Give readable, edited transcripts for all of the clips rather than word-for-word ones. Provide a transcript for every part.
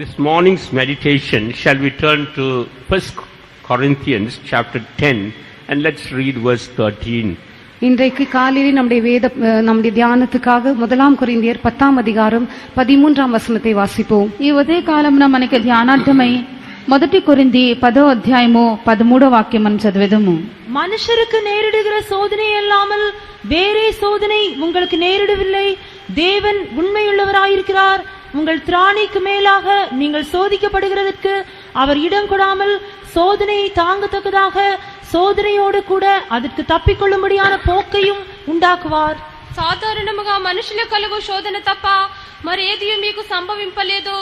this morning's meditation, shall we turn to 1 Corinthians chapter 10 and let's read verse 13. இன்றைக்கு காலையில் நம்முடைய தியானத்துக்காக முதலாம் கொரிந்தியர் 10ஆம் அதிகாரம் 13ஆம் வசனத்தை வாசிப்போம். ఈ ఉదయ కాలమున మనకి ధ్యానార్థమై మొదటి కొరింథీ 10వ అధ్యాయము 13వ వాక్యం మనం చదివేదము. மனுஷருக்கு நேரிடுகிற சோதனை அல்லாமல் வேறே சோதனை உங்களுக்கு நேரிடவில்லை. தேவன் உண்மையுள்ளவராயிருக்கிறார். உங்கள் திராணிக்கு மேலாக நீங்கள் சோதிக்கப்படுகிறதற்கு அவர் இடம் கொடாமல் சோதனையை தாங்கத்தக்கதாக சோதனையோடு கூட அதற்கு తప్పికొల్లుம்படியான పోக்கையும் ఉండాకువార్. సాధారణముగా మనుషుల కలుగు శోధన తప్ప మరేది మీకు సంభవింపలేదు.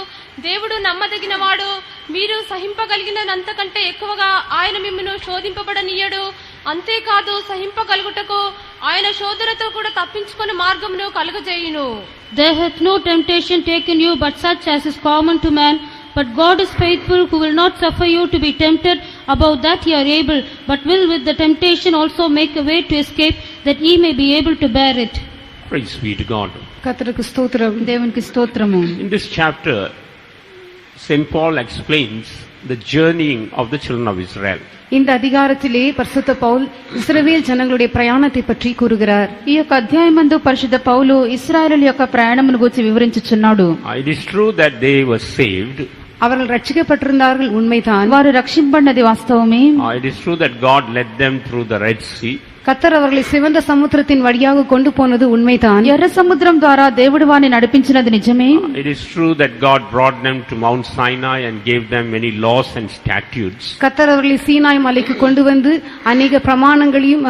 దేవుడు నమ్మదగినవాడు. మీరు సహింపగలిగినంతకంటే ఎక్కువగా ఆయన మిమ్మును శోధింపబడనీయడు. అంతేకాదు సహింపగలుగుటకు ఆయన శోధనతో కూడా తప్పించుకునే మార్గమును కలుగజేయును. There hath no temptation taken you but such as is common to man. But God is faithful, who will not suffer you to be tempted above that ye are able, but will with the temptation also make a way to escape, that ye may be able to bear it. Praise be to God. கர்த்தருக்கு ஸ்தோத்திரம். దేవునికి స్తోత్రము. In this chapter, St. Paul explains the journeying of the children of Israel. இந்த அதிகாரத்திலே பரிசுத்த பவுல் இஸ்ரவேல் ஜனங்களுடைய பிரயாணத்தை பற்றி கூறுகிறார். ఈ యొక్క అధ్యాయమందు పరిశుద్ధ పౌలు ఇశ్రాయేలు యొక్క ప్రయాణమును గురించి వివరించుచున్నాడు. It is true that they were saved. அவர்கள் ரட்சிக்கப்பட்டிருந்தார்கள், உண்மைதான். వారు రక్షింపబడినది వాస్తవమే. It is true that God led them through the Red Sea. கர்த்தர் அவர்களை சிவந்த சமுத்திரத்தின் வழியாக கொண்டு போனது உண்மைதான். ఎర్ర సముద్రం ద్వారా దేవుడు వారిని నడిపించినది నిజమే. It is true that God brought them to Mount Sinai and gave them many laws and statutes. கர்த்தர் அவர்களை சீனாய் மலைக்கு கொண்டு வந்து அநேக பிரமாணங்களையும்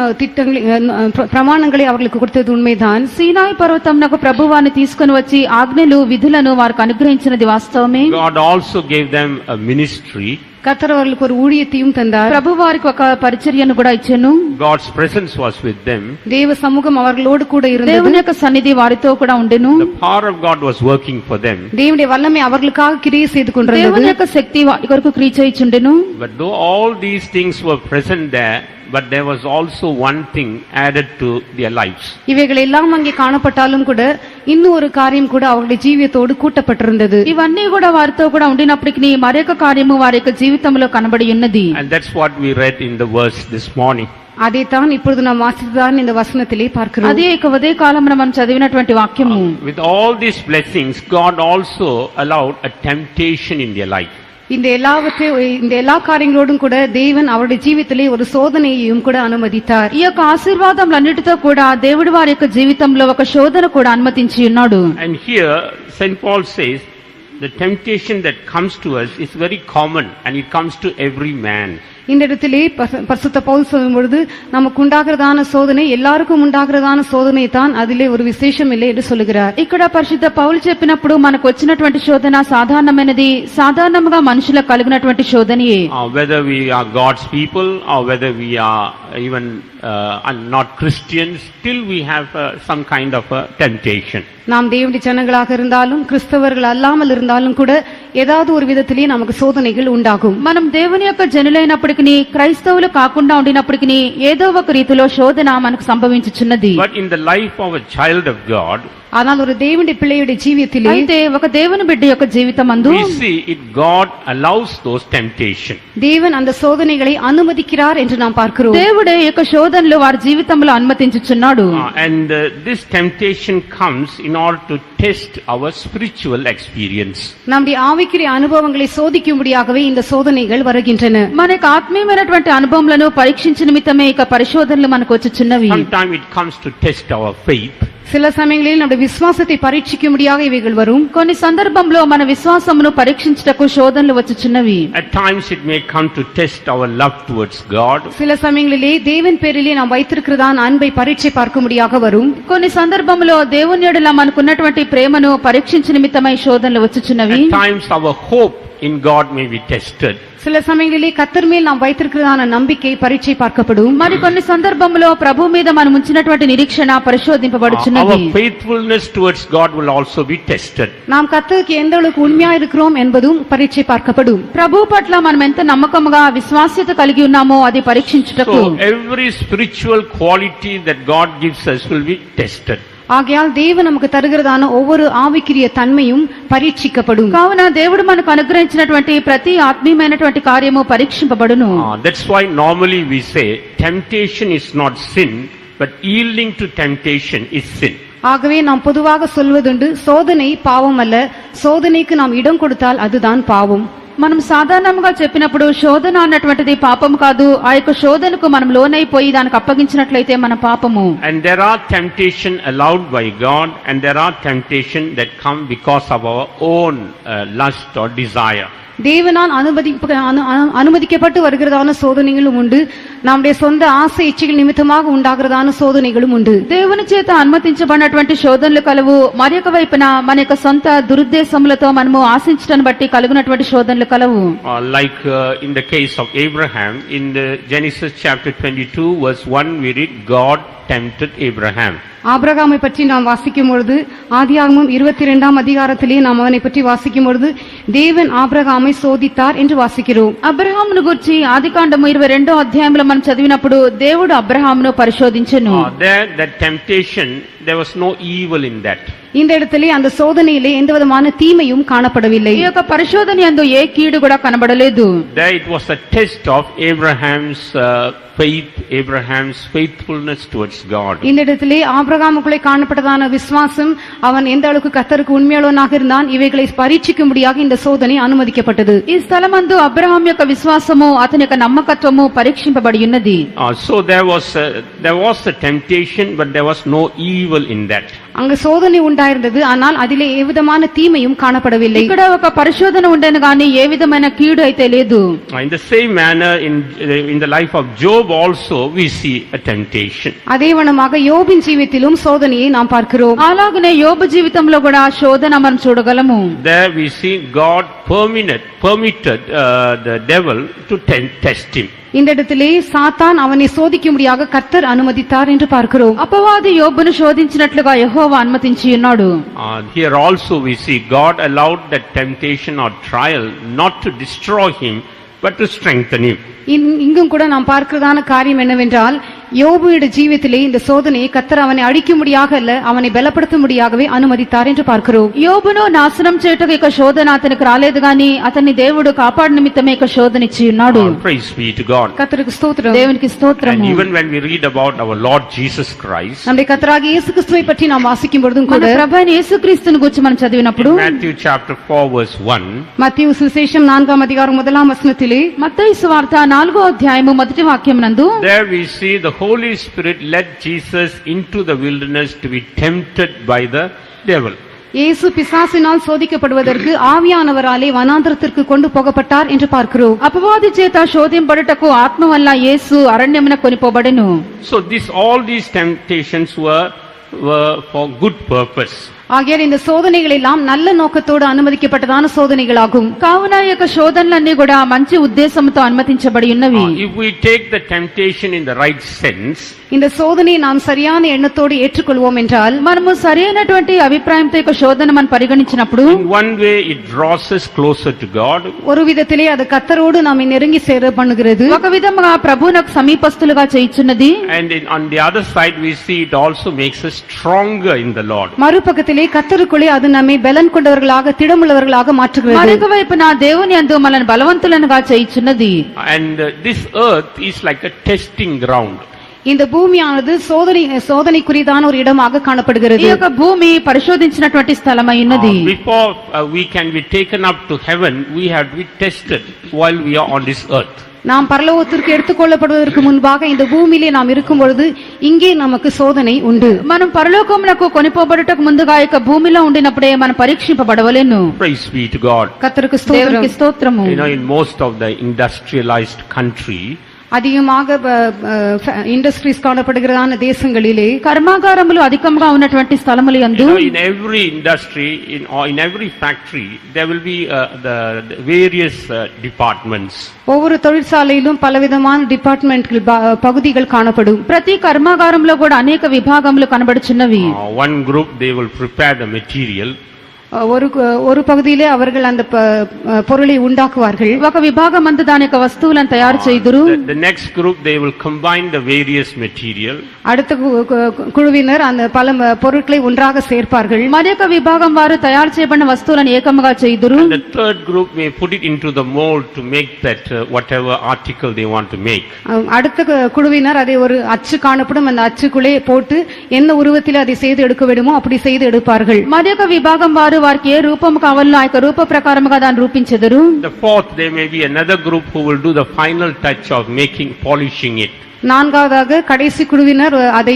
பிரமாணங்களை அவர்களுக்கு கொடுத்தது உண்மைதான். సీనాయి పర్వతమునకు ప్రభువాన్ని తీసుకొని వచ్చి ఆజ్ఞలు విధులను వారికి అనుగ్రహించినది వాస్తవమే. God also gave them a ministry. கர்த்தர் அவர்களுக்கு ஒரு ஊழியத்தையும் தந்தார். ప్రభు వారికి ఒక పరిచర్యను కూడా ఇచ్చెను. God's presence was with them. தேவ சமூகம் அவர்களோடு கூட இருந்தது. దేవుని యొక్క సన్నిధి వారితో కూడా ఉండెను. The power of God was working for them. தேவனுடைய வல்லமை அவர்களுக்காக கிரியை செய்து கொண்டிருந்தது. దేవుని యొక్క శక్తి వారి కొరకు క్రియ చేయుచుండెను. But though all these things were present there, but there was also one thing added to their lives. இவைகள் எல்லாம் அங்கே காணப்பட்டாலும் கூட இன்னும் ஒரு காரியம் கூட அவர்களுடைய ஜீவியத்தோடு கூட்டப்பட்டிருந்தது. ఇవన్నీ కూడా వారితో కూడా ఉండినప్పటికీ మరొక కార్యము వారి యొక్క జీవితంలో కనబడి ఉన్నది. And that's what we read in the verse this morning. அதைத்தான் இப்பொழுது நாம் வாசித்ததான் இந்த வசனத்திலே பார்க்கிறோம். అదే ఇక ఉదయ కాలమున మనం చదివినటువంటి వాక్యము. With all these blessings, God also allowed a temptation in their life. இந்த எல்லா காரியங்களோடும் கூட தேவன் அவருடைய ஜீவிதத்திலே ஒரு சோதனையையும் கூட அனுமதித்தார். ఈ యొక్క ఆశీర్వాదములన్నిటితో కూడా దేవుడు వారి యొక్క జీవితంలో ఒక శోధన కూడా అనుమతించి ఉన్నాడు. And here St. Paul says the temptation that comes to us is very common and it comes to every man. இந்த இடத்திலே பரிசுத்த பவுல் சொல்லும்பொழுது நமக்கு உண்டாகிறதான சோதனை எல்லாருக்கும் உண்டாகிறதான சோதனை தான், அதிலே ஒரு விசேஷம் இல்லை என்று சொல்லுகிறார். ఇక్కడ పరిశుద్ధ పౌలు చెప్పినప్పుడు మనకు వచ్చినటువంటి శోధన సాధారణమైనది, సాధారణంగా మనుషులకు కలిగినటువంటి శోధనయే. Whether we are God's people or whether we are even not Christians, still we have some kind of a temptation. நாம் தேவனுடைய ஜனங்களாக இருந்தாலும் கிறிஸ்தவர்கள் அல்லாமல் இருந்தாலும் கூட ஏதாவது ஒரு விதத்திலே நமக்கு சோதனைகள் உண்டாகும். మనం దేవుని యొక్క జనులైనప్పటికీ క్రైస్తవులు కాకుండా ఉండినప్పటికీ ఏదో ఒక రీతిలో శోధన మనకు సంభవించుచున్నది. But in the life of a child of God, ஆனால் ஒரு தேவனுடைய பிள்ளையுடைய ஜீவியத்திலே, అయితే ఒక దేవుని బిడ్డ యొక్క జీవితమందు we see it God allows those temptation. தேவன் அந்த சோதனைகளை அனுமதிக்கிறார் என்று நாம் பார்க்கிறோம். దేవుడే యొక్క శోధనలు వారి జీవితంలో అనుమతించుచున్నాడు. And this temptation comes in order to test our spiritual experience. நம்முடைய ஆவிக்குரிய அனுபவங்களை சோதிக்கும்படியாகவே இந்த சோதனைகள் வருகின்றன. మనకు ఆత్మీయమైనటువంటి అనుభవములను పరీక్షించే నిమిత్తమే ఇక పరిశోధనలు మనకు వచ్చుచున్నవి. Sometimes it comes to test our faith. சில சமயங்களில் நம்முடைய விசுவாசத்தை பரீட்சிக்கும்படியாக இவைகள் வரும். కొన్ని సందర్భంలో మన విశ్వాసమును పరీక్షించుటకు శోధనలు వచ్చుచున్నవి. At times it may come to test our love towards God. சில சமயங்களிலே தேவன் பேரிலே நாம் வைத்திருக்கிறதான அன்பை பரீட்சை பார்க்கும்படியாக வரும். కొన్ని సందర్భంలో దేవుని యెడల మనకున్నటువంటి ప్రేమను పరీక్షించే నిమిత్తమై శోధనలు వచ్చుచున్నవి. At times our hope in God may be tested. சில சமயங்களிலே கர்த்தர் மேல் நாம் வைத்திருக்கிறதான நம்பிக்கை பரீட்சை பார்க்கப்படும். మరి కొన్ని సందర్భంలో ప్రభు మీద మనం ఉంచినటువంటి నిరీక్షణ పరిశోధింపబడుచున్నది. Our faithfulness towards God will also be tested. நாம் கர்த்தருக்கு எந்த அளவுக்கு உண்மையா இருக்கிறோம் என்பதும் பரீட்சை பார்க்கப்படும். ప్రభు పట్ల మనం ఎంత నమ్మకముగా విశ్వాస్యత కలిగి ఉన్నామో అది పరీక్షించుటకు. So every spiritual quality that God gives us will be tested. ஆகையால் தேவன் நமக்கு தருகிறதான ஒவ்வொரு ஆவிக்குரிய தன்மையும் பரீட்சிக்கப்படும். కావున దేవుడు మనకు అనుగ్రహించినటువంటి ప్రతి ఆత్మీయమైనటువంటి కార్యము పరీక్షింపబడును. That's why normally we say temptation is not sin, but yielding to temptation is sin. ஆகவே நாம் பொதுவாக சொல்வதுண்டு, சோதனை பாவம் அல்ல, சோதனைக்கு நாம் இடம் கொடுத்தால் அதுதான் பாவம். మనం సాధారణంగా చెప్పినప్పుడు శోధన అన్నటువంటిది పాపము కాదు, ఆ యొక్క శోధనకు మనం లోనైపోయి దానికి అప్పగించినట్లయితే మన పాపము. And there are temptation allowed by God, and there are temptation that come because of our own lust or desire. தேவனால் அனுமதிக்கப்பட்டு வருகிறதான சோதனைகளும் உண்டு, நம்முடைய சொந்த ஆசை இச்சைகள் நிமித்தமாக உண்டாகிறதான சோதனைகளும் உண்டு. దేవుని చేత అనుమతించబడినటువంటి శోధనలు కలవు, మరి ఒక వైపున మన యొక్క సొంత దురుద్దేశములతో మనము ఆశించటాన్ని బట్టి కలుగునటువంటి శోధనలు కలవు. Like in the case of Abraham, in the Genesis chapter 22 verse 1 we read, God tempted Abraham. ஆபிரகாமை பற்றி நாம் வாசிக்கும் பொழுது, ஆதியாகமம் 22ஆம் அதிகாரத்திலே நாம் அவனை பற்றி வாசிக்கும் பொழுது, தேவன் ஆபிரகாமை சோதித்தார் என்று வாசிக்கிறோம். అబ్రహామును గురించి ఆదికాండము 22వ అధ్యాయంలో మనం చదివినప్పుడు దేవుడు అబ్రహామును పరిశోధించెను. There that temptation, there was no evil in that. இந்த இடத்திலே அந்த சோதனையிலே எந்த விதமான தீமையும் காணப்படவில்லை. ఈ యొక్క పరిశోధన యందు ఏ కీడు కూడా కనబడలేదు. There it was a test of Abraham's faith, Abraham's faithfulness towards God. இந்த இடத்திலே ஆபிரகாமுக்குள்ளே காணப்பட்டதான விசுவாசம், அவன் எந்த அளவுக்கு கர்த்தருக்கு உண்மையுள்ளவனாக இருந்தான், இவைகளை பரீட்சிக்கும்படியாக இந்த சோதனை அனுமதிக்கப்பட்டது. ఈ స్థలమందు అబ్రహాము యొక్క విశ్వాసము, అతని యొక్క నమ్మకత్వము పరీక్షింపబడి ఉన్నది. So there was a temptation, but there was no evil in that. அங்கு சோதனை உண்டாயிருந்தது, ஆனால் அதிலே எவ்விதமான தீமையும் காணப்படவில்லை. ఇక్కడ ఒక పరిశోధన ఉండేను గాని ఏ విధమైన కీడు అయితే లేదు. In the same manner, in the life of Job also we see a temptation. அதேவனமாக யோபின் ஜீவித்திலும் சோதனையை நாம் பார்க்கிறோம். అలాగనే యోబు జీవితంలో కూడా శోధన మనం చూడగలము. There we see God permitted the devil to test him. இந்த இடத்திலே சாத்தான் அவனை சோதிக்கும்படியாக கர்த்தர் அனுமதித்தார் என்று பார்க்கிறோம். అపవాది యోబును శోధించినట్లుగా యెహోవా అనుమతించి ఉన్నాడు. Here also we see God allowed that temptation or trial not to destroy him, but to strengthen him. இங்கும் கூட நாம் பார்க்கிறதான காரியம் என்னவென்றால், யோபுடைய ஜீவித்திலே இந்த சோதனையை கர்த்தர் அவனை அழிக்கும்படியாக அல்ல, அவனை பலப்படுத்தும்படியாகவே அனுமதித்தார் என்று பார்க்கிறோம். యోబును నాశనం చేయుటకు ఇక శోధన అతనికి రాలేదు గాని అతన్ని దేవుడు కాపాడు నిమిత్తమే ఇక శోధన ఇచ్చి ఉన్నాడు. Praise be to God. கர்த்தருக்கு ஸ்தோத்திரம். దేవునికి And స్తోత్రము. even when we read about our Lord Jesus Christ, நம்முடைய கர்த்தராகிய இயேசு கிறிஸ்துவை பற்றி நாம் வாசிக்கும் பொழுதும் మన கூட, ప్రభువైన యేసుక్రీస్తును గురించి మనం చదివినప్పుడు in Matthew chapter 4 verse 1, மத்தேயு சுவிசேஷம் 4ஆம் அதிகாரம் 1ஆம் வசனத்திலே, మత్తయి సువార్త 4వ అధ్యాయము మొదటి వాక్యమునందు, there we see the Holy Spirit led Jesus into the wilderness to be tempted by the devil. இயேசு பிசாசினால் சோதிக்கப்படுவதற்கு ஆவியானவராலே வனாந்தரத்திற்கு கொண்டு போகப்பட்டார் என்று பார்க்கிறோம். అపవాది చేత శోధింపడుటకు ఆత్మ వల్ల యేసు అరణ్యమున కొనిపోబడెను. So all these temptations were for good purpose. ஆகையால் இந்த சோதனைகள் எல்லாம் நல்ல நோக்கத்தோடு அனுமதிக்கப்பட்டதான சோதனைகளாகும். కావున ఈ యొక్క శోధనలన్నీ కూడా మంచి ఉద్దేశంతో అనుమతించబడి ఉన్నవి. If we take the temptation in the right sense, இந்த சோதனையை நாம் சரியான எண்ணத்தோடு ஏற்றுக்கொள்வோம் என்றால், మనము సరైనటువంటి అభిప్రాయంతో ఈ శోధన మనం పరిగణించినప్పుడు, in one way it draws us closer to God. ஒரு விதத்திலே அது கர்த்தரோடு நம்மை நெருங்கி சேர பண்ணுகிறது. ఒక విధముగా ప్రభువునకు సమీపస్తులుగా చేయుచున్నది. And on the other side we see it also makes us stronger in the Lord. மறுபக்கத்திலே கர்த்தருக்குள்ளே அது நம்மை பலன் கொண்டவர்களாக, திடமுள்ளவர்களாக மாற்றுகிறது. మరొక వైపున దేవుని యందు మనల్ని బలవంతులనుగా చేయుచున్నది. And this earth is like a testing ground. இந்த பூமியானது சோதனைக்குரியதான ஒரு இடமாக ఈ காணப்படுகிறது. యొక్క భూమి పరిశోధించినటువంటి స్థలమై ఉన్నది. Before we can be taken up to heaven, we have to be tested while we are on this earth. நாம் பரலோகத்திற்கு எடுத்துக்கொள்ளப்படுவதற்கு முன்பாக இந்த பூமியிலே நாம் இருக்கும் பொழுது இங்கே நமக்கு சோதனை உண்டு. మనం పరలోకమునకు కొనిపోబడుటకు ముందుగా ఈ యొక్క భూమిలో ఉండినప్పుడే మనం పరీక్షింపబడవలెను. Praise be to God. கர்த்தருக்கு దేవునికి ஸ்தோத்திரம். స్తోత్రము. In most of the industrialized country, அதிகமாக இண்டஸ்ட்ரீஸ் காணப்படுகிறதான தேசங்களிலே కర్మాగారములు అధికంగా ఉన్నటువంటి స్థలములు యందు, in every industry, in every factory, there will be the various departments. ஒவ்வொரு தொழிற்சாலையிலும் பலவிதமான டிபார்ட்மெண்ட்கள், பகுதிகள் காணப்படும். ప్రతి కర్మాగారంలో కూడా అనేక విభాగములు కనబడుచున్నవి. One group, they will prepare the material. ஒரு பகுதியிலே அவர்கள் அந்த பொருளை உண்டாக்குவார்கள். ఒక విభాగం అందు దాని యొక్క వస్తువులను తయారు చేయుదురు. The next group, they will combine the various material. அடுத்த குழுவினர் அந்த பல பொருட்களை ஒன்றாக சேர்ப்பார்கள். మరి యొక్క విభాగం వారు తయారు చేయబడిన వస్తువులను ఏకముగా చేయుదురు. And the third group may put it into the mold to make that whatever article they want to make. அடுத்த குழுவினர் அதை ஒரு அச்சு காணப்படும் அந்த அச்சுக்குள்ளே போட்டு என்ன உருவத்தில் அதை செய்து எடுக்க வேண்டுமோ அப்படி செய்து எடுப்பார்கள். మరి యొక్క విభాగం వారు వారికి ఏ రూపం కావాలో ఆ యొక్క రూప ప్రకారముగా దాన్ని రూపించెదరు. The fourth, there may be another group who will do the final touch of polishing it. நான்காவதாக கடைசி குழுவினர் அதை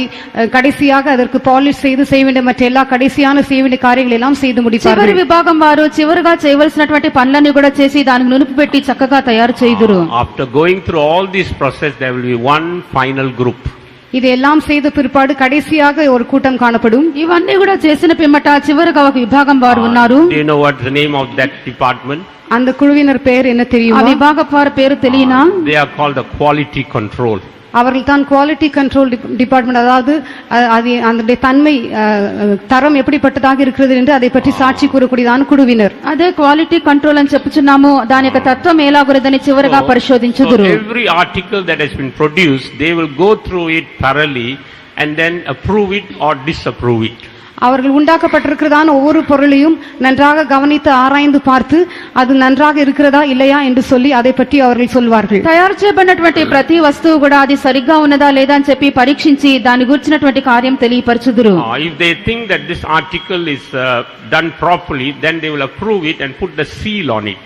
கடைசியாக அதற்கு பாலிஷ் செய்து செய்ய வேண்டிய மற்ற எல்லா கடைசியான செய்ய வேண்டிய காரியங்கள் எல்லாம் செய்து முடிப்பார்கள். చివరి విభాగం వారు చివరిగా చేయవలసినటువంటి పనులన్నీ కూడా చేసి దానికి నునుపు పెట్టి చక్కగా తయారు చేయుదురు. After going through all this process, there will be one final group. இதெல்லாம் செய்த பிற்பாடு கடைசியாக ஒரு கூட்டம் காணப்படும். ఇవన్నీ కూడా చేసిన పిమ్మట చివరిగా ఒక విభాగం వారు ఉన్నారు. Do you know what's the name of that department? அந்த குழுவினர் பெயர் என்ன ఆ தெரியுமா? విభాగం వారి పేరు తెలియనా? They are called the quality control. அவர்கள் தான் குவாலிட்டி கண்ட்ரோல் டிபார்ட்மெண்ட். அதாவது அது அந்த தன்மை தரம் எப்படிப்பட்டதாக இருக்கிறது என்று அதை பற்றி சாட்சி கூறக்கூடியதான குழுவினர். అదే క్వాలిటీ కంట్రోల్ అని చెప్పుచున్నాము. దాని యొక్క తత్వం ఎలాగున్నదని చివరిగా పరిశోధించుదురు. So every article that has been produced, they will go through it thoroughly and then approve it or disapprove it. அவர்கள் உண்டாக்கப்பட்டிருக்கிறதான ஒவ்வொரு பொருளையும் நன்றாக கவனித்து ஆராய்ந்து பார்த்து அது நன்றாக இருக்கிறதா இல்லையா என்று சொல்லி அதை பற்றி அவர்கள் சொல்வார்கள். తయారు చేయబడినటువంటి ప్రతి వస్తువు కూడా అది సరిగ్గా ఉన్నదా లేదా అని చెప్పి పరీక్షించి దాని గురించినటువంటి కార్యం తెలియపరచుదురు. If they think that this article is done properly, then they will approve it and put the seal on it.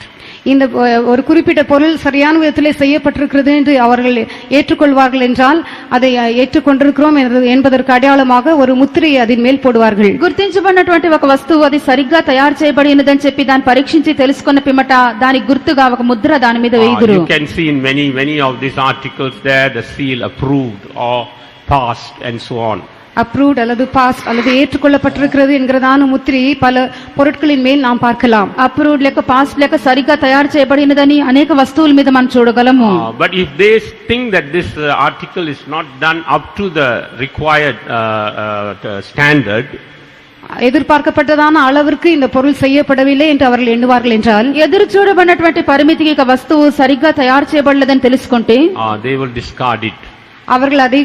இந்த ஒரு குறிப்பிட்ட பொருள் சரியான விதத்திலே செய்யப்பட்டிருக்கிறது என்று அவர்கள் ஏற்றுக்கொள்வார்கள் என்றால் அதை ஏற்றுக்கொண்டிருக்கிறோம் என்பதற்கு அடையாளமாக ஒரு முத்திரையை அதன் மேல் போடுவார்கள். గుర్తించబడినటువంటి ఒక వస్తువు అది సరిగ్గా తయారు చేయబడినదని చెప్పి దాన్ని పరీక్షించి తెలుసుకున్న పిమ్మట దానికి గుర్తుగా ఒక ముద్ర దాని మీద వేయుదురు. You can see in many of these articles there the seal approved or passed and so on. Approved அல்லது பாஸ் அல்லது ஏற்றுக்கொள்ளப்பட்டிருக்கிறது என்கிறதான முத்திரையை பல பொருட்களின் மேல் நாம் பார்க்கலாம். అప్రూవ్డ్ లేక పాస్ లేక సరిగ్గా తయారు చేయబడినదని అనేక వస్తువుల మీద మనం చూడగలము. But if they think that this article is not done up to the required standard, எதிர்பார்க்கப்பட்டதான அளவிற்கு இந்த பொருள் செய்யப்படவில்லை என்று அவர்கள் எண்ணுவார்கள் என்றால், ఎదురు చూడబడినటువంటి పరిమితికి ఒక వస్తువు సరిగ్గా తయారు చేయబడలేదని తెలుసుకుంటే they will discard it. அவர்கள் அதை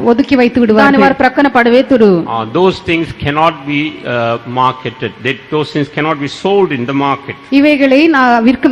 ஒதுக்கி வைத்து దాని விடுவார்கள். వారు ప్రక్కన పడవేతురు. Those things cannot be marketed. Those things cannot be sold in the market. இவைகளை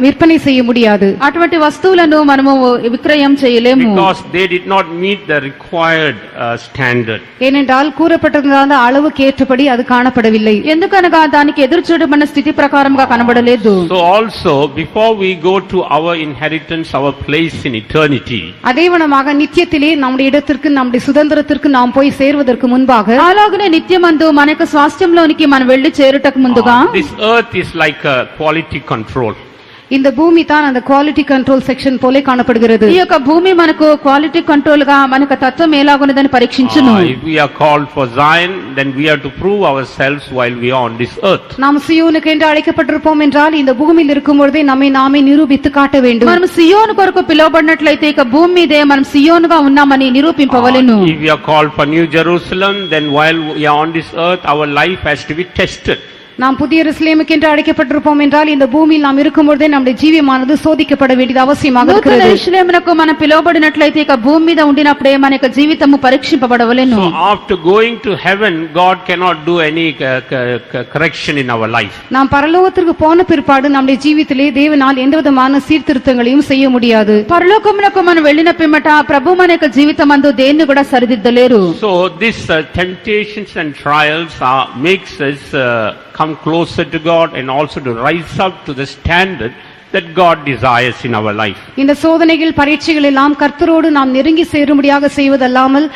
விற்பனை செய்ய முடியாது. అటువంటి వస్తువులను మనము విక్రయం చేయలేము. Because they did not meet the required standard. ஏனென்றால் கூறப்பட்டிருந்த அளவுக்கு ஏற்றபடி அது காணப்படவில்லை. ఎందుకనగా దానికి ఎదురు చూడబడిన స్థితి ప్రకారంగా కనబడలేదు. So also, before we go to our inheritance, our place in eternity, அதேவனமாக நித்தியத்திலே நம்முடைய இடத்திற்கு நம்முடைய சுதந்திரத்திற்கு நாம் போய் சேர்வதற்கு முன்பாக, అలాగనే నిత్యమందు మన యొక్క స్వాస్థ్యంలోనికి మనం వెళ్లి చేరుటకు ముందుగా this earth is like a quality control. இந்த பூமி தான் அந்த குவாலிட்டி கண்ட்ரோல் செக்ஷன் போல காணப்படுகிறது. ఈ యొక్క భూమి మనకు క్వాలిటీ కంట్రోల్ గా మనకు తత్వం ఎలాగున్నదని పరీక్షించును. If we are called for Zion, then we have to prove ourselves while we are on this earth. நாம் சியோனுக்கு என்று அழைக்கப்பட்டிருப்போம் என்றால் இந்த பூமியில் இருக்கும் பொழுதே நம்மை நாமே நிரூபித்து காட்ட வேண்டும். మనం సియోను కొరకు పిలువబడినట్లయితే ఇక భూమి మీదే మనం సియోనుగా ఉన్నామని నిరూపింపవలెను. If we are called for New Jerusalem, then while we are on this earth, our life has to be tested. நாம் புதிய எருசலேமுக்கு என்று அழைக்கப்பட்டிருப்போம் என்றால் இந்த பூமியில் நாம் இருக்கும் பொழுதே நம்முடைய ஜீவியமானது சோதிக்கப்பட வேண்டியது அவசியமாக இருக்கிறது. నూతన యెరూషలేమునకు మనం పిలువబడినట్లయితే ఇక భూమి మీద ఉండినప్పుడే మన యొక్క జీవితము పరీక్షింపబడవలెను. So after going to heaven, God cannot do any correction in our life. நாம் பரலோகத்திற்கு போன பிற்பாடு நம்முடைய ஜீவிதத்திலே தேவனால் எந்த விதமான சீர்திருத்தங்களையும் செய்ய முடியாது. పరలోకమునకు మనం వెళ్ళిన పిమ్మట ప్రభు మన యొక్క జీవితమందు దేన్ని కూడా సరిదిద్దలేరు. So this temptations and trials makes us come closer to God and also to rise up to the standard that God desires in our life. இந்த சோதனைகள் பரீட்சைகள் எல்லாம் கர்த்தரோடு நாம் நெருங்கி சேரும்படியாக செய்வதல்லாமல்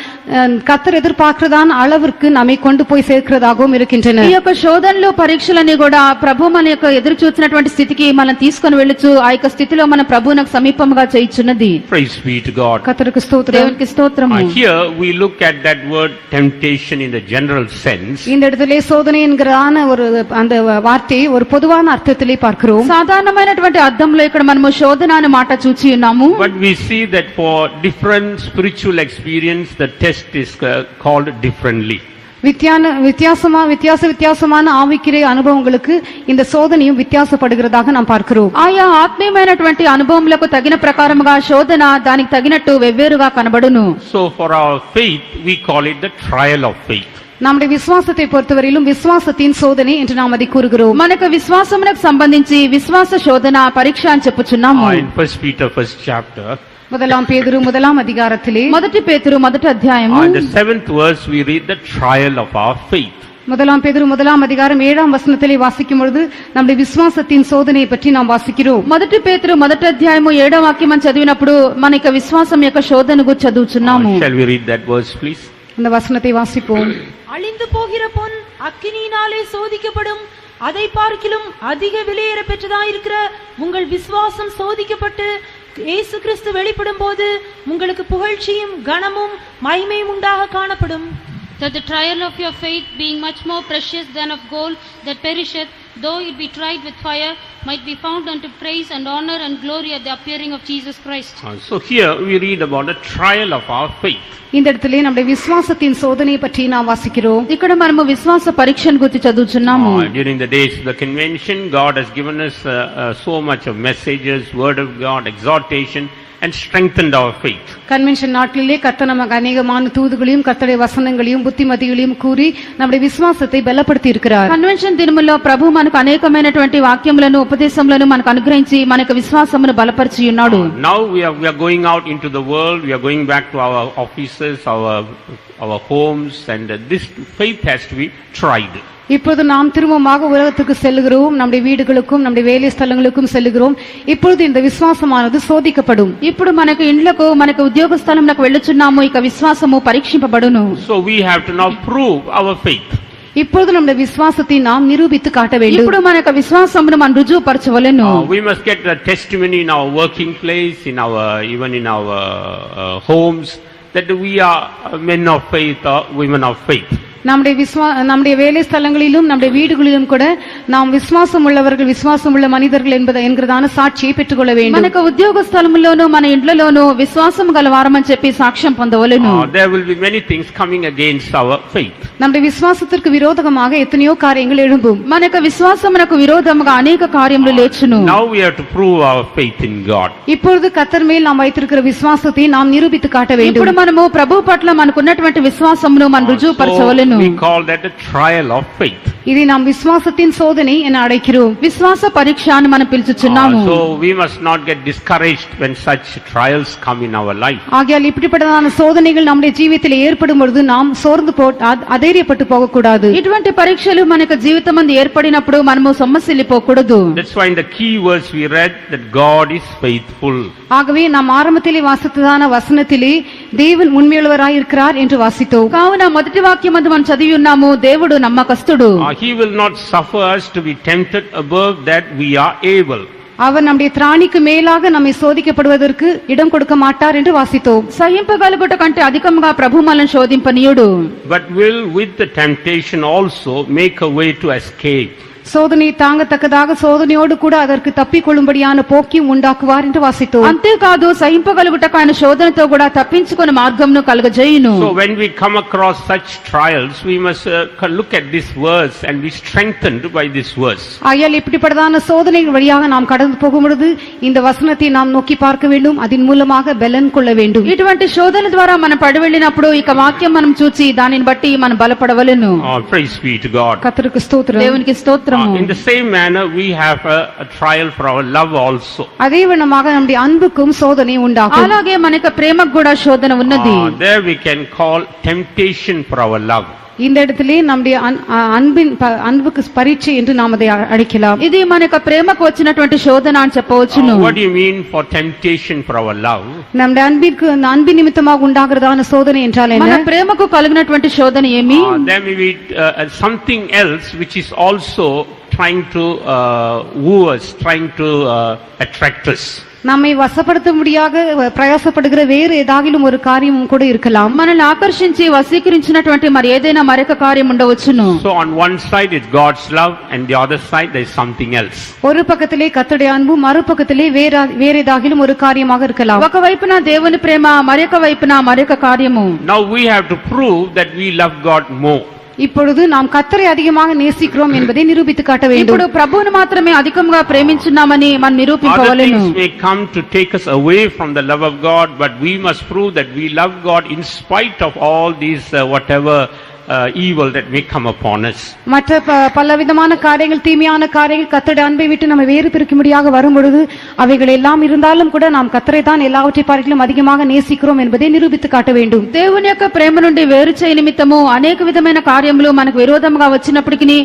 கர்த்தர் எதிர்பார்க்கிறதான அளவிற்கு நம்மை கொண்டு போய் சேர்க்கிறதாகவும் இருக்கின்றன. ఈ యొక్క శోధనలు పరీక్షలని కూడా ప్రభు మన యొక్క ఎదురు చూసినటువంటి స్థితికి మనం తీసుకొని వెళ్ళొచ్చు. ఆ యొక్క స్థితిలో మన ప్రభువునకు సమీపముగా చేయుచున్నది. Praise be to God. கர்த்தருக்கு ஸ்தோத்திரம். దేవునికి స్తోత్రము. Here we look at that word temptation in the general sense. இந்த இடத்திலே சோதனை என்கிறதான ஒரு அந்த வார்த்தையை ஒரு பொதுவான அர்த்தத்திலே பார்க்கிறோம். సాధారణమైనటువంటి అర్థంలో ఇక్కడ మనము శోధన అనే మాట చూచి ఉన్నాము. But we see that for different spiritual experience, the test is called differently. வித்தியாசமான ஆவிக்குரிய அனுபவங்களுக்கு இந்த சோதனையும் வித்தியாசப்படுகிறதாக நாம் பார்க்கிறோம். ఆయా ఆత్మీయమైనటువంటి అనుభవములకు తగిన ప్రకారముగా శోధన దానికి తగినట్టు వెవ్వేరుగా కనబడును. So for our faith, we call it the trial of faith. நம்முடைய விசுவாசத்தை பொறுத்தவரையிலும் விசுவாசத்தின் சோதனை என்று நாம் அதை கூறுகிறோம். మనకు విశ్వాసమునకు సంబంధించి విశ్వాస శోధన పరీక్ష అని చెప్పుచున్నాము. In 1 Peter 1st chapter, முதலாம் பேதுரு முதலாம் அதிகாரத்திலே మొదటి పేతురు మొదటి అధ్యాయము in the 7th verse, we read the trial of our faith. முதலாம் பேதுரு முதலாம் அதிகாரம் 7ஆம் வசனத்திலே வாசிக்கும் பொழுது நம்முடைய விசுவாசத்தின் சோதனையை பற்றி நாம் வாசிக்கிறோம். మొదటి పేతురు మొదటి అధ్యాయము 7వ వాక్యం అని చదివినప్పుడు మనకి విశ్వాసం యొక్క శోధన గురించి చదువుచున్నాము. Shall we read that verse, please? அந்த வசனத்தை வாசிப்போம். அழிந்து போகிற பொன் அக்கினியினாலே சோதிக்கப்படும், அதை பார்க்கிலும் அதிக விலையேற பெற்றதாயிருக்கிற உங்கள் விசுவாசம் சோதிக்கப்பட்டு இயேசு கிறிஸ்து வெளிப்படும் போது உங்களுக்கு புகழ்ச்சியும் கனமும் மகிமையும் உண்டாக காணப்படும். That the trial of your faith, being much more precious than of gold that perisheth, though it be tried with fire, might be found unto praise and honor and glory at the appearing of Jesus Christ. So here we read about the trial of our faith. இந்த இடத்திலே நம்முடைய விசுவாசத்தின் சோதனையை பற்றி நாம் வாசிக்கிறோம். ఇక్కడ మనము విశ్వాస పరీక్షను గురించి చదువుచున్నాము. During the days of the convention, God has given us so much of messages, word of God, exhortation, and strengthened our faith. Convention நாட்களிலே கர்த்தர் நமக்கு அநேகமான தூதுகளையும் கர்த்தருடைய வசனங்களையும் புத்திமதிகளையும் கூறி நம்முடைய விசுவாசத்தை பலப்படுத்தி இருக்கிறார். కన్వెన్షన్ దినములో ప్రభు మనకు అనేకమైనటువంటి వాక్యములను ఉపదేశములను మనకు అనుగ్రహించి మనకు విశ్వాసమును బలపరిచి ఉన్నాడు. Now we are going out into the world, we are going back to our offices, our homes, and this faith has to be tried. இப்பொழுது நாம் திரும்பமாக உலகத்துக்கு செல்கிறோம், நம்முடைய வீடுகளுக்கும் நம்முடைய வேலை ஸ்தலங்களுக்கும் செல்கிறோம். இப்பொழுது இந்த விசுவாசமானது சோதிக்கப்படும். ఇప్పుడు మనకు ఇండ్లకు మనకు ఉద్యోగ స్థలములకు వెళ్ళుచున్నాము, ఇక విశ్వాసము పరీక్షింపబడును. So we have to now prove our faith. இப்பொழுது நம்முடைய விசுவாசத்தை நாம் நிரூபித்து காட்ட வேண்டும். ఇప్పుడు మనకు విశ్వాసమును మనం రుజువుపరచవలెను. We must get the testimony in our working place, even in our homes, that we are men of faith or women of faith. நம்முடைய வேலை ஸ்தலங்களிலும் நம்முடைய வீடுகளிலும் கூட நாம் விசுவாசம் உள்ளவர்கள், விசுவாசம் உள்ள மனிதர்கள் என்கிறதான சாட்சியை பெற்றுக்கொள்ள வேண்டும். మనకు ఉద్యోగ స్థలములోను మన ఇండ్లలోను విశ్వాసం గల వారమని చెప్పి సాక్ష్యం పొందవలెను. There will be many things coming against our faith. நம்முடைய விசுவாசத்திற்கு விரோதமாக எத்தனையோ காரியங்கள் எழும்பும். మనకు విశ్వాసమునకు విరోధముగా అనేక కార్యములు లేచును. Now we have to prove our faith in God. இப்பொழுது கர்த்தர் மேல் நாம் வைத்திருக்கிற விசுவாசத்தை நாம் நிரூபித்து காட்ட வேண்டும். ఇప్పుడు మనము ప్రభువు పట్ల మనకున్నటువంటి విశ్వాసమును మనం రుజువుపరచవలెను. We call that a trial of faith. இதை நாம் விசுவாசத்தின் சோதனை என அழைக்கிறோம். విశ్వాస పరీక్ష అని మనం పిలుచుచున్నాము. So we must not get discouraged when such trials come in our life. ஆகையால் இப்படிப்பட்டதான சோதனைகள் நம்முடைய ஜீவிதத்தில் ஏற்படும் பொழுது நாம் சோர்ந்து அதைரியப்பட்டு போகக்கூடாது. ఇటువంటి పరీక్షలు మనకు జీవితమందు ఏర్పడినప్పుడు మనము సొమ్మసిల్లిపోకూడదు. That's why in the key words we read that God is faithful. ஆகவே நாம் ஆரம்பத்திலே வாசித்ததான வசனத்திலே தேவன் உண்மையுள்ளவராய் இருக்கிறார் என்று வாசித்தோம். కావున మొదటి వాక్యమందు మనం చదివి ఉన్నాము, దేవుడు నమ్మకస్తుడు. He will not suffer us to be tempted above that we are able. அவர் நம்முடைய திராணிக்கு மேலாக நம்மை சோதிக்கப்படுவதற்கு இடம் கொடுக்க மாட்டார் என்று வாசித்தோம். సహింపగలుగుట కంటే అధికముగా ప్రభు మనల్ని శోధింపనీయుడు. But will with the temptation also make a way to escape. சோதனை தாங்கத்தக்கதாக சோதனையோடு கூட அதற்கு தப்பிக்கொள்ளும்படியான போக்கியும் உண்டாக்குவார் என்று வாசித்தோம். అంతేకాదు సహింపగలుగుటకు ఆయన శోధనతో కూడా తప్పించుకునే మార్గంను కలుగజేయును. So when we come across such trials, we must look at this verse and be strengthened by this verse. ஆகையால் இப்படிப்பட்டதான சோதனைகள் வழியாக நாம் கடந்து போகும் பொழுது இந்த வசனத்தை நாம் நோக்கி பார்க்க வேண்டும், அதன் மூலமாக பலன் கொள்ள வேண்டும். ఇటువంటి శోధన ద్వారా మనం పడి వెళ్ళినప్పుడు ఇక వాక్యం మనం చూచి దానిని బట్టి మనం బలపడవలెను. Praise be to God. கர்த்தருக்கு ஸ்தோத்திரம். దేవునికి స్తోత్రము. In the same manner we have a trial for our love also. அதே விதமாக நம்முடைய அன்புக்கும் சோதனை உண்டாகும். అలాగే మనకు ప్రేమకు కూడా శోధన ఉన్నది. There we can call temptation for our love. இந்த இடத்திலே நம்முடைய அன்புக்கு பரீட்சை என்று நாம் அதை அழைக்கலாம். ఇది మనకు ప్రేమకు వచ్చినటువంటి శోధన అని చెప్పవచ్చును. What do you mean for temptation for our love? நம்முடைய அன்பின் நிமித்தமாக உண்டாகிறதான சோதனை என்றால் என்ன? మన ప్రేమకు కలిగినటువంటి శోధన ఏమి? There may be something else which is also trying to woo us, trying to attract us. நம்மை வசப்படுத்த முடியாத பிரயாசப்படுகிற வேறு ஏதாகிலும் ஒரு காரியமும் கூட இருக்கலாம். మనల్ని ఆకర్షించి వశీకరించినటువంటి మరి ఏదైనా మరొక కార్యం ఉండవచ్చును. So on one side it's God's love and the other side there is something else. ஒரு பக்கத்திலே கர்த்தருடைய அன்பு, மறுபக்கத்திலே வேறு ஏதாகிலும் ஒரு காரியமாக இருக்கலாம். ఒక వైపున దేవుని ప్రేమ, మరొక వైపున మరొక కార్యము. Now we have to prove that we love God more. இப்பொழுது நாம் கர்த்தரை அதிகமாக நேசிக்கிறோம் என்பதை நிரூபித்து காட்ட வேண்டும். ఇప్పుడు ప్రభువును మాత్రమే అధికంగా ప్రేమించున్నామని మనం Other నిరూపింపవలెను. things may come to take us away from the love of God, but we must prove that we love God in spite of all these whatever evil that may come upon us. மற்ற பலவிதமான காரியங்கள், தீமையான காரியங்கள் கர்த்தருடைய அன்பை விட்டு நம்ம வேறு பிரிக்கும்படியாக வரும் பொழுது அவைகள் எல்லாம் இருந்தாலும் கூட நாம் கர்த்தரை தான் எல்லாவற்றை பார்க்கிலும் அதிகமாக நேசிக்கிறோம் என்பதை நிரூபித்து காட்ட வேண்டும். దేవుని యొక్క ప్రేమ నుండి వేరు చేయ నిమిత్తము అనేక విధమైన కార్యములు మనకు విరోధంగా వచ్చినప్పటికీ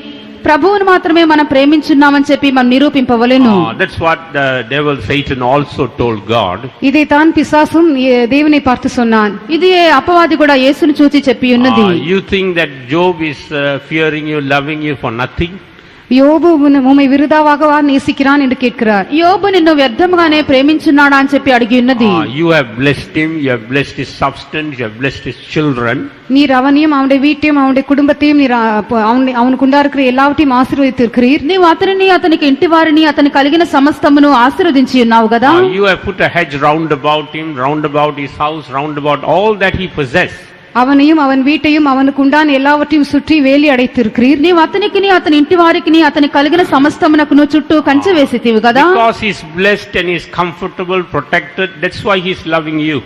ప్రభువును మాత్రమే మనం ప్రేమించున్నామని చెప్పి మనం నిరూపింపవలెను. That's what the devil Satan also told God. இதைத்தான் பிசாசும் தேவனை பார்த்து சொன்னான். ఇది అపవాది కూడా యేసును చూచి చెప్పి ఉన్నది. You think that Job is fearing you, loving you for nothing? யோபு உம்மை விருதாவாகவா நேசிக்கிறான் என்று கேட்கிறார். యోబు నిన్ను వ్యర్థముగానే ప్రేమించున్నాడా అని చెప్పి అడిగి ఉన్నది. You have blessed him, you have blessed his substance, you have blessed his children. நீர் அவனையும் அவனுடைய வீட்டையும் அவனுடைய குடும்பத்தையும் நீர் அவனுக்கு உண்டாயிருக்கிற எல்லாவற்றையும் ஆசீர்வதித்திருக்கிறீர். నీవు అతనిని అతనికి ఇంటి వారిని అతని కలిగిన సమస్తమును ఆశీర్వదించి ఉన్నావు కదా. You have put a hedge round about him, round about his house, round about all that he possessed. அவனையும் அவன் வீட்டையும் அவனுக்கு உண்டான எல்லாவற்றையும் சுற்றி வேலி அடைத்திருக்கிறீர். నీవు అతనికిని అతని ఇంటి వారికిని అతని కలిగిన సమస్తమునకును చుట్టూ కంచె వేసితివి కదా. Because he is blessed and he is comfortable, protected, that's why he is loving you.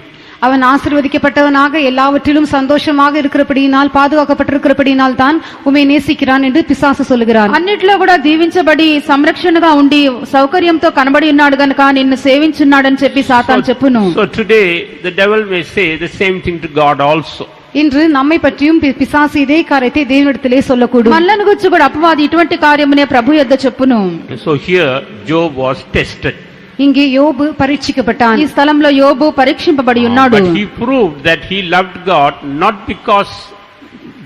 அவன் ஆசீர்வதிக்கப்பட்டவனாக எல்லாவற்றிலும் சந்தோஷமாக இருக்கிறபடியினால், பாதுகாக்கப்பட்டிருக்கிறபடியினால் தான் உம்மை நேசிக்கிறான் என்று பிசாசு சொல்லுகிறான். అన్నిట్లో కూడా దీవించబడి సంరక్షణగా ఉండి సౌకర్యంతో కనబడి ఉన్నాడు గనుక నిన్ను సేవించున్నాడని చెప్పి సాతాను చెప్పును. So today the devil may say the same thing to God also. இன்று நம்மை பற்றியும் பிசாசு இதே காரியத்தை தேவனிடத்திலே சொல்லக்கூடும். మల్లను గురించి కూడా అపవాది ఇటువంటి కార్యమునే ప్రభు యొద్ద చెప్పును. So here Job was tested. இங்கே யோபு பரீட்சிக்கப்பட்டான். ఈ స్థలంలో యోబు పరీక్షింపబడి ఉన్నాడు. But he proved that he loved God not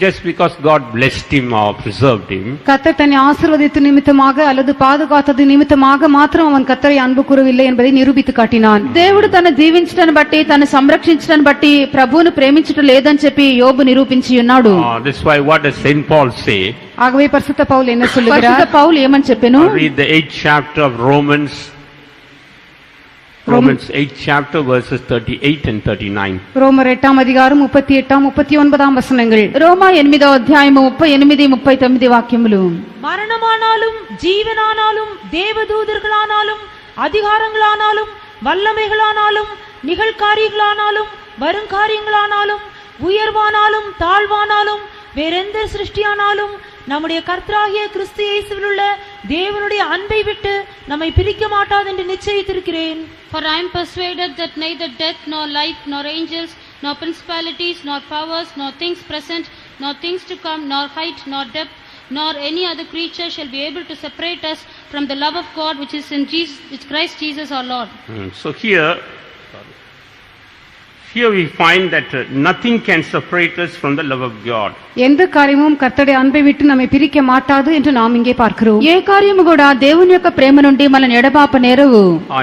just because God blessed him or preserved him. கர்த்தர் தன்னை ஆசீர்வதித்த நிமித்தமாக அல்லது பாதுகாத்தது நிமித்தமாக மாத்திரம் அவன் கர்த்தரை அன்பு கூறவில்லை என்பதை நிரூபித்து காட்டினான். దేవుడు తన దీవించడాన్ని బట్టి తను సంరక్షించడాన్ని బట్టి ప్రభువును ప్రేమించడం లేదని చెప్పి యోబు నిరూపించి ఉన్నాడు. That's why what does Saint Paul say? ஆகவே பரிசுத்த பவுல் என்ன சொல்லுகிறார்? పరిశుద్ధ పౌలు ఏమని చెప్పెను? Read the 8th chapter of Romans 8th chapter verses 38 and 39. ரோமர் 8ஆம் அதிகாரம் 38ஆம் 39ஆம் வசனங்கள். రోమా 8వ అధ్యాయము 38 39 వాక్యములు. மரணமானாலும் ஜீவனானாலும் தேவதூதர்களானாலும் அதிகாரங்களானாலும் வல்லமைகளானாலும் நிகழ்காரியங்களானாலும் வருங்காரியங்களானாலும் உயர்வானாலும் தாழ்வானாலும் வேறெந்த சிருஷ்டியானாலும் நம்முடைய கர்த்தராகிய கிறிஸ்து இயேசுவில் உள்ள தேவனுடைய அன்பை விட்டு நம்மை பிரிக்க மாட்டாது என்று நிச்சயித்திருக்கிறேன். For I am persuaded that neither death, nor life, nor angels, nor principalities, nor powers, nor things present, nor things to come, nor height, nor depth, nor any other creature shall be able to separate us from the love of God which is in Christ Jesus our Lord. So here we find that nothing can separate us from the love of God. எந்த காரியமும் கர்த்தருடைய அன்பை விட்டு நம்மை பிரிக்க மாட்டாது என்று நாம் இங்கே பார்க்கிறோம். ఏ కార్యము కూడా దేవుని యొక్క ప్రేమ నుండి మనల్ని ఎడబాప నేరవు.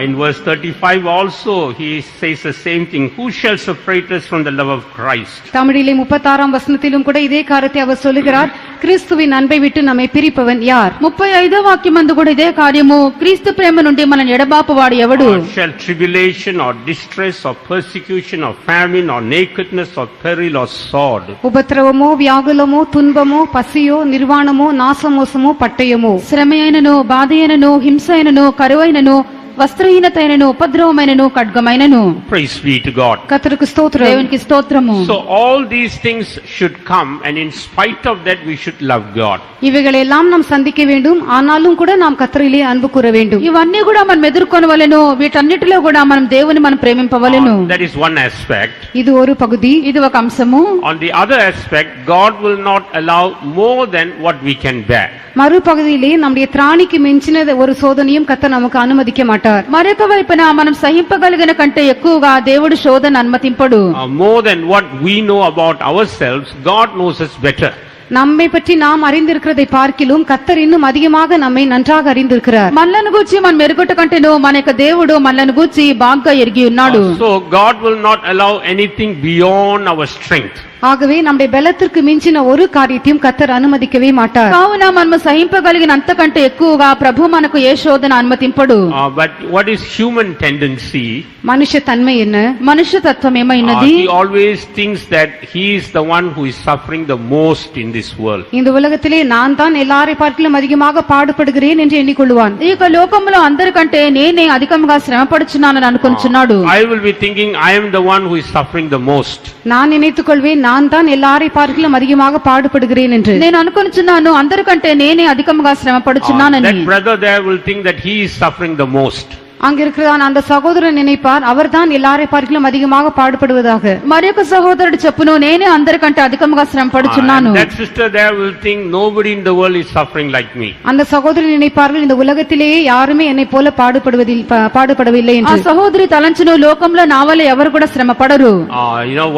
In verse 35 also he says the same thing. Who shall separate us from the love of Christ? தமிழிலே 36ஆம் வசனத்திலும் கூட இதே காரியத்தை அவர் சொல்லுகிறார். கிறிஸ்துவின் அன்பை விட்டு நம்மை பிரிப்பவன் யார்? 35వ వాక్యమందు కూడా ఇదే కార్యము. క్రీస్తు ప్రేమ నుండి మనల్ని ఎడబాపువాడు ఎవడు? Shall tribulation or distress or persecution or famine or nakedness or peril or sword? உபத்திரவமோ வியாகுலமோ துன்பமோ பசியோ நிர்வாணமோ நாசமோசமோ பட்டயமோ. శ్రమయైనను బాధయైనను హింసయైనను కరువైనను వస్త్రహీనతైనను ఉపద్రవమైనను ఖడ్గమైనను. Praise be to God. கர்த்தருக்கு ஸ்தோத்திரம். దేవునికి స్తోత్రము. So all these things should come, and in spite of that we should love God. இவைகளை எல்லாம் நாம் சந்திக்க வேண்டும். ஆனாலும் கூட நாம் கர்த்தரிலே அன்பு கூற வேண்டும். ఇవన్నీ కూడా మనం ఎదుర్కొనవలెను. వీటన్నిటిలో కూడా మనం దేవుని మనం ప్రేమింపవలెను. That is one aspect. இது ஒரு பகுதி. ఇది ఒక అంశము. On the other aspect, God will not allow more than what we can bear. மறுபகுதியிலே நம்முடைய திராணிக்கு மிஞ்சின ஒரு சோதனையும் கர்த்தர் நமக்கு அனுமதிக்க மாட்டார். మరొక వైపున మనం సహింపగలిగిన కంటే ఎక్కువగా దేవుడు శోధన అనుమతింపడు. More than what we know about ourselves, God knows us better. நம்மை பற்றி நாம் அறிந்திருக்கிறதை பார்க்கிலும் கர்த்தர் இன்னும் அதிகமாக நம்மை நன்றாக அறிந்திருக்கிறார். మనలను గూర్చి మనం మెరుగుట కంటేను మన యొక్క దేవుడు మనలను గూర్చి బాగా ఎరిగి ఉన్నాడు. So God will not allow anything beyond our strength. ஆகவே நம்முடைய பலத்திற்கு மிஞ்சின ஒரு காரியத்தையும் கர்த்தர் அனுமதிக்கவே மாட்டார். కావున మనము సహింపగలిగినంతకంటే ఎక్కువగా ప్రభు మనకు ఏ శోధన అనుమతింపడు. But what is human tendency? மனுஷ தன்மை என்ன? మనుష్య తత్వం ఏమైనది? He always thinks that he is the one who is suffering the most in this world. இந்த உலகத்திலே நான் தான் எல்லாரை பார்க்கிலும் அதிகமாக பாடுபடுகிறேன் என்று எண்ணிக்கொள்வான். ఈ యొక్క లోకంలో అందరికంటే నేనే అధికంగా శ్రమపడుచున్నానని అనుకుంటున్నాడు. I will be thinking I am the one who is suffering the most. நான் நினைத்துக் கொள்வேன் நான் தான் எல்லாரை பார்க்கிலும் அதிகமாக பாடுபடுகிறேன் என்று. నేను అనుకుంటున్నాను అందరికంటే నేనే అధికంగా శ్రమపడుచున్నానని. That brother there will think that he is suffering the most. அங்க இருக்கிறான் அந்த சகோதரன் நினைப்பார் அவர்தான் எல்லாரை பார்க்கிலும் அதிகமாக பாடுபடுவதாக. మరి ఒక సహోదరుడు చెప్పును నేనే అందరికంటే అధికంగా శ్రమపడుచున్నాను. That sister there will think nobody in the world is suffering like me. அந்த சகோதரன் நினைப்பார்கள் இந்த உலகத்திலேயே யாருமே என்னை போல பாடுபடவில்லை ఆ என்று. సహోదరి తలంచును లోకంలో నా వల్ల ఎవరు కూడా శ్రమ పడరు.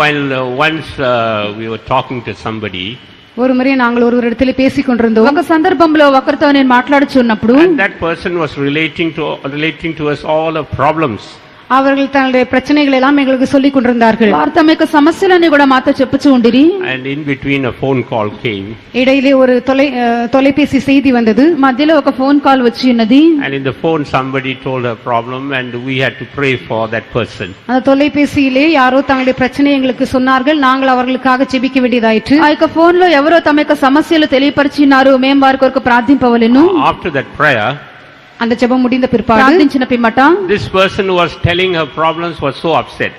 While once we were talking to somebody, ஒரு முறை நாங்கள் ஒருவரிடத்தில் பேசிக் கொண்டிருந்தோம். ఒక సందర్భంలో ఒకరితో నేను మాట్లాడుచున్నప్పుడు and that person was relating to us all the problems. அவர்கள் தங்களுடைய பிரச்சனைகள் எல்லாம் எங்களுக்கு சொல்லிக் கொண்டிருந்தார்கள். వారు తమ యొక్క సమస్యలన్నీ కూడా మాతో చెప్పుచూ ఉండిరి. And in between a phone call came. இடையிலே ஒரு தொலைபேசி செய்தி வந்தது. మధ్యలో ఒక ఫోన్ కాల్ వచ్చి ఉన్నది. And in the phone somebody told a problem and we had to pray for that person. அந்த தொலைபேசியிலே யாரோ தங்களுடைய பிரச்சனை எங்களுக்கு சொன்னார்கள். நாங்கள் அவர்களுக்காக ஜெபிக்க வேண்டியதாயிற்று. ఆ యొక్క ఫోన్ లో ఎవరో తమ యొక్క సమస్యలు తెలియపరిచినారు. మేము వారి కొరకు ప్రార్థింపవలెను. After that prayer, அந்த ஜெபம் முடிந்த பிற்பாடு ప్రార్థించిన పిమ్మట this person who was telling her problems was so upset.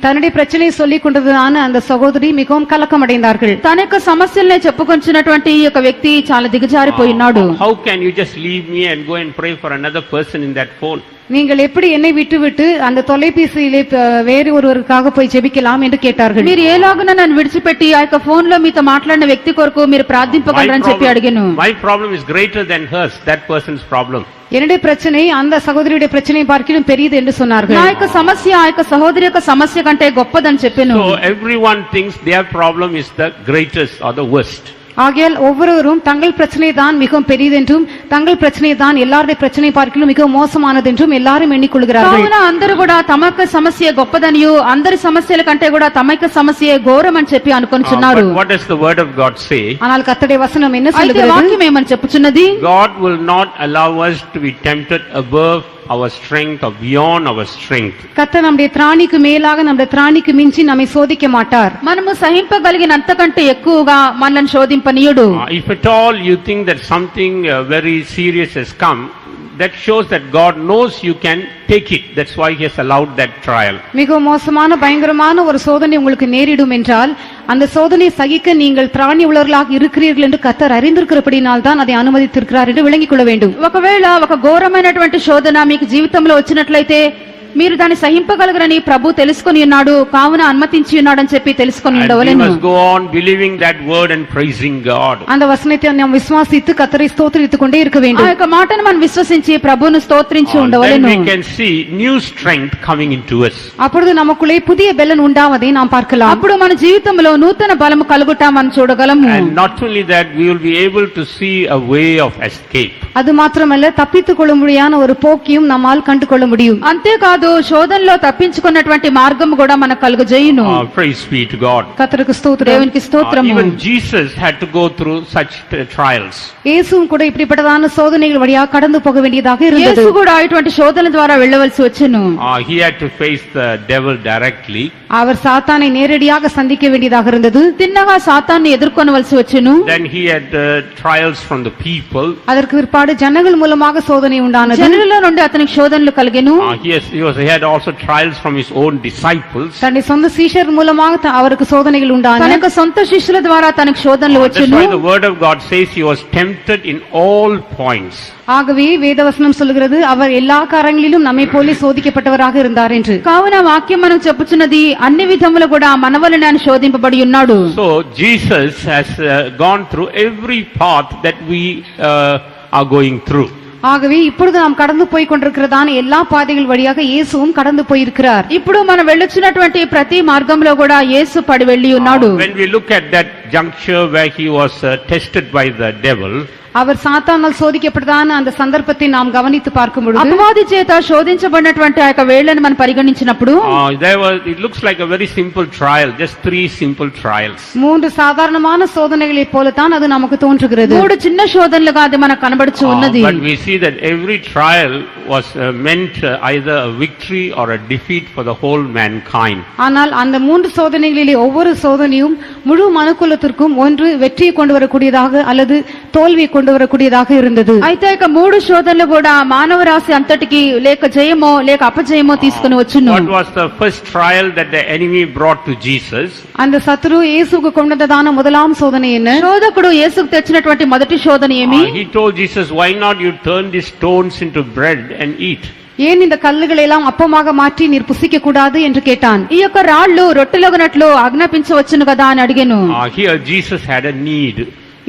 தன்னுடைய பிரச்சனையை சொல்லிக் கொண்டதான அந்த சகோதரி மிகவும் கலக்கம் அடைந்தார்கள். తన యొక్క సమస్యల్ని చెప్పుకొంచున్నటువంటి ఈ యొక్క వ్యక్తి చాలా దిగజారిపోయినాడు. How can you just leave me and go and pray for another person in that phone? நீங்கள் எப்படி என்னை விட்டுவிட்டு அந்த தொலைபேசியிலே வேறு ஒருவருக்காக போய் ஜெபிக்கலாம் என்று கேட்டார்கள். మీరు ఏలాగున నన్ను విడిచిపెట్టి ఆ యొక్క ఫోన్ లో మీతో మాట్లాడిన వ్యక్తి కొరకు మీరు ప్రార్థింపగలరని చెప్పి అడిగాను. My problem is greater than hers, that person's problem. என்னுடைய பிரச்சனை அந்த சகோதரியுடைய பிரச்சனையை பார்க்கிலும் பெரியது என்று சொன்னார்கள். నా యొక్క సమస్య ఆ యొక్క సహోదరి యొక్క సమస్య కంటే గొప్పదని చెప్పాను. So everyone thinks their problem is the greatest or the worst. ஆகையால் ஒவ்வொருவரும் தங்கள் பிரச்சனை தான் மிகவும் பெரியதென்றும் தங்கள் பிரச்சனை தான் எல்லாருடைய பிரச்சனை பார்க்கிலும் மிகவும் மோசமானதென்றும் எல்லாரும் எண்ணிக்கொள்கிறார்கள். కావున అందరూ కూడా తమ యొక్క సమస్య గొప్పదనియు అందరి సమస్యల కంటే కూడా తమ యొక్క సమస్య ఘోరం అని చెప్పి అనుకొనిచున్నారు. But what does the word of God say? ஆனால் கர்த்தருடைய வசனம் என்ன అయితే சொல்லுகிறது? వాక్యం ఏమని చెప్పుచున్నది? God will not allow us to be tempted above our strength or beyond our strength. கர்த்தர் நம்முடைய திராணிக்கு மேலாக நம்முடைய திராணிக்கு மிஞ்சி நம்மை சோதிக்க மாட்டார். మనము సహింపగలిగినంతకంటే ఎక్కువగా మనల్ని శోధింపనీయుడు. If at all you think that something very serious has come, that shows that God knows you can take it. That's why he has allowed that trial. மிகவும் மோசமான பயங்கரமான ஒரு சோதனை உங்களுக்கு நேரிடும் என்றால் அந்த சோதனை சகிக்க நீங்கள் திராணி உள்ளவர்களாக இருக்கிறீர்கள் என்று கர்த்தர் அறிந்திருக்கிறபடியால் தான் அதை அனுமதித்திருக்கிறார் என்று விளங்கிக் கொள்ள வேண்டும். ఒకవేళ ఒక ఘోరమైనటువంటి శోధన మీకు జీవితంలో వచ్చినట్లయితే మీరు దాన్ని సహింపగలగరని ప్రభు తెలుసుకొని ఉన్నాడు. కావున అనుమతించి ఉన్నాడని చెప్పి తెలుసుకొని And we ఉండవలెను. must go on believing that word and praising God. அந்த வசனத்தை நாம் விசுவாசித்து கர்த்தரை ஸ்தோத்திரித்துக் கொண்டே இருக்க ఆ வேண்டும். యొక్క మాటను మనం విశ్వసించి ప్రభువును స్తోత్రించి Then ఉండవలెను. we can see new strength coming into us. அப்பொழுது நமக்குள்ளே புதிய பெலன் உண்டாவதை நாம் பார்க்கலாம். అప్పుడు మన జీవితంలో నూతన బలము కలుగుట మనం చూడగలము. And not only that, we will be able to see a way of escape. அது மாத்திரமல்ல தப்பித்துக் கொள்ள முடியாத ஒரு போக்கியும் நம்மால் கண்டு கொள்ள முடியும். అంతేకాదు శోధనలో తప్పించుకున్నటువంటి మార్గం కూడా మనకు కలుగజేయును. Praise be to God. கர்த்தருக்கு ஸ்தோத்திரம். దేవునికి స్తోత్రము. Even Jesus had to go through such trials. இயேசுவும் கூட இப்படிப்பட்டதான சோதனைகள் வழியாக கடந்து போக வேண்டியதாக இருந்தது. యేసు కూడా ఇటువంటి శోధన ద్వారా వెళ్ళవలసి వచ్చెను. He had to face the devil directly. அவர் சாத்தானை நேரடியாக சந்திக்க வேண்டியதாக இருந்தது. తిన్నగా సాతాన్ని ఎదుర్కొనవలసి వచ్చెను. Then he had trials from the people. அதற்கு பிற்பாடு ஜனங்கள் மூலமாக சோதனை உண்டானது. జనుల నుండి అతనికి శోధనలు కలిగెను. He had also trials from his own disciples. தன்னுடைய சொந்த சீஷர் மூலமாக அவருக்கு சோதனைகள் உண்டான. తన యొక్క సొంత శిష్యుల ద్వారా తనకు శోధనలు That's వచ్చెను. why the word of God says he was tempted in all points. ஆகவே வேதவசனம் சொல்கிறது அவர் எல்லா காரியங்களிலும் நம்மை போல சோதிக்கப்பட்டவராக இருந்தார் என்று. కావున వాక్యం మనం చెప్పుచున్నది అన్ని విధములు కూడా మనవలనే ఆయన శోధింపబడి ఉన్నాడు. So Jesus has gone through every path that we are going through. ஆகவே இப்பொழுது நாம் கடந்து போய் கொண்டிருக்கிறதான எல்லா பாதைகள் வழியாக இயேசுவும் கடந்து போயிருக்கிறார். ఇప్పుడు మనం వెళ్ళొచ్చినటువంటి ప్రతి మార్గంలో కూడా యేసు పడి వెళ్ళి ఉన్నాడు. When we look at that juncture where he was tested by the devil, அவர் சாத்தானால் சோதிக்கப்பட்டதான அந்த சந்தர்ப்பத்தை நாம் கவனித்து பார்க்கும் பொழுது అపవాది చేత శోధించబడినటువంటి ఆ యొక్క వేళ్లను మనం పరిగణించినప్పుడు it looks like a very simple trial, just 3 simple trials. மூன்று சாதாரணமான சோதனைகளைப் போலத்தான் அது நமக்கு தோன்றுகிறது. మూడు చిన్న శోధనలుగా అది మనకు కనబడుచు ఉన్నది. But we see that every trial was meant either a victory or a defeat for the whole mankind. ஆனால் அந்த மூன்று சோதனைகளிலே ஒவ்வொரு சோதனையும் முழு மனுக்குலத்திற்கும் ஒன்று வெற்றியை கொண்டு வரக்கூடியதாக அல்லது தோல்வியை கொண்டு வரக்கூடியதாக இருந்தது. అయితే ఇక మూడు శోధనలు కూడా మానవ రాశి అంతటికి లేక జయమో లేక అపజయమో తీసుకుని వచ్చును. What was the first trial that the enemy brought to Jesus? அந்த சத்துரு இயேசுவுக்கு கொண்டு வந்ததான முதலாம் சோதனை என்ன? శోధకుడు యేసుకు తెచ్చినటువంటి మొదటి శోధన ఏమి? He told Jesus, why not you turn these stones into bread and eat? ஏன் இந்த கல்லுகளை எல்லாம் அப்பமாக மாற்றி நீர் புசிக்க கூடாது என்று கேட்டான். ఈ యొక్క రాళ్లు రొట్టెలగునట్లు ఆజ్ఞాపించవచ్చును కదా అని అడిగాను. Here Jesus had a need.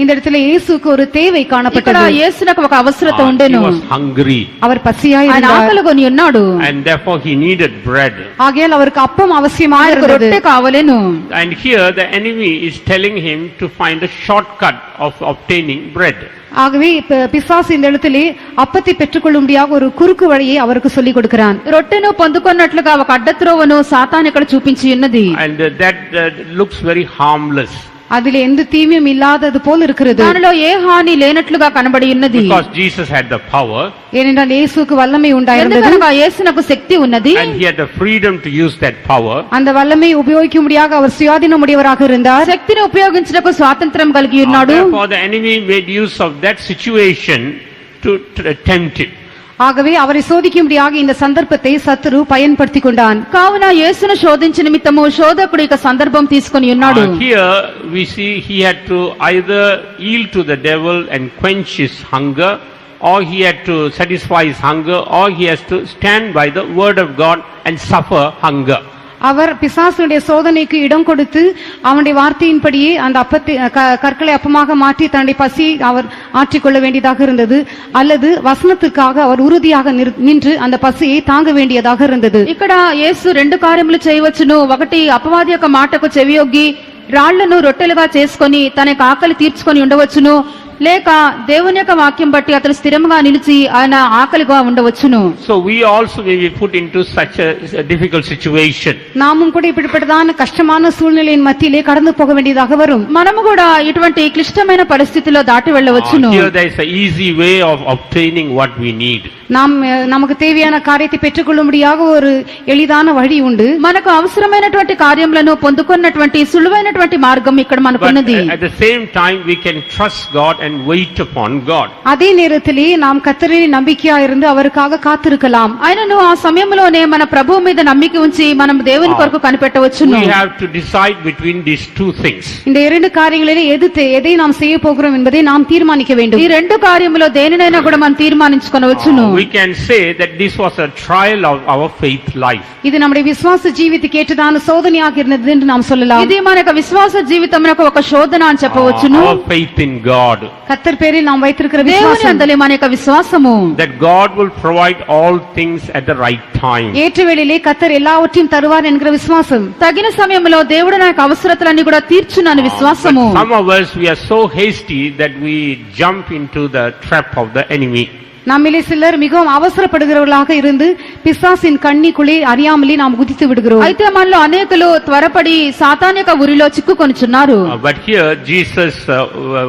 இந்த இடத்துல இயேசுக்கு ஒரு தேவை ఇక్కడ காணப்பட்டது. యేసునకు ఒక అవసరత He ఉండెను. was hungry அவர் பசியாய் ఆయన இருந்தார். ఆకలి కొని ఉన్నాడు. and therefore he needed bread. ஆகையால் அவருக்கு அப்பம் அவசியமாக ఆయనకు இருந்தது. రొట్టె కావలెను. And here the enemy is telling him to find a shortcut of obtaining bread. ஆகவே பிசாசு இந்த இடத்திலே அப்பத்தை பெற்றுக்கொள்ளும்படியாக ஒரு குறுக்கு வழியை அவருக்கு சொல்லிக் கொடுக்கிறான். రొట్టెను పొందుకున్నట్లుగా ఒక అడ్డత్రోవను సాతాను ఇక్కడ చూపించి ఉన్నది. And that looks very harmless. அதிலே எந்த தீமையும் இல்லாதது போல் இருக்கிறது. దానిలో ఏ హాని లేనట్లుగా కనబడి ఉన్నది. Because Jesus had the power. ஏனென்றால் இயேசுவுக்கு வல்லமை உண்டாயிருந்தது. ఎందుకనగా యేసునకు శక్తి ఉన్నది. And he had the freedom to use that power. அந்த வல்லமையை உபயோகிக்கும்படியாக அவர் சுயாதீனம் உடையவராக இருந்தார். శక్తిని ఉపయోగించుటకు స్వాతంత్రం కలిగి ఉన్నాడు. Therefore the enemy made use of that situation to tempt him. ஆகவே அவரை சோதிக்கும்படியாக இந்த சந்தர்ப்பத்தை சத்துரு பயன்படுத்திக் கொண்டான். కావున యేసును శోధించు నిమిత్తము శోధకుడు ఇక సందర్భం తీసుకొని ఉన్నాడు. Here we see he had to either yield to the devil and quench his hunger, or he had to satisfy his hunger, or he has to stand by the word of God and suffer hunger. அவர் பிசாசுடைய சோதனைக்கு இடம் கொடுத்து அவனுடைய வார்த்தையின்படியே அந்த அப்பத்தை கற்களை அப்பமாக மாற்றி தன்னுடைய பசியை அவர் ஆற்றிக்கொள்ள வேண்டியதாக இருந்தது, அல்லது வசனத்துக்காக அவர் உறுதியாக நின்று அந்த பசியை தாங்க வேண்டியதாக இருந்தது. ఇక్కడ యేసు రెండు కార్యములు చేయవచ్చును. ఒకటి అపవాది యొక్క మాటకు చెవియొగ్గి రాళ్లను రొట్టెలుగా చేసుకొని తన యొక్క ఆకలి తీర్చుకొని ఉండవచ్చును, లేక దేవుని యొక్క వాక్యం బట్టి అతను స్థిరంగా నిలిచి ఆయన ఆకలిగా ఉండవచ్చును. So we also may be put into such a difficult situation. நாமும் கூட இப்படிப்பட்டதான கஷ்டமான சூழ்நிலையின் மத்தியிலே கடந்து போக வேண்டியதாக வரும். మనము కూడా ఇటువంటి క్లిష్టమైన పరిస్థితిలో దాటి వెళ్ళవచ్చును. Here there is an easy way of obtaining what we need. நாம் நமக்கு தேவையான காரியத்தை பெற்றுக்கொள்ளும்படியாக ஒரு எளிதான வழி உண்டு. మనకు అవసరమైనటువంటి కార్యములను పొందుకున్నటువంటి సులువైనటువంటి మార్గం ఇక్కడ మనకున్నది. But at the same time we can trust God and wait upon God. அதே நேரத்திலே நாம் கர்த்தரில் நம்பிக்கையா இருந்து அவருக்காக காத்திருக்கலாம். ఆయనను ఆ సమయంలోనే మన ప్రభువు మీద నమ్మిక ఉంచి మనం దేవుని కొరకు కనిపెట్టవచ్చును. We have to decide between these two things. இந்த இரண்டு காரியங்களிலே எதை நாம் செய்ய போகிறோம் என்பதை நாம் தீர்மானிக்க வேண்டும். ఈ రెండు కార్యములో దేనినైనా కూడా మనం తీర్మానించుకొనవచ్చును. We can say that this was a trial of our faith life. இது நம்முடைய விசுவாச ஜீவிதத்துக்கு ஏற்றதான சோதனையாக இருந்தது என்று நாம் சொல்லலாம். ఇది మన యొక్క విశ్వాస జీవితమునకు ఒక శోధన అని చెప్పవచ్చును. Our faith in God. கர்த்தர் பேரில் நாம் வைத்திருக்கிற దేవుని விசுவாசம், అందలి మన యొక్క విశ్వాసము, That God will provide all things at the right time. ஏற்ற வேளையிலே கர்த்தர் எல்லாவற்றையும் தருவார் என்கிற விசுவாசம், తగిన సమయంలో దేవుడు నా యొక్క అవసరతలన్నీ కూడా తీర్చునని విశ్వాసము. But some of us, we are so hasty that we jump into the trap of the enemy. நம்மிலே சிலர் மிகவும் அவசரப்படுகிறவர்களாக இருந்து பிசாசின் கண்ணிக்குள்ளே அறியாமலே நாம் குதித்து விடுகிறோம். అయితే మనలో అనేకులు త్వరపడి సాతాను యొక్క ఉరిలో చిక్కుకొనుచున్నారు. But here Jesus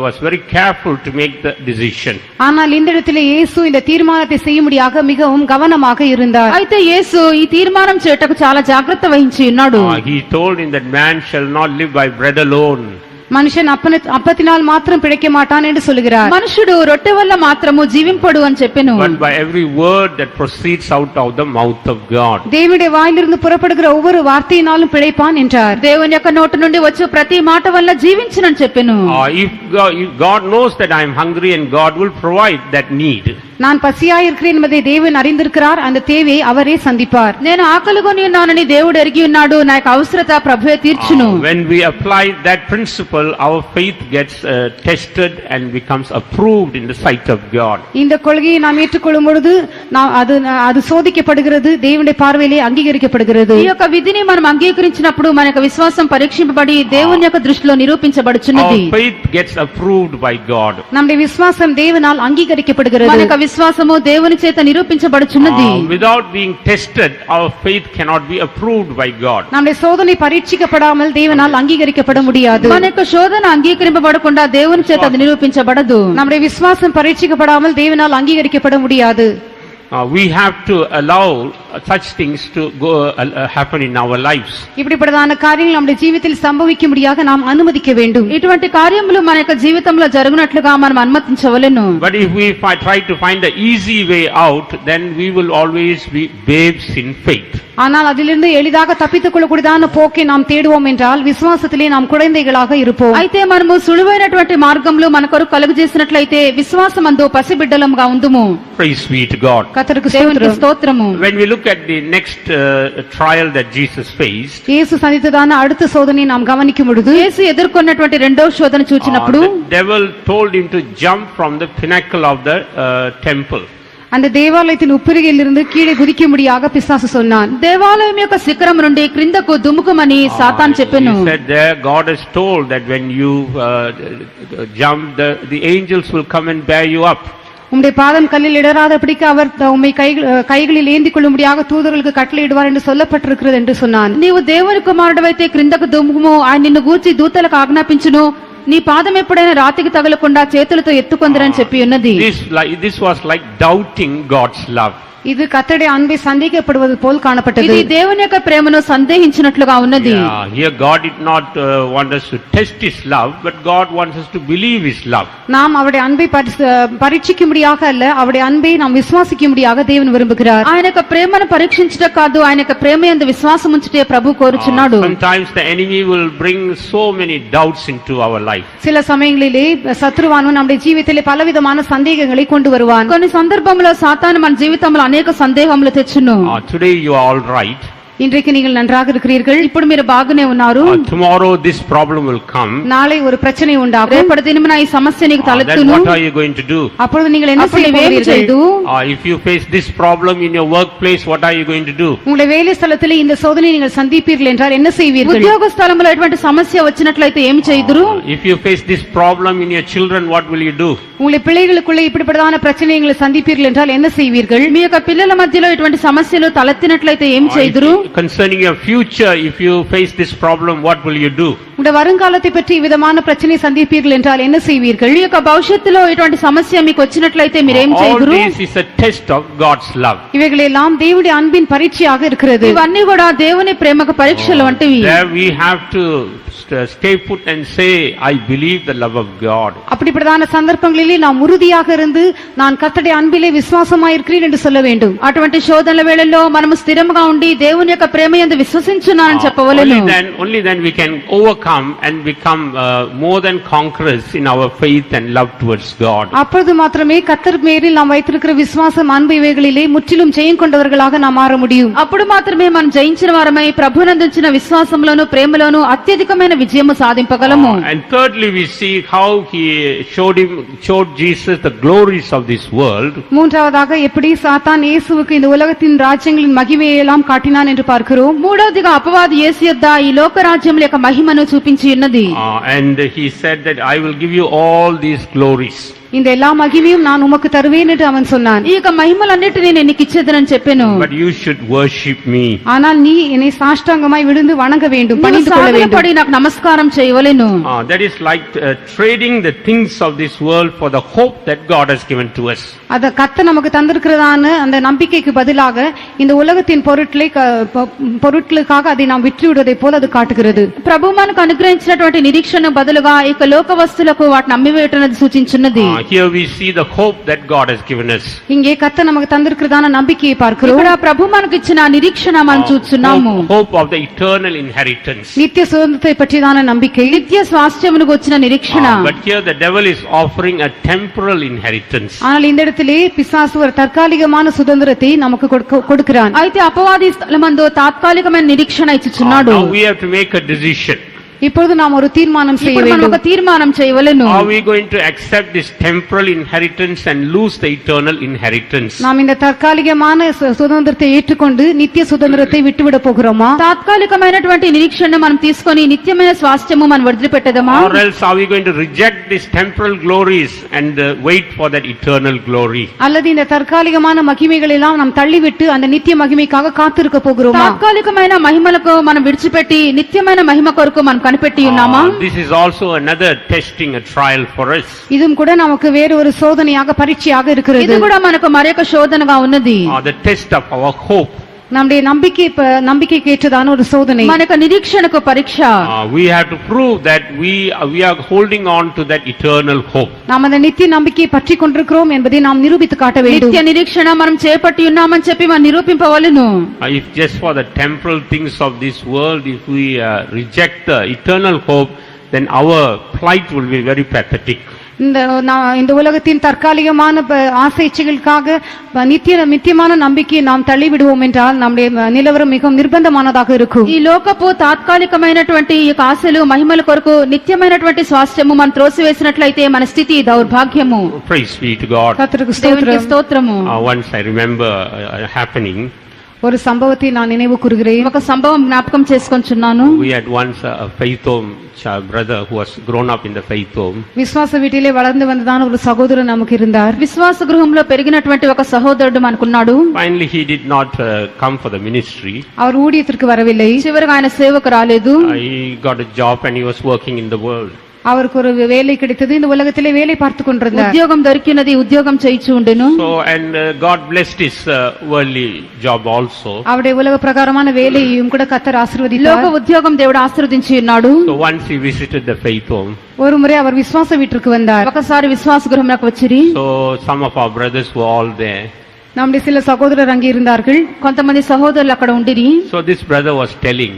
was very careful to make the decision. ஆனால் இந்த இடத்திலே இயேசு இந்த தீர்மானத்தை செய்யும்படியாக மிகவும் கவனமாக இருந்தார். అయితే యేసు ఈ తీర్మానం చేయటకు చాలా జాగ్రత్త వహించి ఉన్నాడు. He told him that man shall not live by bread alone. மனுஷன் அப்பத்தினால் மாத்திரம் பிழைக்க மாட்டான் என்று சொல்கிறார். మనుషుడు రొట్టె వల్ల మాత్రము జీవింపడు అని చెప్పెను. But by every word that proceeds out of the mouth of God. தேவனுடைய வாயிலிருந்து புறப்படுகிற ஒவ்வொரு வார்த்தையினாலும் பிழைப்பான் என்றார். దేవుని యొక్క నోటి నుండి వచ్చే ప్రతి మాట వల్ల జీవించునని చెప్పెను. If God knows that I am hungry and God will provide that need. நான் பசியாயிருக்கிறேன் என்பதை தேவன் அறிந்திருக்கிறார், அந்த தேவையை அவரே சந்திப்பார். నేను ఆకలిగొని ఉన్నానని దేవుడు ఎరిగి ఉన్నాడు, నా యొక్క అవసరత ప్రభువే తీర్చును. When we apply that principle, our faith gets tested and becomes approved in the sight of God. இந்த கொள்கையை நாம் ஏற்றுக்கொள்ளும் பொழுது அது சோதிக்கப்படுகிறது, தேவனுடைய பார்வையிலே அங்கீகரிக்கப்படுகிறது. ఈ యొక్క విధిని మనం అంగీకరించినప్పుడు మన యొక్క విశ్వాసం పరీక్షింపబడి దేవుని యొక్క దృష్టిలో నిరూపించబడుచున్నది. Our faith gets approved by God. நம்முடைய விசுவாசம் தேவனால் அங்கீகரிக்கப்படுகிறது. మన యొక్క విశ్వాసము దేవుని చేత నిరూపించబడుచున్నది. Without being tested, our faith cannot be approved by God. நம்முடைய சோதனை பரீட்சிக்கப்படாமல் தேவனால் அங்கீகரிக்கப்பட முடியாது. మన యొక్క శోధన అంగీకరింపబడకుండా దేవుని చేత అది నిరూపించబడదు. நம்முடைய விசுவாசம் பரீட்சிக்கப்படாமல் தேவனால் அங்கீகரிக்கப்பட முடியாது. We have to allow such things to go happen in our lives. இப்படிப்பட்டதான காரியங்கள் நம்முடைய ஜீவிதத்தில் சம்பவிக்கும்படியாக நாம் அனுமதிக்க வேண்டும். ఇటువంటి కార్యములు మన యొక్క జీవితంలో జరుగునట్లుగా మనం అనుమతించవలెను. But if we try to find the easy way out, then we will always be babes in faith. ஆனால் அதிலிருந்து எளிதாக தப்பித்துக் கொள்ளக்கூடியதான போக்கை நாம் தேடுவோம் என்றால் விசுவாசத்திலே நாம் குழந்தைகளாக இருப்போம். అయితే మనము సులువైనటువంటి మార్గంలో మన కొరకు కలుగజేసినట్లయితే విశ్వాసమందు పసిబిడ్డలముగా ఉందుము. Praise be to God. கர்த்தருக்கு దేవునికి ஸ்தோத்திரம். స్తోత్రము. When we look at the next trial that Jesus faced, இயேசு சந்தித்ததான அடுத்த சோதனையை நாம் கவனிக்கும் பொழுது యేసు ఎదుర్కొన్నటువంటి రెండవ శోధన చూచినప్పుడు the devil told him to jump from the pinnacle of the temple. அந்த தேவாலயத்தின் உப்பரிகையிலிருந்து கீழே குதிக்கும்படியாக பிசாசு சொன்னான். దేవాలయం యొక్క శిఖరం నుండి క్రిందకు దుముకుమని సాతాను చెప్పెను. He said there, God has told that when you jump, the angels will come and bear you up. உம்முடைய பாதம் கல்லில் இடராதபடிக்கு அவர் உம்மை கைகளில் ஏந்தி கொள்ளும்படியாக தூதர்களுக்கு கட்டளையிடுவார் என்று சொல்லப்பட்டிருக்கிறது என்று சொன்னான். నీవు దేవుని కుమారుడవైతే క్రిందకు దుముకుము, ఆయన నిన్ను గూర్చి దూతలకు ఆజ్ఞాపించును, నీ పాదం ఎప్పుడైనా రాతికి తగలకుండా చేతులతో ఎత్తుకొందరని చెప్పి ఉన్నది. This was like doubting God's love. இது கர்த்தருடைய அன்பை சந்தேகப்படுவது போல் காணப்பட்டது. ఇది దేవుని యొక్క ప్రేమను సందేహించినట్లుగా ఉన్నది. Here God did not want us to test His love, but God wants us to believe His love. நாம் அவருடைய அன்பை பரீட்சிக்கும்படியாக அல்ல, அவருடைய அன்பை நாம் விசுவாசிக்கும்படியாக தேவன் விரும்புகிறார். ఆయన యొక్క ప్రేమను పరీక్షించట కాదు, ఆయన యొక్క ప్రేమ యందు విశ్వాసం ఉంచుటే ప్రభు కోరుచున్నాడు. Sometimes the enemy will bring so many doubts into our life. சில சமயங்களிலே சத்ருவானவன் நம்முடைய ஜீவிதத்திலே பலவிதமான சந்தேகங்களை கொண்டு வருவான். కొన్ని సందర్భంలో సాతాను మన జీవితంలో అనేక సందేహములు తెచ్చును. Today you are all right. இன்றைக்கு நீங்கள் நன்றாக இருக்கிறீர்கள், ఇప్పుడు మీరు బాగానే ఉన్నారు. Tomorrow this problem will come. நாளை ஒரு பிரச்சனை உண்டாகும், రేపటి దినమున ఈ సమస్య నీకు Then తలెత్తును. what are you going to do? அப்பொழுது நீங்கள் என்ன అప్పుడు నువ్వేం செய்வீர்கள்? చేయదు. If you face this problem in your workplace, what are you going to do? உங்களுடைய வேலை ஸ்தலத்திலே இந்த சோதனை நீங்கள் சந்திப்பீர்கள் என்றால் என்ன செய்வீர்கள்? ఉద్యోగ స్థలంలో ఎటువంటి సమస్య వచ్చినట్లయితే ఏమి చేయుదురు? If you face this problem in your children, what will you do? உங்களுடைய பிள்ளைகளுக்குள்ளே இப்படிப்பட்டதான பிரச்சனைகளை சந்திப்பீர்கள் என்றால் என்ன செய்வீர்கள்? మీ యొక్క పిల్లల మధ్యలో ఇటువంటి సమస్యలు తలెత్తినట్లయితే ఏమి చేయుదురు? Concerning your future, if you face this problem, what will you do? உங்களுடைய வருங்காலத்தை பற்றி விதமான பிரச்சனை சந்திப்பீர்கள் என்றால் என்ன செய்வீர்கள்? మీ యొక్క భవిష్యత్తులో ఇటువంటి సమస్య మీకు వచ్చినట్లయితే మీరు ఏం All చేయుదురు? this is a test of God's love. இவைகளெல்லாம் தேவனுடைய அன்பின் பரீட்சையாக இருக்கிறது. ఇవన్నీ కూడా దేవుని ప్రేమకు పరీక్షలు వంటివి. There we have to stay put and say, I believe the love of God. அப்படிப்பட்டதான சந்தர்ப்பங்களிலே நாம் உறுதியாக இருந்து நான் கர்த்தருடைய அன்பிலே விசுவாசமாயிருக்கிறேன் என்று சொல்ல வேண்டும். అటువంటి శోధనల వేళల్లో మనము స్థిరంగా ఉండి దేవుని యొక్క ప్రేమ యందు విశ్వసించున్నానని చెప్పవలెను. Only then we can overcome and become more than conquerors in our faith and love towards God. அப்பொழுது மாத்திரமே கர்த்தர் மேலில் நாம் வைத்திருக்கிற விசுவாசம் அன்பு இவைகளிலே முற்றிலும் ஜெயம் கொண்டவர்களாக நாம் மாற முடியும். అప్పుడు మాత్రమే మనం జయించిన వారమై ప్రభునందుంచిన విశ్వాసంలోను ప్రేమలోను అత్యధికమైన విజయము సాధింపగలము. And thirdly, we see how he showed Jesus the glories of this world. மூன்றாவதாக எப்படி சாத்தான் இயேசுவுக்கு இந்த உலகத்தின் ராஜ்யங்களின் மகிமையை எல்லாம் காட்டினான் என்று பார்க்கிறோம். మూడవదిగా అపవాది యేసు యొద్ద ఈ లోక రాజ్యముల యొక్క మహిమను చూపించి ఉన్నది. And he said that I will give you all these glories. இந்த எல்லா மகிமையும் நான் உமக்கு தருவேன் என்று அவன் சொன்னான். ఈ యొక్క మహిమలన్నిటినీ నేను నీకు ఇచ్చేదనని చెప్పాను. But you should worship me. ஆனால் நீ என்னை சாஷ்டாங்கமாய் விழுந்து வணங்க வேண்டும், பணிந்து கொள்ள வேண்டும். పడి నాకు నమస్కారం చేయవలెను. That is like trading the things of this world for the hope that God has given to us. அத கர்த்தர் நமக்கு தந்திருக்கிறதான அந்த நம்பிக்கைக்கு பதிலாக இந்த உலகத்தின் பொருட்களுக்காக அதை நாம் விற்று விடுவதை போல அது காட்டுகிறது. ప్రభు మనకు అనుగ్రహించినటువంటి నిరీక్షణ బదులుగా ఈ లోక వస్తువులకు వాటిని అమ్మివేయటం సూచించున్నది. here we see the hope that God has given us. இங்கே கர்த்தர் நமக்கு தந்திருக்கிறதான நம்பிக்கையை பார்க்கிறோம். ఇక్కడ ప్రభు మనకు ఇచ్చిన నిరీక్షణ మనం చూస్తున్నాము. Hope of the eternal inheritance. நித்திய சுதந்திரத்தை பற்றியதான நம்பிக்கை, నిత్య స్వాస్థ్యమునకు వచ్చిన నిరీక్షణ. But here the devil is offering a temporal inheritance. ஆனால் இந்த இடத்திலே பிசாசு ஒரு தற்காலிகமான சுதந்திரத்தை நமக்கு கொடுக்கிறான். అయితే అపవాది స్థలమందు తాత్కాలికమైన నిరీక్షణ ఇచ్చుచున్నాడు. Now we have to make a decision. இப்பொழுது நாம் ஒரு தீர்மானம் செய்ய ఇప్పుడు మనం வேண்டும். ఒక తీర్మానం చేయవలెను. Are we going to accept this temporal inheritance and lose the eternal inheritance? நாம் இந்த தற்காலிகமான சுதந்திரத்தை ஏற்றுக்கொண்டு நித்திய சுதந்திரத்தை விட்டுவிட போகிறோமா? తాత్కాలికమైనటువంటి నిరీక్షణను మనం తీసుకొని నిత్యమైన స్వాస్థ్యము మనం వదిలిపెట్టదమా? Or else are we going to reject these temporal glories and wait for that eternal glory? அல்லது இந்த தற்காலிகமான மகிமைகள் எல்லாம் நாம் தள்ளிவிட்டு அந்த நித்திய மகிமைக்காக காத்திருக்க போகிறோமா? తాత్కాలికమైన మహిమలకు మనం విడిచిపెట్టి నిత్యమైన మహిమ కొరకు మనం కనిపెట్టి ఉన్నామా? This is also another testing, a trial for us. இதுவும் கூட நமக்கு வேறு ஒரு சோதனையாக பரீட்சையாக இருக்கிறது. ఇది కూడా మనకు మరొక శోధనగా ఉన్నది. The test of our hope. நம்முடைய நம்பிக்கைக்கு ஏற்றதான ஒரு சோதனை. మనకు నిరీక్షణకు పరీక్ష. We have to prove that we are holding on to that eternal hope. நாம் அந்த நித்திய நம்பிக்கையை பற்றி கொண்டிருக்கிறோம் என்பதை நாம் நிரூபித்து காட்ட வேண்டும். నిత్య నిరీక్షణ మనం చేపట్టి ఉన్నామని చెప్పి మనం నిరూపింపవలెను. If just for the temporal things of this world, if we reject the eternal hope, then our plight will be very pathetic. இந்த உலகத்தின் தற்காலிகமான ஆசை இச்சைகளுக்காக நித்தியமான நம்பிக்கையை நாம் தள்ளிவிடுவோம் என்றால் நம்முடைய நிலவரம் மிகவும் நிர்பந்தமானதாக இருக்கும். ఈ లోకపు తాత్కాలికమైనటువంటి ఈ ఆశలు మహిమల కొరకు నిత్యమైనటువంటి స్వాస్థ్యము మనం త్రోసివేసినట్లయితే మన స్థితి దౌర్భాగ్యము. Praise be to God. கர்த்தருக்கு దేవునికి ஸ்தோத்திரம். స్తోత్రము. Once I remember happening. ஒரு சம்பவத்தை நான் நினைவு கூறுகிறேன். ఒక సంభవం జ్ఞాపకం చేసుకొంచున్నాను. We had once a faith home brother who was grown up in the faith home. விசுவாச வீட்டிலே வளர்ந்து வந்ததான ஒரு சகோதரன் நமக்கு இருந்தார். విశ్వాస గృహంలో పెరిగినటువంటి ఒక సహోదరుడు మనకున్నాడు. Finally he did not come for the ministry. அவர் ஊழியத்திற்கு வரவில்லை. చివరికి ఆయన సేవకు రాలేదు. He got a job and he was working in the world. அவருக்கு ஒரு வேலை கிடைத்தது. இந்த உலகத்திலே வேலை பார்த்து கொண்டிருந்தார். ఉద్యోగం దొరికినది, ఉద్యోగం చేయించి ఉండెను. So and God blessed his worldly job also. அவருடைய உலக பிரகாரமான வேலையையும் கூட கர்த்தர் లోక ஆசீர்வதித்தார். ఉద్యోగం దేవుడు ఆశీర్వదించి ఉన్నాడు. So once he visited the faith home. ஒரு முறை அவர் விசுவாச வீட்டிற்கு வந்தார். ఒకసారి విశ్వాస గృహంలోకి వచ్చిరి. So some of our brothers were all there. நம்முடைய சில சகோதரர் அங்கே இருந்தார்கள். కొంతమంది సహోదరులు అక్కడ ఉండిరి. So this brother was telling.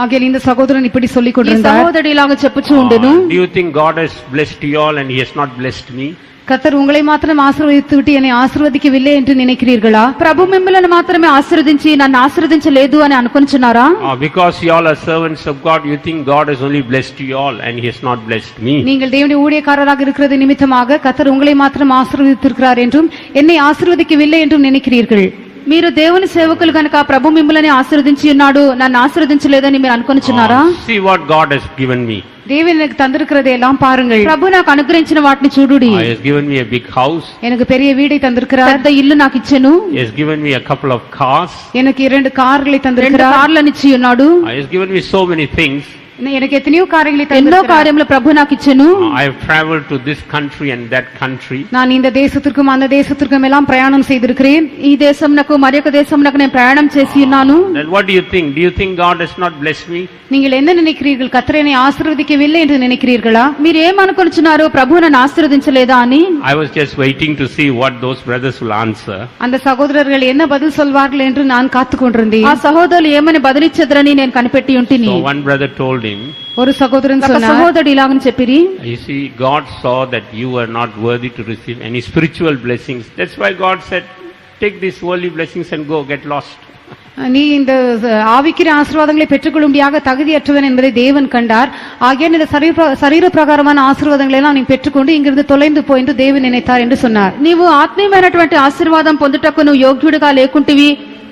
ஆகையால் இந்த சகோதரன் இப்படி சொல்லிக் ఈ கொண்டிருந்தார். సహోదరుడు ఇలాగ చెప్పుచూ ఉండెను. Do you think God has blessed you all and he has not blessed me? கர்த்தர் உங்களை மாத்திரம் ஆசீர்வதித்து விட்டு என்னை ஆசீர்வதிக்கவில்லை என்று நினைக்கிறீர்களா? ప్రభు మిమ్మల్ని మాత్రమే ఆశీర్వదించి నన్ను ఆశీర్వదించలేదు అని అనుకుంటున్నారా? Because you all are servants of God, you think God has only blessed you all and he has not blessed me. நீங்கள் தேவனுடைய ஊழியக்காரராக இருக்கிறது நிமித்தமாக கர்த்தர் உங்களை மாத்திரம் ஆசீர்வதித்திருக்கிறார் என்றும் என்னை ஆசீர்வதிக்கவில்லை என்றும் நினைக்கிறீர்கள். మీరు దేవుని సేవకులు గనుక ప్రభు మిమ్మల్ని ఆశీర్వదించి ఉన్నాడు, నన్ను ఆశీర్వదించలేదని మీరు అనుకొనిచున్నారా? See what God has given me. தேவன் எனக்கு தந்திருக்கிறதை எல்லாம் பாருங்கள். ప్రభు నాకు అనుగ్రహించిన వాటిని చూడుడి. He has given me a big house. எனக்கு பெரிய வீடை தந்திருக்கிறார். పెద్ద ఇల్లు నాకు ఇచ్చెను. He has given me a couple of cars. எனக்கு 2 கார்களை 2 தந்திருக்கிறார். కార్లను ఇచ్చి ఉన్నాడు. He has given me so many things. எனக்கு எத்தனையோ காரியங்களை ఎన్నో தந்திருக்கிறார். కార్యములు ప్రభు నాకు ఇచ్చెను. I have traveled to this country and that country. நான் இந்த தேசத்திற்கும் அந்த தேசத்திற்கும் எல்லாம் பிரயாணம் செய்திருக்கிறேன். ఈ దేశంనకు మరొక దేశంనకు నేను ప్రయాణం చేసి ఉన్నాను. Then what do you think? Do you think God has not blessed me? நீங்கள் என்ன நினைக்கிறீர்கள்? கர்த்தர் என்னை ஆசீர்வதிக்கவில்லை என்று நினைக்கிறீர்களா? మీరు ఏమనుకుంటున్నారు? ప్రభు నన్ను ఆశీర్వదించలేదా అని? I was just waiting to see what those brothers will answer. அந்த சகோதரர்கள் என்ன பதில் சொல்வார்கள் என்று நான் காத்துக் கொண்டிருந்தேன். ఆ సహోదరులు ఏమని బదిలిచ్చెదరని నేను కనిపెట్టి ఉంటిని. So one brother told him, ஒரு சகோதரன் ఒక சொன்னார், సహోదరుడు ఇలాగని చెప్పిరి, you see, God saw that you were not worthy to receive any spiritual blessings. That's why God said, take these worldly blessings and go, get lost. நீ இந்த ஆவிக்குரிய ஆசீர்வாதங்களை பெற்றுக்கொள்ளும்படியாக தகுதியற்றவன் என்பதை தேவன் கண்டார். ஆகையால் இந்த சரீர பிரகாரமான ஆசீர்வாதங்களை எல்லாம் நீ பெற்றுக்கொண்டு இங்கிருந்து தொலைந்து போ என்று தேவன் நினைத்தார் என்று சொன்னார். నీవు ఆత్మీయమైనటువంటి ఆశీర్వాదం పొందుటకు నువ్వు యోగ్యుడిగా లేకుంటివి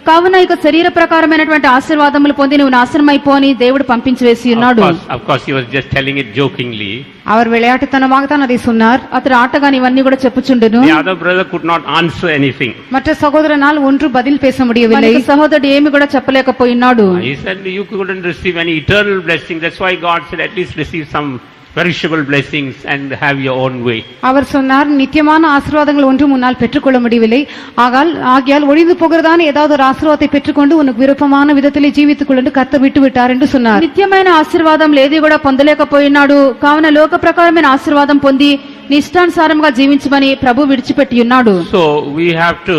కావున ఇక శరీర ప్రకారమైనటువంటి ఆశీర్వాదములు పొంది నువ్వు నాశనమైపోని దేవుడు పంపించి వేసి ఉన్నాడు. Of course, he was just telling it jokingly. அவர் விளையாட்டுத்தனமாக தான் அதை சொன்னார். అతడు ఆటగా ఇవన్నీ కూడా చెప్పుచుండెను. The other brother could not answer anything. மற்ற சகோதரனால் ஒன்று பதில் பேச முடியவில்லை. మరొక సహోదరుడు ఏమి కూడా చెప్పలేకపోయినాడు. He said you couldn't receive any eternal blessing. That's why God said at least receive some perishable blessings and have your own way. அவர் சொன்னார், நித்தியமான ஆசீர்வாதங்கள் ஒன்றும் உன்னால் பெற்றுக்கொள்ள முடியவில்லை. ஆகையால் ஒழிந்து போகிறதான ஏதாவது ஒரு ஆசீர்வாதத்தை பெற்றுக்கொண்டு உனக்கு விருப்பமான விதத்திலே ஜீவித்துக் கொள்ள கர்த்தர் விட்டு விட்டார் என்று சொன்னார். నిత్యమైన ఆశీర్వాదం లేది కూడా పొందలేకపోయినాడు. కావున లోక ప్రకారమైన ఆశీర్వాదం పొంది నీ ఇష్టానుసారంగా జీవించమని ప్రభు విడిచిపెట్టి ఉన్నాడు. So we have to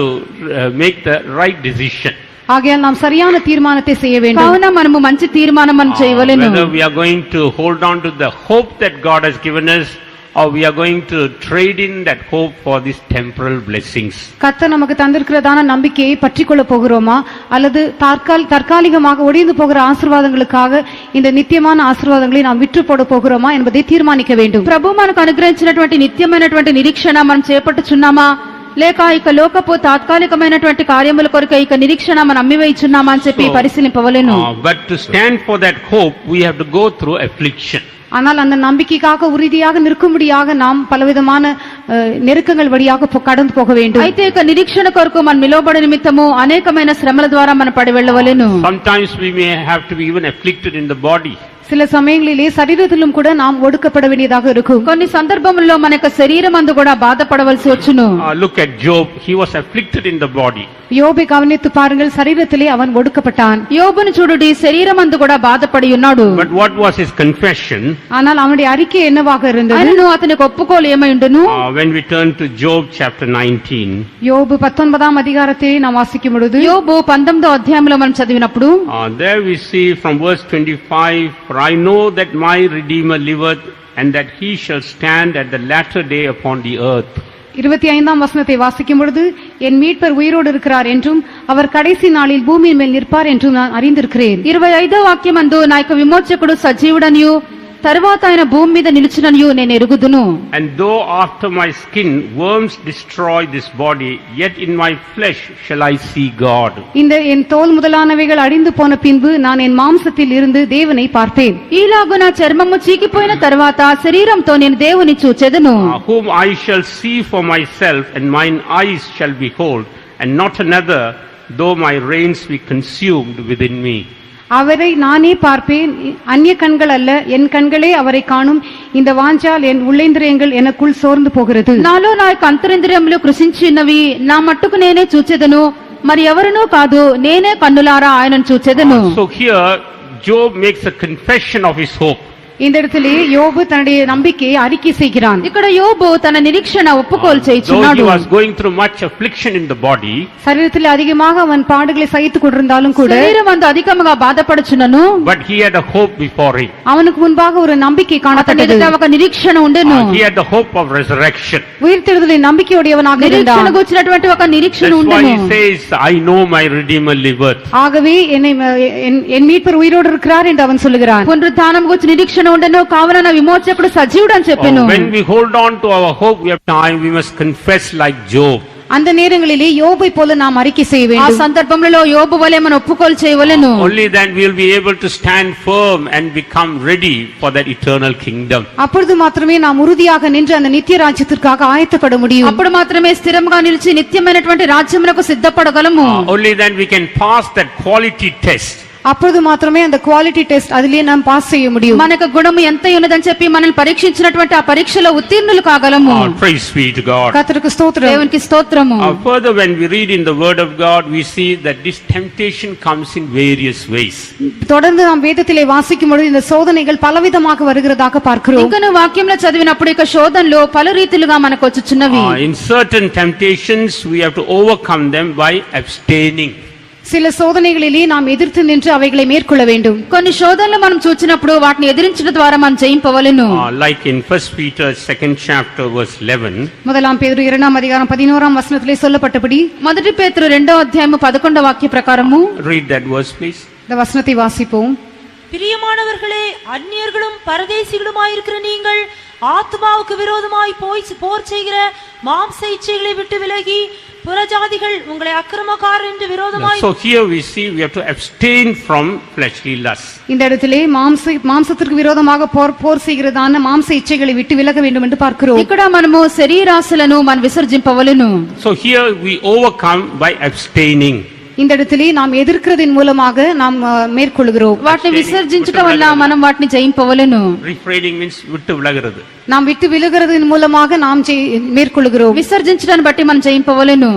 make the right decision. ஆகையால் நாம் சரியான தீர்மானத்தை செய்ய வேண்டும். కావున మనము మంచి తీర్మానం మనం చేయవలెను. Whether we are going to hold on to the hope that God has given us, or we are going to trade in that hope for these temporal blessings. கர்த்தர் நமக்கு தந்திருக்கிறதான நம்பிக்கையை பற்றிக்கொள்ள போகிறோமா, அல்லது தற்காலிகமாக ஒடிந்து போகிற ஆசீர்வாதங்களுக்காக இந்த நித்தியமான ஆசீர்வாதங்களை நாம் விற்று போட போகிறோமா என்பதை தீர்மானிக்க வேண்டும். ప్రభు మనకు అనుగ్రహించినటువంటి నిత్యమైనటువంటి నిరీక్షణ మనం చేపట్టుచున్నామా, లేక ఇక లోకపు తాత్కాలికమైనటువంటి కార్యముల కొరకు ఇక నిరీక్షణ మనం అమ్మివేయుచున్నామా అని చెప్పి పరిశీలింపవలెను. But to stand for that hope, we have to go through affliction. ஆனால் அந்த நம்பிக்கைக்காக உறுதியாக நிற்கும்படியாக நாம் பலவிதமான நெருக்கங்கள் வழியாக கடந்து போக வேண்டும். అయితే ఇక నిరీక్షణ కొరకు మనం నిలవబడే నిమిత్తము అనేకమైన శ్రమల ద్వారా మనం పడి వెళ్ళవలెను. Sometimes we may have to be even afflicted in the body. சில சமயங்களிலே சரீரத்திலும் கூட நாம் ஒடுக்கப்பட வேண்டியதாக இருக்கும். కొన్ని సందర్భముల్లో మన యొక్క శరీరం అందు కూడా బాధపడవలసి వచ్చును. Look at Job, he was afflicted in the body. யோபை கவனித்து பாருங்கள், சரீரத்திலே அவன் ஒடுக்கப்பட்டான். యోబును చూడుడి, శరీరం అందు కూడా బాధపడి ఉన్నాడు. But what was his confession? ஆனால் அவனுடைய அறிக்கை என்னவாக இருந்தது? ఆయనను అతనికి ఒప్పుకోలు ఏమై ఉండును? When we turn to Job chapter 19, யோபு 19ஆம் அதிகாரத்தை நாம் வாசிக்கும் பொழுது, యోబు 19వ అధ్యాయంలో మనం చదివినప్పుడు there we see from verse 25, for I know that my Redeemer liveth, and that he shall stand at the latter day upon the earth. 25ஆம் வசனத்தை வாசிக்கும் பொழுது, என் மீட்பர் உயிரோடு இருக்கிறார் என்றும் அவர் கடைசி நாளில் பூமியின் மேல் நிற்பார் என்றும் நான் அறிந்திருக்கிறேன். 25వ వాక్యమందు నా యొక్క విమోచకుడు సజీవుడనియు తరువాత ఆయన భూమి మీద నిలిచిననియు నేను ఎరుగుదును. And though after my skin worms destroy this body, yet in my flesh shall I see God. இந்த என் தோல் முதலானவைகள் அழிந்து போன பின்பு நான் என் மாம்சத்தில் இருந்து தேவனை பார்த்தேன். ఈలాగు నా చర్మము చీకిపోయిన తర్వాత శరీరంతో నేను దేవుని చూచెదను. Whom I shall see for myself, and mine eyes shall behold, and not another, though my reins be consumed within me. அவரை நானே பார்ப்பேன், அந்நிய கண்கள் அல்ல, என் கண்களே அவரை காணும். இந்த வாஞ்சால் என் உள்ளேந்திரியங்கள் எனக்குள் சோர்ந்து போகிறது. నాలో నా యొక్క అంతరింద్రియములు కృషించి ఉన్నవి, నా మట్టుకు నేనే చూచెదను, మరి ఎవరునూ కాదు, నేనే కన్నులారా ఆయనను చూచెదను. So here Job makes a confession of his hope. இந்த இடத்திலே யோபு தன்னுடைய நம்பிக்கையை அறிக்கை செய்கிறான். ఇక్కడ యోబు తన నిరీక్షణ ఒప్పుకోలు Though చేయుచున్నాడు. he was going through much affliction in the body, சரீரத்தில் அதிகமாக அவன் பாடுகளை சகித்துக் கொண்டிருந்தாலும் கூட శరీరం అందు అధికముగా బాధపడుచున్నను, but he had a hope before him. அவனுக்கு முன்பாக ஒரு நம்பிக்கை అతని காணப்பட்டது. ఎదుట ఒక నిరీక్షణ ఉండెను. He had the hope of resurrection. உயிர்த்தெழுதலின் நம்பிக்கையுடையவனாக నిరీక్షణ இருந்தான். కూర్చున్నటువంటి ఒక నిరీక్షణ That's why ఉండెను. he says, I know my Redeemer liveth. ஆகவே என் மீட்பர் உயிரோடு இருக்கிறார் என்று அவன் சொல்லுகிறான். పునరుత్థానం గురించి నిరీక్షణ ఉండెను, కావున నా విమోచకుడు సజీవుడు అని చెప్పెను. When we hold on to our hope, we must confess like Job. அந்த நேரங்களிலே யோபை போல நாம் அறிக்கை செய்ய ఆ வேண்டும். సందర్భంలో యోబు వలె మనం ఒప్పుకోలు చేయవలెను. Only then we will be able to stand firm and become ready for that eternal kingdom. அப்பொழுது மாத்திரமே நாம் உறுதியாக நின்று அந்த நித்திய ராஜ்யத்திற்காக ஆயத்தப்பட முடியும். అప్పుడు మాత్రమే స్థిరంగా నిలిచి నిత్యమైనటువంటి రాజ్యములకు సిద్ధపడగలము. Only then we can pass that quality test. அப்பொழுது மாத்திரமே அந்த குவாலிட்டி டெஸ்ட் அதிலே நாம் பாஸ் செய்ய முடியும். మనకు గుణము ఎంత ఉన్నదని చెప్పి మనల్ని పరీక్షించినటువంటి ఆ పరీక్షలో ఉత్తీర్ణులు కాగలము. Praise be to God. கர்த்தருக்கு ஸ்தோத்திரம். దేవునికి స్తోత్రము. Further, when we read in the word of God, we see that this temptation comes in various ways. தொடர்ந்து நாம் வேதத்திலே வாசிக்கும் பொழுது இந்த சோதனைகள் பலவிதமாக வருகிறதாக பார்க்கிறோம். ఇంకను వాక్యంలో చదివినప్పుడు ఇక శోధనలు పలు రీతిలుగా మనకు వచ్చుచున్నవి. In certain temptations, we have to overcome them by abstaining. சில சோதனைகளிலே நாம் எதிர்த்து நின்று அவைகளை மேற்கொள்ள வேண்டும். కొన్ని శోధనలు మనం చూచినప్పుడు వాటిని ఎదిరించడం ద్వారా మనం జయింపవలెను. Like in 1 Peter 2nd chapter verse 11. முதலாம் பேதுரு 2ஆம் அதிகாரம் 11ஆம் வசனத்திலே சொல்லப்பட்டபடி, మొదటి పేతురు 2వ అధ్యాయము 11వ వాక్య ప్రకారము, Read that verse, please. இந்த வசனத்தை வாசிப்போம். பிரியமானவர்களே, அந்நியர்களும் பரதேசிகளுமாயிருக்கிற நீங்கள் ஆத்மாவுக்கு விரோதமாய் போர் செய்கிற மாம்ச இச்சைகளை விட்டு விலகி புறஜாதிகள் உங்களை அக்கிரமக்காரர் என்று விரோதமாய். So here we see we have to abstain from fleshly lusts. இந்த இடத்திலே மாம்சத்திற்கு விரோதமாக போர் செய்கிறதான மாம்ச இச்சைகளை விட்டு விலக வேண்டும் என்று பார்க்கிறோம். ఇక్కడ మనము శరీరాశలను మనం విసర్జింపవలెను. So here we overcome by abstaining. இந்த இடத்திலே நாம் எதிர்க்கிறதின் மூலமாக நாம் மேற்கொள்கிறோம். వాటిని విసర్జించడం వల్ల మనం వాటిని జయింపవలెను. Refraining means vittu vilagirathu. நாம் விட்டு விலகிறதன் மூலமாக நாம் மேற்கொள்கிறோம். విసర్జించడాన్ని బట్టి మనం జయింపవలెను.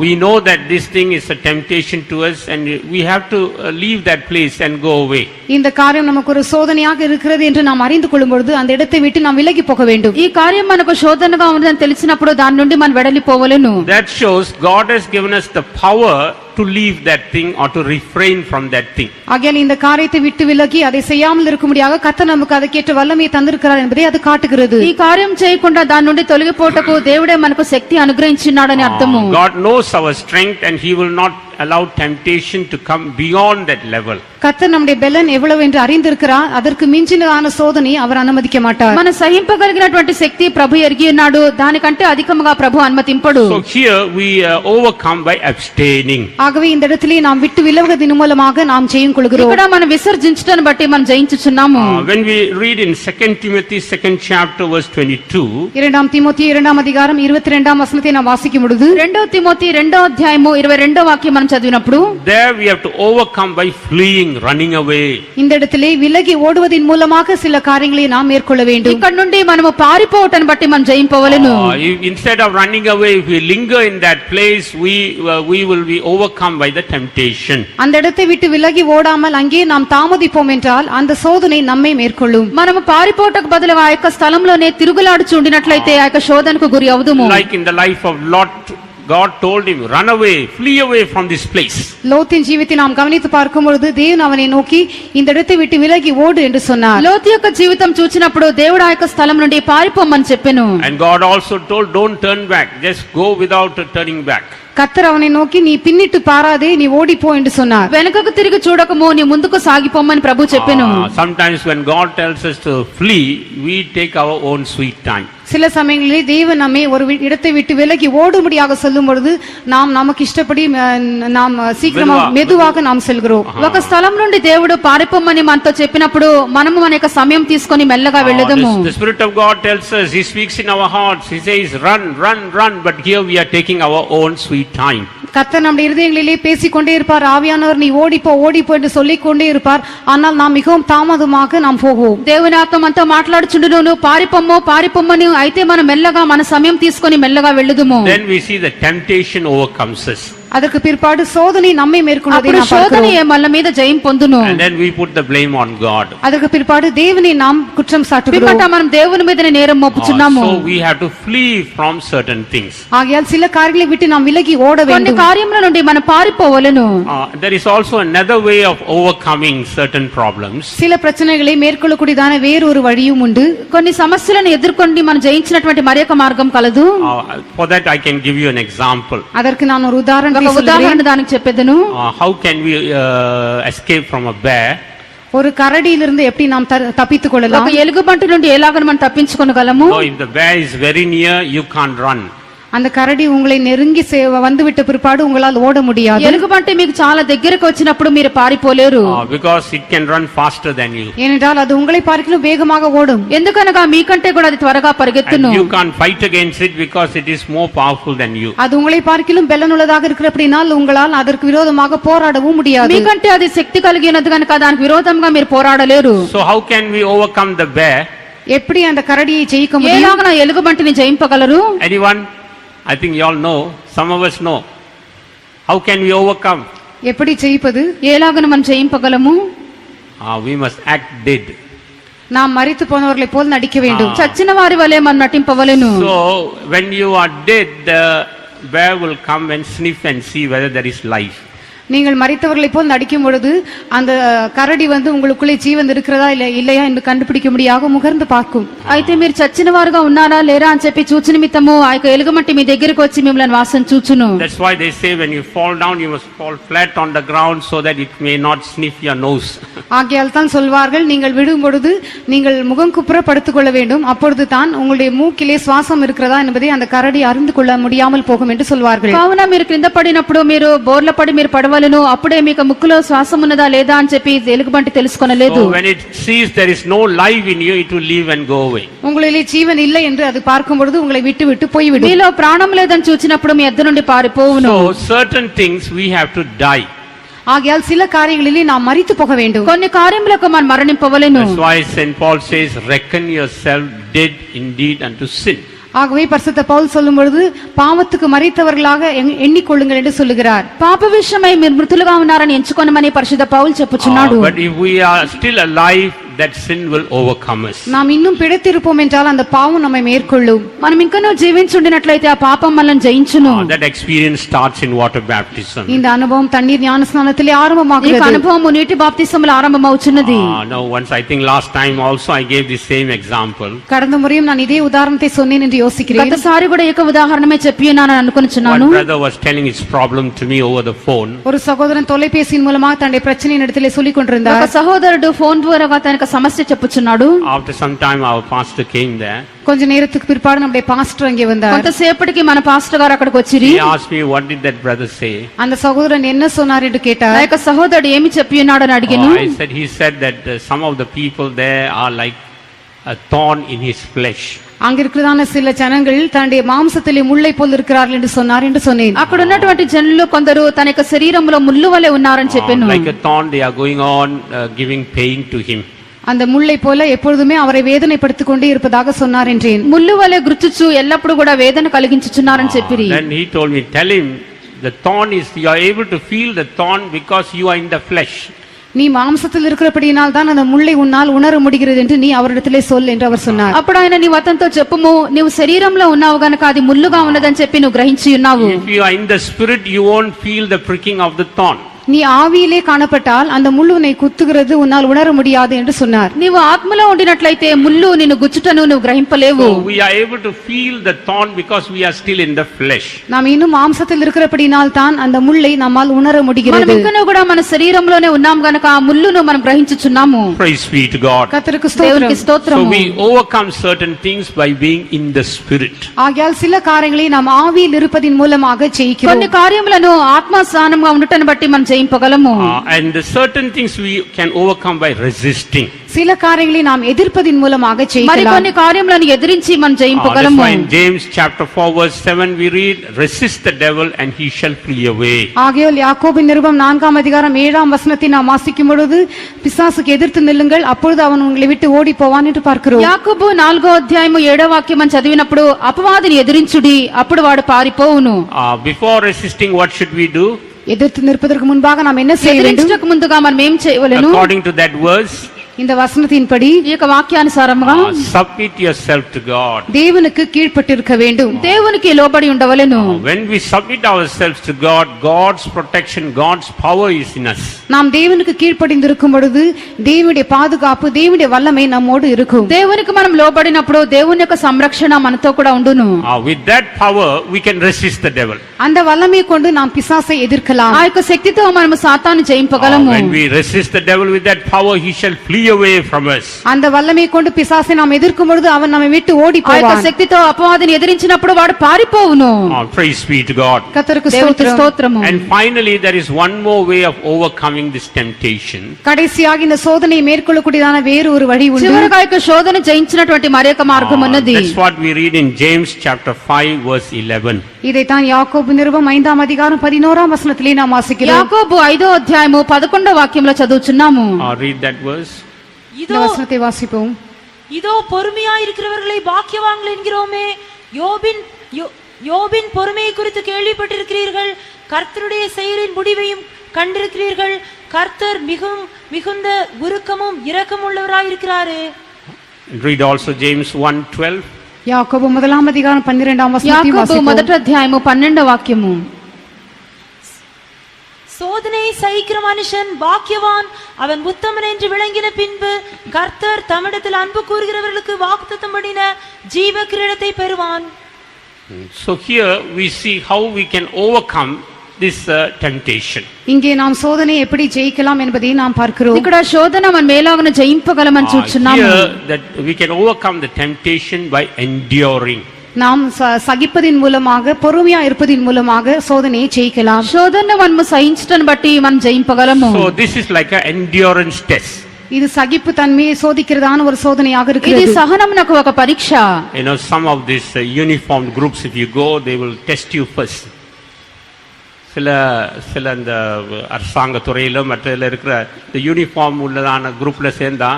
We know that this thing is a temptation to us and we have to leave that place and go away. இந்த காரியம் நமக்கு ஒரு சோதனையாக இருக்கிறது என்று நாம் அறிந்து கொள்ளும் பொழுது அந்த இடத்தை விட்டு நாம் விலகி போக வேண்டும். ఈ కార్యం మనకు శోధనగా ఉందని తెలిసినప్పుడు దాని నుండి మనం వెడలిపోవలెను. That shows God has given us the power to leave that thing or to refrain from that thing. ஆகையால் இந்த காரியத்தை விட்டு விலகி அதை செய்யாமல் இருக்கும்படியாக கர்த்தர் நமக்கு அதற்கேற்ற வல்லமையை தந்திருக்கிறார் என்பதை அது காட்டுகிறது. ఈ కార్యం చేయకుండా దాని నుండి తొలగిపోటకు దేవుడే మనకు శక్తి అనుగ్రహించినాడని అర్థము. God knows our strength and he will not allow temptation to come beyond that level. கர்த்தர் நம்முடைய பெலன் எவ்வளவு என்று அறிந்திருக்கிறார். அதற்கு மிஞ்சினதான சோதனை அவர் அனுமதிக்க மாட்டார். మన సహింపగలిగినటువంటి శక్తి ప్రభు ఎరిగి ఉన్నాడు. దానికంటే అధికముగా ప్రభు అనుమతింపడు. So here we overcome by abstaining. ஆகவே இந்த இடத்திலே நாம் விட்டு விலகுவதன் மூலமாக நாம் ஜெயம் கொள்கிறோம். ఇక్కడ మనం విసర్జించడాన్ని బట్టి మనం జయించుచున్నాము. When we read in 2 Timothy 2nd chapter verse 22, இரண்டாம் தீமோத்தேயு 2ஆம் அதிகாரம் 22ஆம் வசனத்தை நாம் வாசிக்கும் பொழுது 2 తిమోతి 2వ అధ్యాయము 22వ వాక్యం మనం చదివినప్పుడు there we have to overcome by fleeing, running away. இந்த இடத்திலே விலகி ஓடுவதன் மூலமாக சில காரியங்களை நாம் மேற்கொள்ள வேண்டும். ఇక్కడ నుండి మనము పారిపోవటాన్ని బట్టి మనం జయింపవలెను. Instead of running away, if we linger in that place, we will be overcome by the temptation. அந்த இடத்தை விட்டு விலகி ஓடாமல் அங்கே நாம் தாமதிப்போம் என்றால் அந்த சோதனை நம்மை மேற்கொள்ளும். మనము పారిపోవటకు బదులుగా ఆ యొక్క స్థలంలోనే తిరుగులాడుచు ఉండినట్లయితే ఆ యొక్క శోధనకు గురి అవుదుము. Like in the life of Lot, God told him, run away, flee away from this place. லோத்தின் ஜீவித்தை நாம் கவனித்து பார்க்கும் பொழுது தேவன் அவனை நோக்கி இந்த இடத்தை விட்டு விலகி ஓடு என்று சொன்னார். లోతు యొక్క జీవితం చూచినప్పుడు దేవుడు ఆ యొక్క స్థలం నుండి పారిపోమని చెప్పెను. And God also told, don't turn back, just go without turning back. கர்த்தர் அவனை நோக்கி நீ பின்னிட்டு பாராதே நீ ஓடிப்போ என்று சொன்னார். వెనుకకు తిరిగి చూడకము నీ ముందుకు సాగిపోమని ప్రభు చెప్పెను. Sometimes when God tells us to flee, we take our own sweet time. சில சமயங்களில் தேவன் நம்மை ஒரு இடத்தை விட்டு விலகி ஓடும்படியாக சொல்லும் பொழுது நாம் நமக்கு இஷ்டப்படி நாம் சீக்கிரமாக மெதுவாக நாம் செல்கிறோம். ఒక స్థలం నుండి దేవుడు పారిపోమని మనతో చెప్పినప్పుడు మనము మన యొక్క సమయం తీసుకొని మెల్లగా వెళ్ళదము. The Spirit of God tells us, He speaks in our hearts, He says run, run, run, but here we are taking our own sweet time. கர்த்தர் நம்முடைய இருதயங்களிலே பேசிக்கொண்டே இருப்பார். ஆவியானவர் நீ ஓடிப்போ ஓடிப்போ என்று சொல்லிக் கொண்டே இருப்பார். ஆனால் நாம் மிகவும் தாமதமாக நாம் போவோம். దేవుని ఆత్మ మనతో మాట్లాడుచుండును నువ్వు పారిపోమ్మని అయితే మనం మెల్లగా మన సమయం తీసుకొని మెల్లగా వెళ్ళదుము. Then we see the temptation overcomes us. அதற்கு பிற்பாடு சோதனை நம்மை மேற்கொள்வதை நாம் பார்க்கிறோம். சோதனையே మన మీద జయం పొందును. And then we put the blame on God. அதற்கு பிற்பாடு தேவனை நாம் குற்றம் சாட்டுகிறோம். పిమ్మట మనం దేవుని మీదనే నేరం మోపుచున్నాము. So we have to flee from certain things. ஆகையால் சில காரியங்களை விட்டு நாம் விலகி ஓட కొన్ని வேண்டும். కార్యముల నుండి మనం పారిపోవలెను. There is also another way of overcoming certain problems. சில பிரச்சனைகளை மேற்கொள்ளக்கூடியதான வேறொரு வழியும் உண்டு. కొన్ని సమస్యలను ఎదుర్కొని మనం జయించినటువంటి మరొక మార్గం కలదు. For that I can give you an example. அதற்கு நான் ஒரு உதாரணத்தை ఒక ఉదాహరణ சொல்கிறேன். దానికి చెప్పేదను. How can we escape from a bear? ஒரு கரடியிலிருந்து எப்படி நாம் தப்பித்துக் ఒక கொள்ளலாம்? ఎలుగుబంటి నుండి ఎలాగ మనం తప్పించుకొనగలము? So if the bear is very near, you can't run. அந்த கரடி உங்களை நெருங்கி வந்துவிட்ட பிற்பாடு உங்களால் ஓட முடியாது. ఎలుగుబంటి మీకు చాలా దగ్గరకు వచ్చినప్పుడు మీరు పారిపోలేరు. Because it can run faster than you. ஏனென்றால் அது உங்களை பார்க்கிலும் வேகமாக ஓடும். ఎందుకనగా మీకంటే కూడా అది త్వరగా పరిగెత్తును. And you can't fight against it because it is more powerful than you. அது உங்களை பார்க்கிலும் பெலனுள்ளதாக இருக்கிறபடினால் உங்களால் அதற்கு விரோதமாக போராடவும் முடியாது. మీకంటే అది శక్తి కలిగినది కనుక దానికి విరోధంగా మీరు పోరాడలేరు. So how can we overcome the bear? எப்படி அந்த கரடியை ஜெயிக்க முடியும்? ఎలాగ నా ఎలుగుబంటిని జయింపగలరు? Anyone? I think you all know. Some of us know. How can we overcome? எப்படி ஜெயிப்பது? ఎలాగను మనం జయింపగలము? We must act dead. நாம் மரித்து போனவர்களை போல் நடிக்க வேண்டும். చచ్చిన వారి వలె మనం నటింపవలెను. So when you are dead, the bear will come and sniff and see whether there is life. நீங்கள் மரித்தவர்களை போல் நடிக்கும் பொழுது அந்த கரடி வந்து உங்களுக்குள்ளே ஜீவன் இருக்கிறதா இல்லையா என்று கண்டுபிடிக்க முடியாக முகர்ந்து பார்க்கும். అయితే మీరు చచ్చిన వారుగా ఉన్నారా లేరా అని చెప్పి చూచు నిమిత్తము ఆ యొక్క ఎలుగుబంటి మీ దగ్గరికి వచ్చి మిమ్మల్ని వాసన చూచును. That's why they say when you fall down, you must fall flat on the ground so that it may not sniff your nose. ஆகையால் தான் சொல்வார்கள் நீங்கள் விழும் பொழுது நீங்கள் முகம் குப்புற படுத்துக் கொள்ள வேண்டும். அப்பொழுது தான் உங்களுடைய மூக்கிலே சுவாசம் இருக்கிறதா என்பதை அந்த கரடி அறிந்து கொள்ள முடியாமல் போகும் என்று சொல்வார்கள். కావున మీరు కింద పడినప్పుడు మీరు బోర్ల పడి మీరు పడవలను అప్పుడే మీకు ముక్కులో శ్వాసం ఉన్నదా లేదా అని చెప్పి ఎలుగుబంటి తెలుసుకొనలేదు. So when it sees there is no life in you, it will leave and go away. உங்களிலே ஜீவன் இல்லை என்று அது பார்க்கும் பொழுது உங்களை விட்டு விட்டு போய்விடும். మీలో ప్రాణం లేదని చూచినప్పుడు మీ ఎద్దు నుండి పారిపోవును. So certain things we have to die. ஆகையால் சில காரியங்களிலே நாம் மரித்து போக வேண்டும். కొన్ని కార్యములకు మనం మరణింపవలెను. That's why St. Paul says, reckon yourself dead indeed unto sin. ஆகவே பரிசுத்த பவுல் சொல்லும் பொழுது பாவத்துக்கு மரித்தவர்களாக எண்ணிக்கொள்ளுங்கள் என்று சொல்லுகிறார். పాప విషయమై మీరు మృతులుగా ఉన్నారని ఎంచుకొనమని పరిశుద్ధ పౌలు చెప్పుచున్నాడు. But if we are still alive, that sin will overcome us. நாம் இன்னும் பிழைத்திருப்போம் என்றால் அந்த பாவம் நம்மை மேற்கொள்ளும். మనం ఇంకనూ జీవించుండినట్లయితే ఆ పాపం మనల్ని జయించును. That experience starts in water baptism. இந்த அனுபவம் தண்ணீர் ஞானஸ்நானத்திலே ఈ ஆரம்பமாகிறது. అనుభవము నీటి బాప్తిసములో ఆరంభమవుచున్నది. Now once I think last time also I gave the same example. கடந்த முறையும் நான் இதே உதாரணத்தை சொன்னேன் என்று யோசிக்கிறேன். గతసారి కూడా ఏక ఉదాహరణమే చెప్పి ఉన్నానని అనుకొనుచున్నాను. One brother was telling his problem to me over the phone. ஒரு சகோதரன் தொலைபேசியின் மூலமாக தன்னுடைய பிரச்சனையின் இடத்திலே சொல்லிக் ఒక கொண்டிருந்தார். సహోదరుడు ఫోన్ ద్వారా తన సమస్య చెప్పుచున్నాడు. After some time our pastor came there. கொஞ்ச நேரத்துக்கு பிற்பாடு நம்முடைய பாஸ்டர் அங்கே வந்தார். కొంతసేపటికి మన పాస్టర్ గారు అక్కడికి వచ్చిరి. He asked me, what did that brother say? அந்த சகோதரன் என்ன சொன்னார் என்று నా கேட்டார். యొక్క సహోదరుడు ఏమి చెప్పి ఉన్నాడని అడిగాను. He said that some of the people there are like a thorn in his flesh. அங்க இருக்கிறதான சில ஜனங்கள் தன்னுடைய மாம்சத்திலே முள்ளை போல் இருக்கிறார்கள் என்று சொன்னார் என்று சொன்னேன். అక్కడ ఉన్నటువంటి జనులు కొందరు తన యొక్క శరీరంలో ముళ్ళు వలె ఉన్నారని చెప్పాను. Like a thorn, they are going on giving pain to him. அந்த முள்ளை போல எப்பொழுதுமே அவரை வேதனைப்படுத்திக் கொண்டே இருப்பதாக சொன்னார் என்றேன். ముళ్ళు వలె గుర్చుచు ఎల్లప్పుడు కూడా వేదన కలిగించుచున్నారని చెప్పిరి. Then he told me, tell him the thorn is, you are able to feel the thorn because you are in the flesh. நீ மாம்சத்தில் இருக்கிறபடியினால் தான் அந்த முள்ளை உன்னால் உணர முடிகிறது என்று நீ அவரிடத்திலே சொல் என்று அவர் சொன்னார். అప్పుడు ఆయన నీవు అతనితో చెప్పుము, నీవు శరీరంలో ఉన్నావు గనక అది ముల్లుగా ఉన్నదని చెప్పి నువ్వు గ్రహించి ఉన్నావు. If you are in the spirit, you won't feel the pricking of the thorn. நீ ஆவியிலே காணப்பட்டால் அந்த முள்ளு உன்னை குத்துகிறது உன்னால் உணர முடியாது என்று சொன்னார். నీవు ఆత్మలో ఉండినట్లయితే ముల్లు నిన్ను గుచ్చుటను నువ్వు గ్రహింపలేవు. So we are able to feel the thorn because we are still in the flesh. நாம் இன்னும் மாம்சத்தில் இருக்கிறபடியினால் தான் அந்த முள்ளை நம்மால் உணர మనం முடிகிறது. ఇంకనూ కూడా మన శరీరంలోనే ఉన్నాం గనక ఆ ముల్లును మనం గ్రహించుచున్నాము. Praise be to God. கர்த்தருக்கு దేవునికి ஸ்தோத்திரம். So స్తోత్రము. we overcome certain things by being in the spirit. ஆகையால் சில காரியங்களை நாம் ஆவியில் இருப்பதின் மூலமாக కొన్ని ஜெயிக்கிறோம். కార్యములను ఆత్మస్థానంగా ఉండటను బట్టి మనం జయింపగలము. And certain things we can overcome by resisting. சில காரியங்களை நாம் எதிர்ப்பதின் மூலமாக మరి ஜெயிக்கலாம். కొన్ని కార్యములను ఎదిరించి మనం That's జయింపగలము. why in James chapter 4 verse 7 we read, resist the devil and he shall flee away. ஆகையால் யாக்கோபின் நிருபம் 4ஆம் அதிகாரம் 7ஆம் வசனத்தை நாம் வாசிக்கும் பொழுது பிசாசுக்கு எதிர்த்து நில்லுங்கள் அப்பொழுது அவன் உங்களை விட்டு ஓடி போவான் என்று பார்க்கிறோம். యాకోబు 4వ అధ్యాయము 7వ వాక్యం మనం చదివినప్పుడు అపవాదిని ఎదిరించుడి అప్పుడు వాడు పారిపోవును. Before resisting, what should we do? எதிர்த்து நிற்பதற்கு முன்பாக நாம் என்ன செய்ய வேண்டும்? ఎదిరించుటకు ముందుగా మనం ఏం చేయవలెను? According to that verse, இந்த வசனத்தின்படி ఈ యొక్క వాక్యానుసారముగా submit yourself to God. தேவனுக்கு கீழ்ப்பட்டிருக்க வேண்டும். దేవునికి లోబడి ఉండవలెను. When we submit ourselves to God, God's protection, God's power is in us. நாம் தேவனுக்கு கீழ்ப்படிந்திருக்கும் பொழுது தேவனுடைய பாதுகாப்பு தேவனுடைய வல்லமை நம்மோடு இருக்கும். దేవునికి మనం లోబడినప్పుడు దేవుని యొక్క సంరక్షణ మనతో కూడా ఉండును. With that power, we can resist the devil. அந்த வல்லமை கொண்டு நாம் பிசாசை எதிர்க்கலாம். ఆ యొక్క శక్తితో మనము సాతాను జయింపగలము. When we resist the devil with that power, he shall flee away from us. அந்த வல்லமை கொண்டு பிசாசை நாம் எதிர்க்கும் பொழுது அவன் நம்மை விட்டு ஓடி ఆ యొక్క போவான். శక్తితో అపవాదిని ఎదిరించినప్పుడు వాడు పారిపోవును. Praise be to God. கர்த்தருக்கு దేవునికి ஸ்தோத்திரம். స్తోత్రము. And finally, there is one more way of overcoming this temptation. கடைசியாக இந்த சோதனையை மேற்கொள்ளக்கூடியதான வேறு ஒரு வழி உண்டு. చివరగా యొక్క శోధన జయించినటువంటి మరొక మార్గం ఉన్నది. That's what we read in James chapter 5 verse 11. இதைத்தான் யாக்கோபு நிருபம் 5ஆம் அதிகாரம் 11ஆம் வசனத்திலே நாம் வாசிக்கிறோம். యాకోబు 5వ అధ్యాయము 11వ వాక్యంలో చదువుచున్నాము. Read that verse. இந்த வசனத்தை வாசிப்போம். இதோ பொறுமையாயிருக்கிறவர்களை பாக்கியவான்கள் என்கிறோமே. யோபின் பொறுமையை குறித்து கேள்விப்பட்டிருக்கிறீர்கள். கர்த்தருடைய செயலின் முடிவையும் கண்டிருக்கிறீர்கள். கர்த்தர் மிகுந்த உருக்கமும் இரக்கமும் உள்ளவராயிருக்கிறாரே. Read also James 1:12. யாக்கோபு 1ஆம் அதிகாரம் 12ஆம் வசனத்தை యాకోబు வாசிப்போம். మొదటి అధ్యాయము 12వ వాక్యము. சோதனை சகிக்கிற மனுஷன் பாக்கியவான், அவன் உத்தமன் என்று விளங்கின பின்பு கர்த்தர் தம்மிடத்தில் அன்பு கூறுகிறவர்களுக்கு வாக்குத்தத்தம் பண்ணின ஜீவ கிரீடத்தை பெறுவான். So here we see how we can overcome this temptation. இங்கே நாம் சோதனையை எப்படி ஜெயிக்கலாம் என்பதை நாம் பார்க்கிறோம். ఇక్కడ శోధన మన మేలాగను జయింపగలమని చూస్తున్నాము. Here that we can overcome the temptation by enduring. நாம் சகிப்பதின் மூலமாக பொறுமையா இருப்பதின் மூலமாக சோதனையை ஜெயிக்கலாம். శోధన మనము సహించటను బట్టి మనం జయింపగలము. So this is like an endurance test. இது சகிப்பு தன்மையை சோதிக்கிறதான ஒரு சோதனையாக ఇది இருக்கிறது. సహనమునకు ఒక పరీక్ష. You know, some of these uniformed groups, if you go, they will test you first. சில சில இந்த அரசாங்க துறையில மற்ற இருக்கிற இந்த யூனிஃபார்ம் உள்ளதான குரூப்ல சேர்ந்தா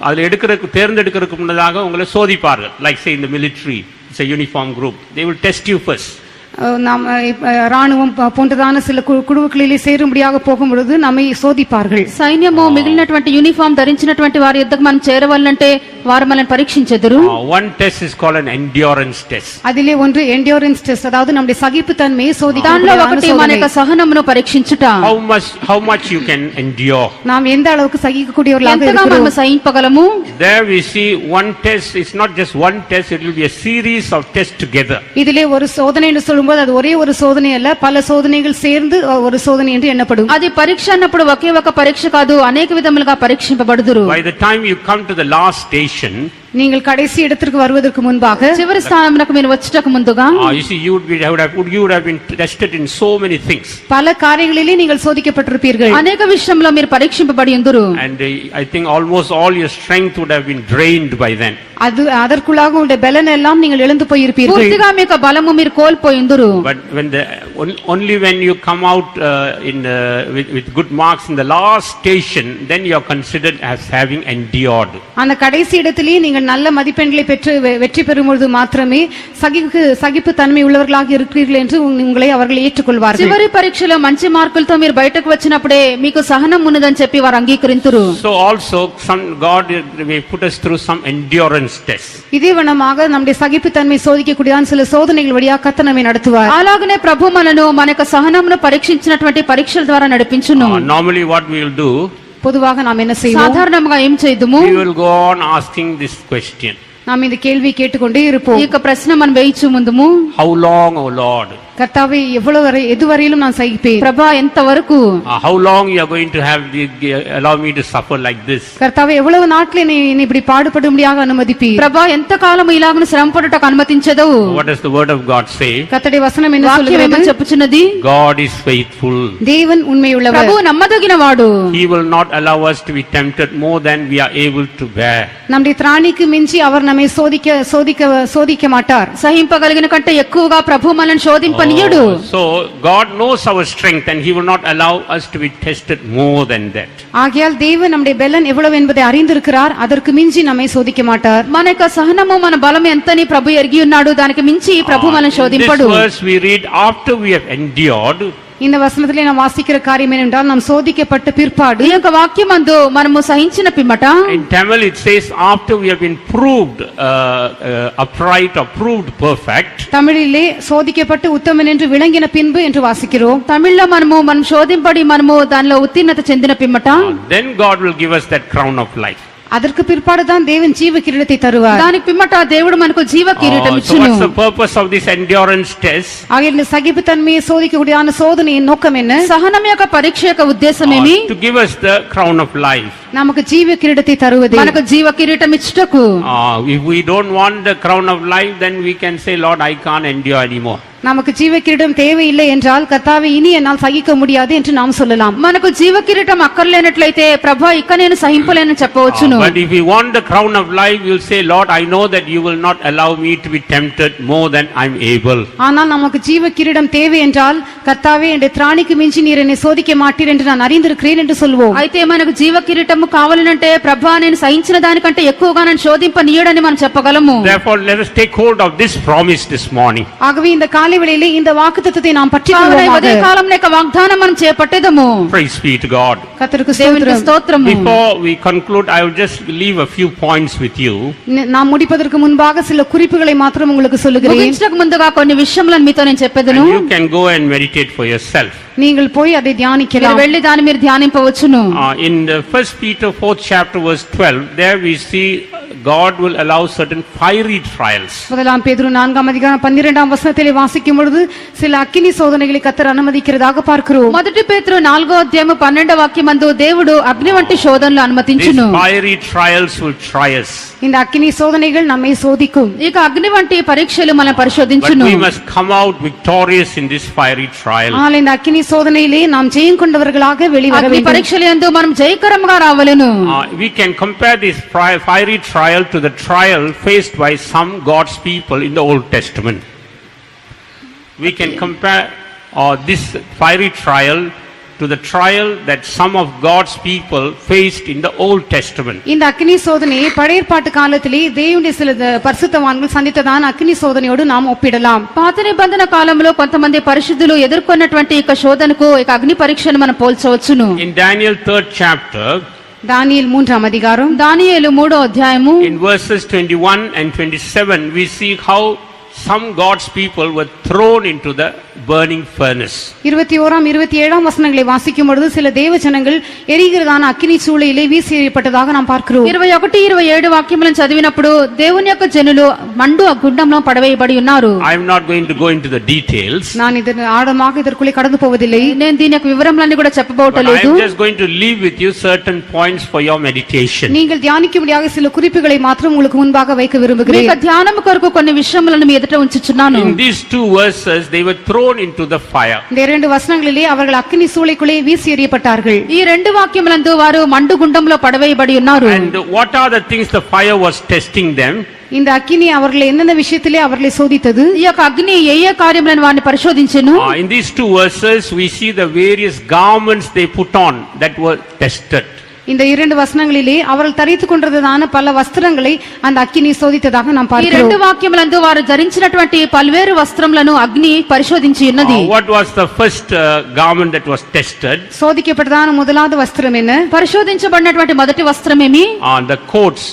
அதில் தேர்ந்தெடுக்கிறதுக்கு முன்னதாக உங்களை சோதிப்பார்கள். லைக் சே இந்த military, it's a uniform group, they will test you first. நாம் ராணுவம் போன்றதான சில குழுக்களிலே சேரும்படியாக போகும்பொழுது நம்மை சோதிப்பார்கள். సైన్యము మిగిలినటువంటి యూనిఫామ్ ధరించినటువంటి వారి యుద్ధకు మనం చేరవాలంటే వారు మనల్ని పరీక్షించెదరు. One test is called an endurance test. அதிலே ஒன்று endurance test, அதாவது நம்முடைய சகிப்புத்தன்மையை சோதிக்கும். దానిలో ఒకటి మన యొక్క సహనమును పరీక్షించుట. How much you can endure. நாம் எந்த அளவுக்கு சகிக்கக்கூடியவர்களாக ఎంతగా இருக்கிறோம். మనం సహింపగలము. There we see one test is not just one test, it will be a series of tests together. இதிலே ஒரு சோதனை என்று சொல்லும்போது அது ஒரே ஒரு சோதனை அல்ல, பல சோதனைகள் சேர்ந்து ஒரு சோதனை என்று எண்ணப்படும். అది పరీక్ష అన్నప్పుడు ఒకే ఒక పరీక్ష కాదు, అనేక విధములుగా పరీక్షింపబడుదురు. By the time you come to the last station, நீங்கள் கடைசி இடத்திற்கு வருவதற்கு முன்பாக, చివరి స్థానమునకు మీరు వచ్చటకు ముందుగా, you see you would have been tested in so many things. பல காரியங்களிலே நீங்கள் சோதிக்கப்பட்டிருப்பீர்கள். అనేక విషయంలో మీరు పరీక్షింపబడి ఉందురు. And I think almost all your strength would have been drained by then. அதற்குள்ளாக உங்களுடைய பலன் எல்லாம் நீங்கள் இழந்து போயிருப்பீர்கள். పూర్తిగా మీ యొక్క బలము మీరు కోల్పోయి ఉందురు. But only when you come out with good marks in the last station, then you are considered as having endured. அந்த கடைசி இடத்திலே நீங்கள் நல்ல மதிப்பெண்களை பெற்று வெற்றி பெறும்பொழுது மாத்திரமே சகிப்பு தன்மை உள்ளவர்களாக இருக்கிறீர்கள் என்று உங்களை அவர்கள் ஏற்றுக்கொள்வார்கள். చివరి పరీక్షలో మంచి మార్కులతో మీరు బయటకు వచ్చినప్పుడే మీకు సహనం ఉన్నదని చెప్పి వారు అంగీకరింతురు. So also God may put us through some endurance tests. இதே வண்ணமாக நம்முடைய சகிப்பு தன்மை சோதிக்கக்கூடியதான சில சோதனைகள் வழியாக கர்த்தர் நம்மை நடத்துவார். అలాగనే ప్రభు మనను మన యొక్క సహనమును పరీక్షించినటువంటి పరీక్షల ద్వారా నడిపించును. Normally what we will do, பொதுவாக நாம் என்ன செய்வோம்? సాధారణంగా ఏం చేద్దుము? we will go on asking this question. நாம் இந்த கேள்வி கேட்டுக்கொண்டே இருப்போம். ఈ యొక్క ప్రశ్న మనం వేయించు ముందుము, How long, O Lord? கர்த்தாவே எதுவரையிலும் நான் சகிப்பேன். ప్రభా ఎంత వరకు? How long you are going to allow me to suffer like this? கர்த்தாவே எவ்வளவு நாட்கள் என்னை இப்படி பாடுபடும்படியாக அனுமதிப்பீர். ప్రభా ఎంత కాలం ఇలాగను శ్రమపడుటకు అనుమతించదవు? What does the word of God say? கர்த்தருடைய வசனம் என்ன వాక్యం சொல்கிறது? ఏమని చెప్పుచున్నది? God is faithful. தேவன் உண்மையுள்ளவர். ప్రభు నమ్మదగినవాడు. He will not allow us to be tempted more than we are able to bear. நம்முடைய திராணிக்கு மிஞ்சி அவர் நம்மை சோதிக்க மாட்டார். సహింపగలిగిన కంటే ఎక్కువగా ప్రభు మనల్ని శోధింపనీయడు. So God knows our strength and he will not allow us to be tested more than that. ஆகையால் தேவன் நம்முடைய பலன் எவ்வளவு என்பதை அறிந்திருக்கிறார், அதற்கு மிஞ்சி நம்மை சோதிக்க மாட்டார். మన యొక్క సహనము మన బలం ఎంతని ప్రభు ఎరిగి ఉన్నాడు, దానికి మించి ప్రభు మనల్ని In శోధింపడు. this verse we read, after we have endured, இந்த வசனத்திலே நாம் வாசிக்கிற காரியம் என்னவென்றால், நாம் சோதிக்கப்பட்ட பிற்பாடு, ఈ యొక్క వాక్యమందు మనము సహించిన పిమ్మట, in Tamil it says after we have been proved upright or proved perfect. தமிழிலே சோதிக்கப்பட்டு உத்தமன் என்று விளங்கின பின்பு என்று வாசிக்கிறோம். తమిళ్లో మనం శోధింపడి మనము దానిలో ఉత్తీర్ణత చెందిన పిమ్మట, Then God will give us that crown of life. அதற்கு பிற்பாடுதான் தேவன் ஜீவ கிரீடத்தை தருவார். దానికి పిమ్మట దేవుడు మనకు జీవ కిరీటం So ఇచ్చును. what's the purpose of this endurance test? ஆகையால் இந்த சகிப்புத்தன்மையை சோதிக்கக்கூடியதான சோதனையின் நோக்கம் என்ன? సహనం యొక్క పరీక్ష యొక్క ఉద్దేశం ఏమి? To give us the crown of life. நமக்கு ஜீவ கிரீடத்தை தருவது. మనకు జీవ కిరీటం ఇచ్చుటకు. If we don't want the crown of life, then we can say, Lord, I can't endure anymore. நமக்கு ஜீவ கிரீடம் தேவையில்லை என்றால், கர்த்தாவே இனி என்னால் சகிக்க முடியாது என்று நாம் சொல்லலாம். మనకు జీవ కిరీటం అక్కర్లేనట్లయితే ప్రభా ఇక నేను సహింపలేను చెప్పవచ్చును. But if we want the crown of life, we'll say, Lord, I know that you will not allow me to be tempted more than I'm able. ஆனால் நமக்கு ஜீவ கிரீடம் தேவை என்றால், கர்த்தாவே என்னுடைய திராணிக்கு மிஞ்சி நீர் என்னை சோதிக்க மாட்டீர் என்று நான் அறிந்திருக்கிறேன் என்று சொல்வோம். అయితే మనకు జీవ కిరీటము కావాలంటే ప్రభా నేను సహించిన దానికంటే ఎక్కువగా నన్ను శోధింపనీయడని మనం చెప్పగలము. Therefore, let us take hold of this promise this morning. ஆகவே இந்த காலை வேளையிலே இந்த வாக்குத்தத்தத்தை நாம் కావున ఈ பற்றிக்கொள்வோமாக. ఉదయ కాలంలో యొక్క వాగ్దానం మనం చేపట్టేదము. Praise be to God. கர்த்தருக்கு దేవునికి ஸ்தோத்திரம். స్తోత్రము. Before we conclude, I will just leave a few points with you. நாம் முடிப்பதற்கு முன்பாக சில குறிப்புகளை மாத்திரம் உங்களுக்கு சொல்லுகிறேன். ముగించక ముందుగా కొన్ని విషయములను మీతో నేను చెప్పేదను. And you can go and meditate for yourself. நீங்கள் போய் அதை మీరు தியானிக்கலாம். వెళ్లి దాన్ని మీరు ధ్యానింపవచ్చును. In the 1 Peter 4th chapter verse 12, there we see God will allow certain fiery trials. முதலாம் பேதுரு 4ஆம் அதிகாரம் 12ஆம் வசனத்திலே வாசிக்கும் பொழுது சில அக்கினி சோதனைகளை கர்த்தர் அனுமதிக்கிறதாக பார்க்கிறோம். మొదటి పేతురు 4వ అధ్యాయము 12వ వాక్యమందు దేవుడు అగ్ని వంటి శోధనలు These అనుమతించును. fiery trials will try us. இந்த அக்கினி சோதனைகள் நம்மை சோதிக்கும். ఇక అగ్ని వంటి పరీక్షలు మనం But పరిశోధించును. we must come out victorious in this fiery trial. ஆனால் இந்த அக்கினி சோதனையிலே நாம் ஜெயம் கொண்டவர்களாக வெளிவர అగ్ని வேண்டும். పరీక్షల యందు మనం జయకరంగా రావలెను. We can compare this fiery trial to the trial faced by some God's people in the Old Testament. We can compare this fiery trial to the trial that some of God's people faced in the Old Testament. இந்த அக்கினி சோதனையை பழைய ஏற்பாட்டு காலத்திலே தேவனுடைய சில பரிசுத்தவான்கள் சந்தித்ததான அக்கினி சோதனையோடு நாம் ஒப்பிடலாம். పాత నిబంధన కాలంలో కొంతమంది పరిశుద్ధులు ఎదుర్కొన్నటువంటి ఇక శోధనకు ఇక అగ్ని పరీక్షను మనం పోల్చవచ్చును. In Daniel 3rd chapter, தானியேல் 3ஆம் அதிகாரம் దానియేలు 3వ అధ్యాయము in verses 21 and 27, we see how some God's people were thrown into the burning furnace. 21ஆம் 27ஆம் வசனங்களை வாசிக்கும் பொழுது சில தேவ ஜனங்கள் எரிகிறதான அக்கினி சூளையிலே வீசி எறியப்பட்டதாக நாம் பார்க்கிறோம். 21, 27 వాక్యములను చదివినప్పుడు దేవుని యొక్క జనులు మండు ఆ గుండంలో పడవేయబడి ఉన్నారు. I am not going to go into the details. நான் ஆழமாக இதற்குள்ளே கடந்து போவதில்லை. నేను దీని యొక్క వివరములన్నీ కూడా But I చెప్పబోటలేదు. am just going to leave with you certain points for your meditation. நீங்கள் தியானிக்கும்படியாக சில குறிப்புகளை மாத்திரம் உங்களுக்கு முன்பாக வைக்க మీకు விரும்புகிறேன். ధ్యానము కొరకు కొన్ని విషయములను మీ ఎదుట ఉంచుచున్నాను. In these two verses, they were thrown into the fire. இந்த இரண்டு வசனங்களிலே அவர்கள் அக்கினி சூளைக்குள்ளே வீசி எறியப்பட்டார்கள். ఈ రెండు వాక్యములందు వారు మండు గుండంలో పడవేయబడి ఉన్నారు. And what are the things the fire was testing them? இந்த அக்கினி அவர்களை எந்தெந்த விஷயத்திலே அவர்களை சோதித்தது? ఈ యొక్క అగ్ని ఏ ఏ కార్యములను వారిని పరిశోధించెను. In these two verses, we see the various garments they put on that were tested. இந்த இரண்டு வசனங்களிலே அவர்கள் தரித்துக் கொண்டதான பல வஸ்திரங்களை அந்த அக்கினி சோதித்ததாக நாம் ఈ రెండు பார்க்கிறோம். వాక్యములందు వారు ధరించినటువంటి పల్వేరు వస్త్రములను అగ్ని పరిశోధించి ఉన్నది. What was the first garment that was tested? சோதிக்கப்பட்டதான முதலாவது வஸ்திரம் என்ன? పరిశోధించబడినటువంటి మొదటి వస్త్రమేమి? The coats.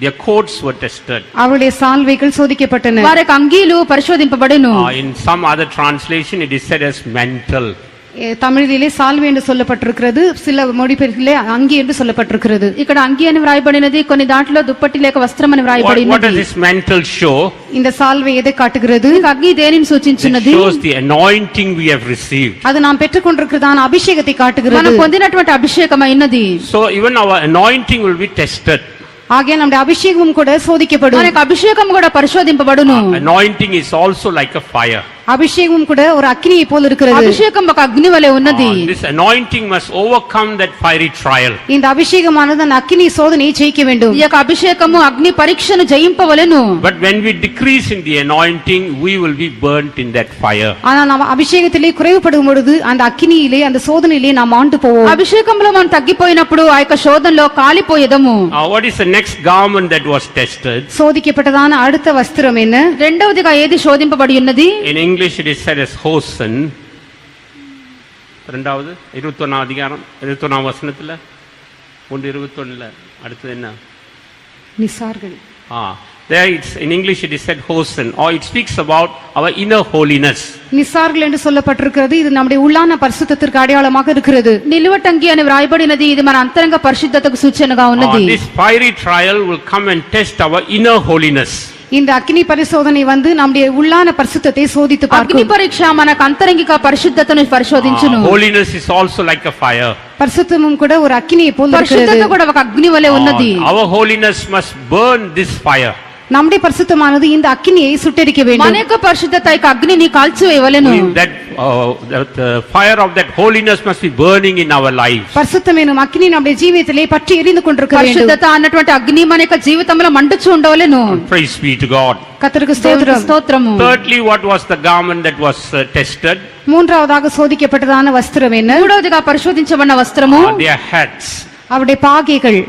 Their coats were tested. அவருடைய சால்வைகள் சோதிக்கப்பட்டன. వారి యొక్క అంగీలు పరిశోధింపబడెను. In some other translation, it is said as mantle. தமிழிலே சால்வை என்று சொல்லப்பட்டிருக்கிறது, சில மொழிபெயர்ப்பிலே அங்கி என்று சொல்லப்பட்டிருக்கிறது. ఇక్కడ అంగీ అని వ్రాయబడినది, కొన్ని దాంట్లో దుప్పటి లేక వస్త్రం అని What does వ్రాయబడినది. this mantle show? இந்த சால்வை எதை காட்டுகிறது? ఈ అగ్ని దేనిని It సూచించినది? shows the anointing we have received. அது நாம் பெற்றுக்கொண்டிருக்கிறதான அபிஷேகத்தை మనం காட்டுகிறது. పొందినటువంటి అభిషేకమైనది. So even our anointing will be tested. ஆகையால் நம்முடைய அபிஷேகமும் கூட சோதிக்கப்படும். మన యొక్క అభిషేకం కూడా పరిశోధింపబడును. Anointing is also like a fire. அபிஷேகமும் கூட ஒரு அக்கினியை போல் இருக்கிறது. అభిషేకం ఒక అగ్ని వలె ఉన్నది. This anointing must overcome that fiery trial. இந்த அபிஷேகமானது அந்த அக்கினி சோதனையை ஜெயிக்க வேண்டும். ఈ యొక్క అభిషేకము అగ్ని పరీక్షను జయింపవలెను. But when we decrease in the anointing, we will be burnt in that fire. ஆனால் நாம் அபிஷேகத்திலே குறைவுபடும் பொழுது அந்த அக்கினியிலே அந்த சோதனையிலே நாம் ஆண்டு போவோம். అభిషేకంలో మనం తగ్గిపోయినప్పుడు ఆ యొక్క శోధనలో కాలిపోయేదము. What is the next garment that was tested? சோதிக்கப்பட்டதான அடுத்த வஸ்திரம் என்ன? రెండవదిగా ఏది శోధింపబడి ఉన్నది? In English it is said as hosen. இரண்டாவது 21ஆம் அதிகாரம் 21ஆம் வசனத்துல 1:21ல அடுத்து என்ன? நிசார்கள். There it's in English it is said hosen, or it speaks about our inner holiness. நிசார்கள் என்று சொல்லப்பட்டிருக்கிறது. இது நம்முடைய உள்ளான பரிசுத்தத்திற்கு அடையாளமாக இருக்கிறது. నిలువటంగి అని వ్రాయబడినది, ఇది మన అంతరంగ పరిశుద్ధతకు సూచనగా ఉన్నది. This fiery trial will come and test our inner holiness. இந்த அக்கினி பரிசோதனை வந்து நம்முடைய உள்ளான பரிசுத்தத்தை சோதித்து అగ్ని பார்க்கும். పరీక్ష మనకు అంతరంగిక పరిశుద్ధతను పరిశోధించును. Holiness is also like a fire. பரிசுத்தமும் கூட ஒரு அக்கினியை போல் పరిశుద్ధత இருக்கிறது. కూడా ఒక అగ్ని వలె ఉన్నది. Our holiness must burn this fire. நம்முடைய பரிசுத்தமானது இந்த அக்கினியை சுட்டெரிக்க మన வேண்டும். యొక్క పరిశుద్ధత యొక్క అగ్నిని కాల్చివేయవలెను. The fire of that holiness must be burning in our lives. பரிசுத்தம் எனும் அக்கினி நம்முடைய ஜீவியத்திலே பற்றி எரிந்து கொண்டிருக்க வேண்டும். పరిశుద్ధత అన్నటువంటి అగ్ని మన యొక్క జీవితంలో మండుచూ ఉండవలెను. Praise be to God. கர்த்தருக்கு దేవునికి ஸ்தோத்திரம். స్తోత్రము. Thirdly, what was the garment that was tested? மூன்றாவதாக சோதிக்கப்பட்டதான வஸ்திரம் என்ன? మూడవదిగా పరిశోధించబడిన వస్త్రము Their hats. அவருடைய பாகைகள்.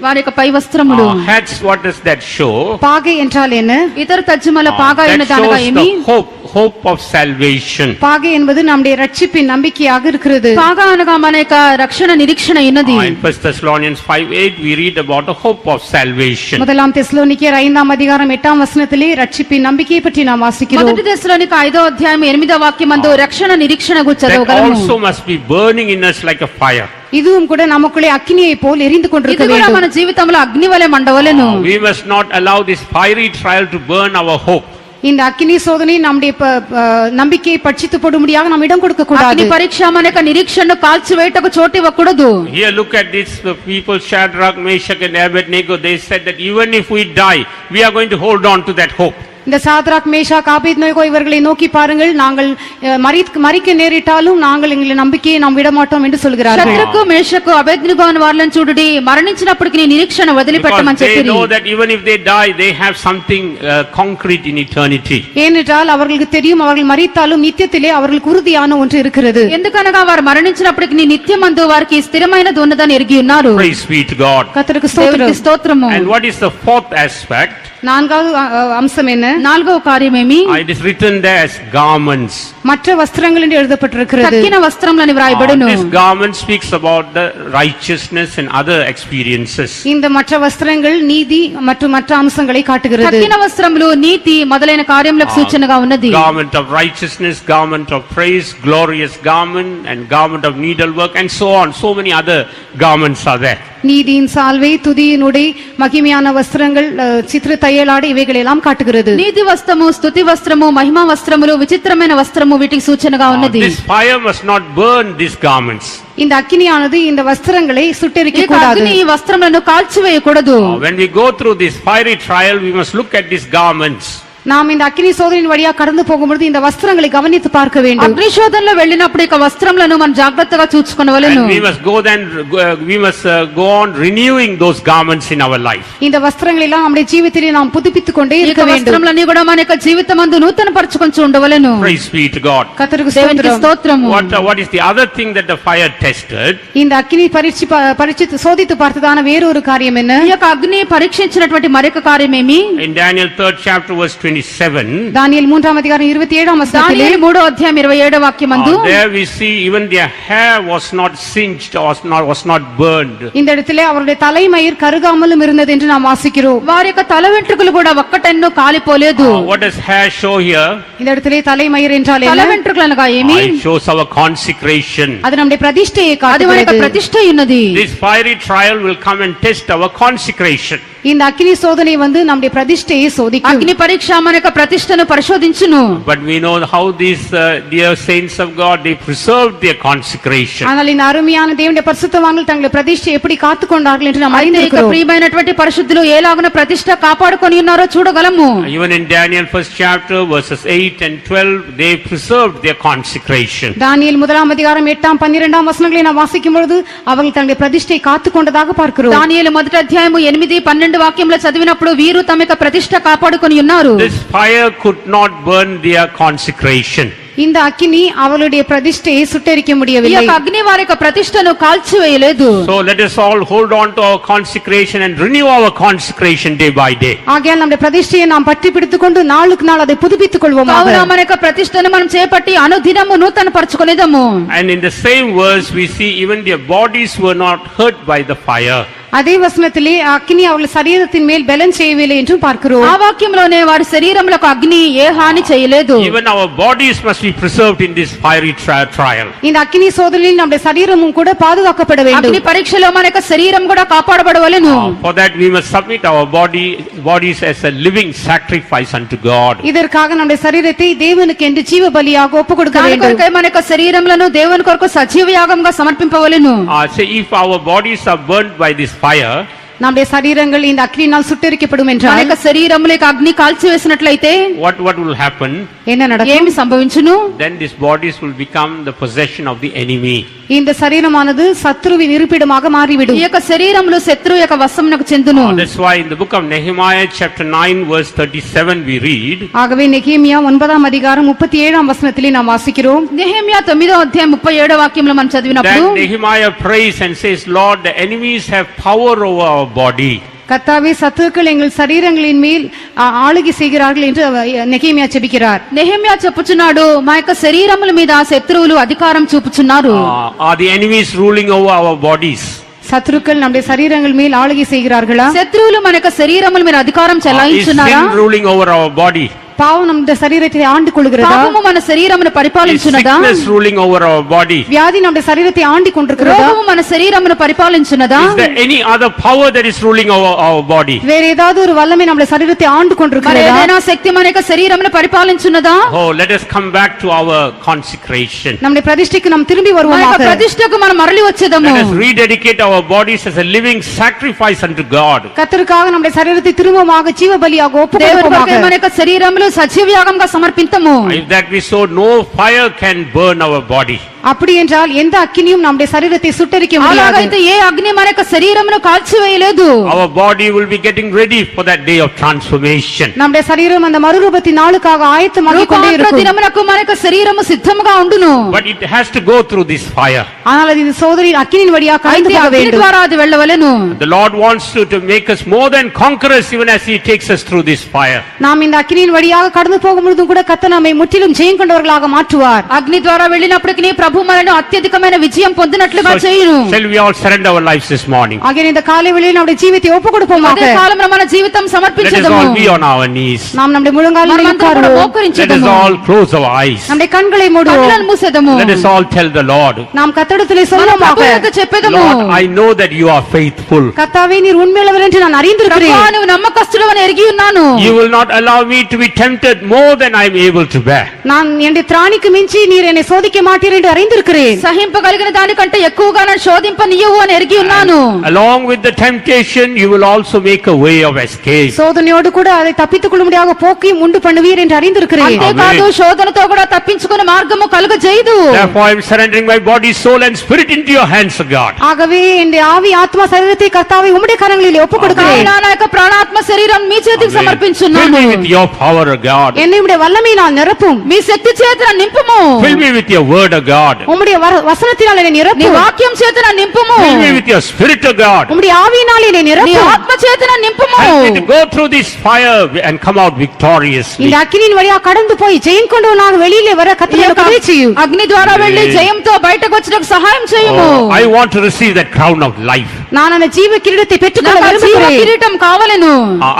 వారి యొక్క పై వస్త్రములు. Hats, what does that show? பாகை என்றால் என்ன? ఇతర తర్జుమల పాగా అయిన That దానిగా shows ఏమి? the hope of salvation. பாகை என்பது நம்முடைய ரட்சிப்பின் நம்பிக்கையாக இருக்கிறது. పాగా అనగా మన యొక్క రక్షణ నిరీక్షణ అయినది. In 1 Thessalonians 5:8 we read about the hope of salvation. முதலாம் தெசலோனிக்கேயர் 5ஆம் அதிகாரம் 8ஆம் வசனத்திலே ரட்சிப்பின் நம்பிக்கையை பற்றி நாம் வாசிக்கிறோம். మొదటి దశలోనిక 5వ అధ్యాయం 8వ వాక్యమందు రక్షణ నిరీక్షణ గురించి That చదవగలము. also must be burning in us like a fire. இதுவும் கூட நமக்குள்ளே அக்கினியை போல் எரிந்து ఇది கொண்டிருக்க కూడా வேண்டும். మన జీవితంలో అగ్ని వలె మండవలెను. We must not allow this fiery trial to burn our hope. இந்த அக்கினி சோதனை நம்முடைய நம்பிக்கையை பட்சித்து போடும்படியாக நாம் இடம் கொடுக்க అగ్ని கூடாது. పరీక్ష మన యొక్క నిరీక్షణను కాల్చివేయటకు చోటు ఇవ్వకూడదు. Here look at this, the people Shadrach, Meshach and Abednego, they said that even if we die, we are going to hold on to that hope. இந்த சாத்ராக் மேஷாக் ஆபேத்நேகோ இவர்களை நோக்கி பாருங்கள், நாங்கள் மரிக்க நேரிட்டாலும் நாங்கள் எங்களை நம்பிக்கையை நாம் விடமாட்டோம் என்று சொல்கிறார்கள். శత్రుకు మేషకు అబేద్నెగో అను వారిని చూడుడి, మరణించినప్పటికీ నీ నిరీక్షణ వదిలిపెట్టమని Because they చెప్పిరి. know that even if they die, they have something concrete in eternity. ஏனென்றால் அவர்களுக்கு தெரியும், அவர்கள் மரித்தாலும் நித்தியத்திலே அவர்களுக்கு உறுதியான ஒன்று இருக்கிறது. ఎందుకనగా వారు మరణించినప్పటికీ నీ నిత్యమందు వారికి స్థిరమైనది ఉన్నదని ఎరిగి ఉన్నారు. Praise be to God. கர்த்தருக்கு దేవునికి ஸ்தோத்திரம். స్తోత్రము. And what is the fourth aspect? நான்காவது அம்சம் என்ன? నాలుగవ కార్యమేమి? It is written there as garments. மற்ற வஸ்திரங்கள் என்று எழுதப்பட்டிருக்கிறது. తక్కిన వస్త్రములని వ్రాయబడును. This garment speaks about the righteousness and other experiences. இந்த மற்ற வஸ்திரங்கள் நீதி மற்றும் மற்ற அம்சங்களை காட்டுகிறது. తక్కిన వస్త్రములు నీతి మొదలైన కార్యములకు సూచనగా ఉన్నది. Garment of righteousness, garment of praise, glorious garment, and garment of needlework, and so on. So many other garments are there. நீதியின் சால்வை, துதியின் உடை, மகிமையான வஸ்திரங்கள், சித்திர தையலாடை இவைகளை எல்லாம் காட்டுகிறது. నీతి వస్త్రము, స్తుతి వస్త్రము, మహిమా వస్త్రములు, విచిత్రమైన వస్త్రము వీటికి సూచనగా ఉన్నది. This fire must not burn these garments. இந்த அக்கினியானது இந்த வஸ்திரங்களை சுட்டெரிக்க ఈ கூடாது. అగ్ని ఈ వస్త్రములను కాల్చివేయకూడదు. When we go through this fiery trial, we must look at these garments. நாம் இந்த அக்கினி சோதனையின் வழியா கடந்து போகும்போது இந்த வஸ்திரங்களை கவனித்து பார்க்க வேண்டும். అగ్ని శోధనలో వెళ్ళినప్పుడు ఇక వస్త్రములను మనం జాగ్రత్తగా చూచుకొనవలెను. And we must go on renewing those garments in our life. இந்த வஸ்திரங்களை எல்லாம் நம்முடைய ஜீவிதத்திலே நாம் புதுப்பித்துக் கொண்டே ఈ இருக்க வேண்டும். వస్త్రములన్నీ కూడా మన యొక్క జీవితమందు నూతన పరచుకొని ఉండవలెను. Praise be to God. கர்த்தருக்கு దేవునికి ஸ்தோத்திரம். స్తోత్రము. What is the other thing that the fire tested? இந்த அக்கினி பரீட்சித்து சோதித்து பார்த்ததான வேறொரு காரியம் என்ன? ఈ యొక్క అగ్ని పరీక్షించినటువంటి మరొక కార్యమేమి? In Daniel 3rd chapter verse 27, தானியேல் 3ஆம் அதிகாரம் 27ஆம் வசனத்திலே దానియేలు 3వ అధ్యాయం 27వ వాక్యమందు there we see even their hair was not singed or was not burned. இந்த இடத்திலே அவருடைய தலைமயிர் கருகாமலும் இருந்தது என்று நாம் வாசிக்கிறோம். వారి యొక్క తల వెంట్రుకలు కూడా ఒక్కటెన్నో కాలిపోలేదు. What does hair show here? இந்த இடத்திலே தலைமயிர் என்றால் తల என்ன? వెంట్రుకలు అనగా ఏమి? It shows our consecration. அது நம்முடைய பிரதிஷ்டையை అది మన యొక్క காட்டுகிறது. ప్రతిష్ట ఉన్నది. This fiery trial will come and test our consecration. இந்த அக்கினி சோதனை வந்து நம்முடைய பிரதிஷ்டையை சோதிக்கும். అగ్ని పరీక్ష మన యొక్క ప్రతిష్టను పరిశోధించును. But we know how these dear saints of God, they preserved their consecration. ஆனால் இந்த அருமையான தேவனுடைய பரிசுத்தவான்கள் தங்களுடைய பிரதிஷ்டை எப்படி காத்துக்கொண்டார்கள் என்று நாம் అయితే ఇక அறிந்திருக்கிறோம். ప్రియమైనటువంటి పరిశుద్ధులు ఎలాగున ప్రతిష్ట కాపాడుకొని ఉన్నారో చూడగలము. Even in Daniel 1st chapter verses 8 and 12, they preserved their consecration. தானியேல் 1ஆம் அதிகாரம் 8ஆம் 12ஆம் வசனங்களை நாம் வாசிக்கும் பொழுது அவர்கள் தங்களுடைய பிரதிஷ்டையை காத்துக்கொண்டதாக பார்க்கிறோம். దానియేలు మొదటి అధ్యాయము 8, 12 వాక్యంలో చదివినప్పుడు వీరు తమ యొక్క ప్రతిష్ట కాపాడుకొని ఉన్నారు. This fire could not burn their consecration. இந்த அக்கினி அவளுடைய பிரதிஷ்டையை சுட்டெரிக்க ఈ முடியவில்லை. యొక్క అగ్ని వారి యొక్క ప్రతిష్టను కాల్చివేయలేదు. So let us all hold on to our consecration and renew our consecration day by day. ஆகையால் நம்முடைய பிரதிஷ்டையை நாம் பற்றி பிடித்துக் கொண்டு நாளுக்கு நாள் அதை புதுப்பித்துக் கொள்வோமாக. కావున మన యొక్క ప్రతిష్టను మనం చేపట్టి అనుదినము నూతన పరచుకొనేదము. And in the same verse we see even their bodies were not hurt by the fire. அதே வசனத்திலே அக்கினி அவர்கள் சரீரத்தின் மேல் பலன் செய்யவில்லை என்றும் பார்க்கிறோம். ఆ వాక్యంలోనే వారి శరీరములకు అగ్ని ఏ హాని చేయలేదు. Even our bodies must be preserved in this fiery trial. இந்த அக்கினி சோதனையில் நம்முடைய சரீரமும் கூட பாதுகாக்கப்பட வேண்டும். అగ్ని పరీక్షలో మన యొక్క శరీరం కూడా కాపాడబడవలెను. For that we must submit our bodies as a living sacrifice unto God. இதற்காக நம்முடைய சரீரத்தை தேவனுக்கு என்று ஜீவ பலியாக ஒப்புக் கொடுக்க దాని வேண்டும். కొరకై మన యొక్క శరీరములను దేవుని కొరకు సజీవ యాగంగా సమర్పింపవలెను. Say if our bodies are burnt by this fire, நம்முடைய சரீரங்கள் இந்த அக்கினியினால் சுட்டெரிக்கப்படும் మన என்றால் యొక్క శరీరములకు అగ్ని కాల్చివేసినట్లయితే what will happen? என்ன நடக்கும்? ఏమి సంభవించును? Then these bodies will become the possession of the enemy. இந்த சரீரமானது சத்ருவின் இருப்பிடமாக மாறிவிடும். ఈ యొక్క శరీరములు శత్రువు యొక్క వశమునకు చెందును. That's why in the book of Nehemiah chapter 9 verse 37 we read, ஆகவே நெகேமியா 9ஆம் அதிகாரம் 37ஆம் வசனத்திலே நாம் வாசிக்கிறோம். నెహెమ్యా 9వ అధ్యాయం 37వ వాక్యంలో మనం చదివినప్పుడు then Nehemiah prays and says, Lord, the enemies have power over our body. கர்த்தாவே, சத்துருக்கள் எங்கள் சரீரங்களின் மேல் ஆளுகை செய்கிறார்கள் என்று நெகேமியா ஜெபிக்கிறார். నెహెమ్యా చెప్పుచున్నాడు, మా యొక్క శరీరముల మీద శత్రువులు అధికారం చూపుచున్నారు. Are the enemies ruling over our bodies? சத்துருக்கள் நம்முடைய சரீரங்கள் மேல் ஆளுகை செய்கிறார்களா? శత్రువులు మన యొక్క శరీరముల మీద అధికారం Is చెలాయించున్నారా? sin ruling over our body? పాపం మన శరీరத்தை ఆండు కొలుகிறதா పాపము మన శరీరమును Is పరిపాలించునదా sickness ruling over our body? వ్యాధి మన శరీరத்தை ఆండి கொண்டிருக்கிறதா రోగము మన శరీరమును పరిపాలించునదా Is there any other power that is ruling over our body? வேற ஏதாவது ஒரு வல்லமை நம்ம శరీరத்தை ఆండు మరి கொண்டிருக்கிறதா ఏదైనా శక్తి మన యొక్క శరీరమును పరిపాలించున్నదా Oh, let us come back to our consecration. நம்முடைய பிரதிஷ்டைக்கு நாம் திரும்பி మన యొక్క வருவோமாக ప్రతిష్టకు మనం మరలి వచ్చేదము Let us rededicate our bodies as a living sacrifice unto God. கர்த்தருக்காக நம்முடைய சரீரத்தை திரும்பமாக ஜீவ பலியாக దేవుని కొరకై మన ஒப்புக்கொடுப்போமாக యొక్క శరీరములు సజీవయాగంగా సమర్పింతము If that be so, no fire can burn our body. அப்படி என்றால் எந்த அக்கினியும் நம்முடைய சரீரத்தை சுட்டரிக்க முடியாது అలాగైతే ఏ అగ్ని మన యొక్క శరీరమును కాల్చివేయలేదు Our body will be getting ready for that day of transformation. நம்முடைய சரீரம் அந்த மறுரூபத்தின் நாளுக்காக ஆயத்தமாகிக் கொண்டே రూపాంతర இருக்கும் దినమునకు మన యొక్క శరీరము సిద్ధముగా ఉండును But it has to go through this fire. ஆனால் அது சோதரி அக்கினியின் வழியாக கடந்து అయితే போக అగ్ని வேண்டும் ద్వారా అది వెళ్ళవలెను The Lord wants to make us more than conquerors even as He takes us through this fire. நாம் இந்த அக்கினியின் வழியாக கடந்து போகும் பொழுதும் கூட கர்த்தர் நம்மை முற்றிலும் ஜெயம் கொண்டவர்களாக மாற்றுவார் అగ్ని ద్వారా వెళ్ళినప్పటికీ ప్రభు మనను అత్యధికమైన విజయం పొందినట్లుగా చేయును Shall we all surrender our lives this morning? ஆகிய இந்த காலை வேளையில் நம்முடைய ஜீவித்தை ஒப்புக் கொடுப்போமாக అదే కాలంలో మన జీవితం Let us సమర్పించదము all be on our knees. நாம் நம்முடைய முழங்காலில் మనమందరం కూడా உட்காருவோம் Let us మోకరించదము all close our eyes. நம்முடைய கண்களை மூடுவோம் కన్నులను మూసేదము Let us all tell the Lord, நாம் கர்த்தரிடத்திலே మన சொல்லுவோமாக ప్రభువుకు చెప్పేదము Lord, I know that you are faithful. கர்த்தாவே நீர் உண்மையுள்ளவர் என்று நான் அறிந்திருக்கிறேன் ప్రభువా నువ్వు నమ్మకస్తుడవని ఎరిగి ఉన్నాను You will not allow me to be tempted more than I am able to bear. நான் என்னுடைய திராணிக்கு மிஞ்சி நீர் என்னை சோதிக்க மாட்டீர் என்று அறிந்திருக்கிறேன் సహింపగలిగిన దానికంటే ఎక్కువగా నన్ను శోధింపనీయవు అని ఎరిగి ఉన్నాను Along with the temptation, you will also make a way of escape. சோதனையோடு கூட அதை தப்பித்துக் கொள்ளும்படியாக போக்கியும் உண்டு பண்ணுவீர் என்று அறிந்திருக்கிறேன் అంతేకాదు శోధనతో కూడా తప్పించుకునే మార్గము కలుగజేయదు Therefore, I am surrendering my body, soul and spirit into your hands, O God. ஆகவே என்னுடைய ஆவி ஆத்மா சரீரத்தை கர்த்தாவை உம்முடைய கரங்களில் ஒப்புக் கொடுக்கிறேன் నా యొక్క ప్రాణాత్మ శరీరం మీ చేతికి Fill సమర్పించున్నాను me with your power, O God. என்னை உம்முடைய வல்லமையினால் நிரப்பும் మీ శక్తి చేత నన్ను నింపుము Fill me with your word, O God. உம்முடைய வசனத்தினால் என்னை నీ நிரப்பும் వాక్యం చేత నన్ను నింపుము Fill me with your spirit, O God. உம்முடைய ஆவியினால் என்னை నీ நிரப்பும் ఆత్మ చేత నన్ను నింపుము Help me to go through this fire and come out victoriously. இந்த அக்கினியின் வழியாக கடந்து போய் ஜெயம் கொண்டவனாக வெளியிலே வர ఈ கர்த்தர் యొక్క எனக்கு உதவி செய்யும் అగ్ని ద్వారా వెళ్లి జయంతో బయటకు వచ్చడానికి సహాయం చేయము Oh, I want to receive that crown of life. நான் அந்த ஜீவ கிரீடத்தை பெற்றுக்கொள்ள నాకు ఆ జీవ விரும்புகிறேன் కిరీటం కావాలను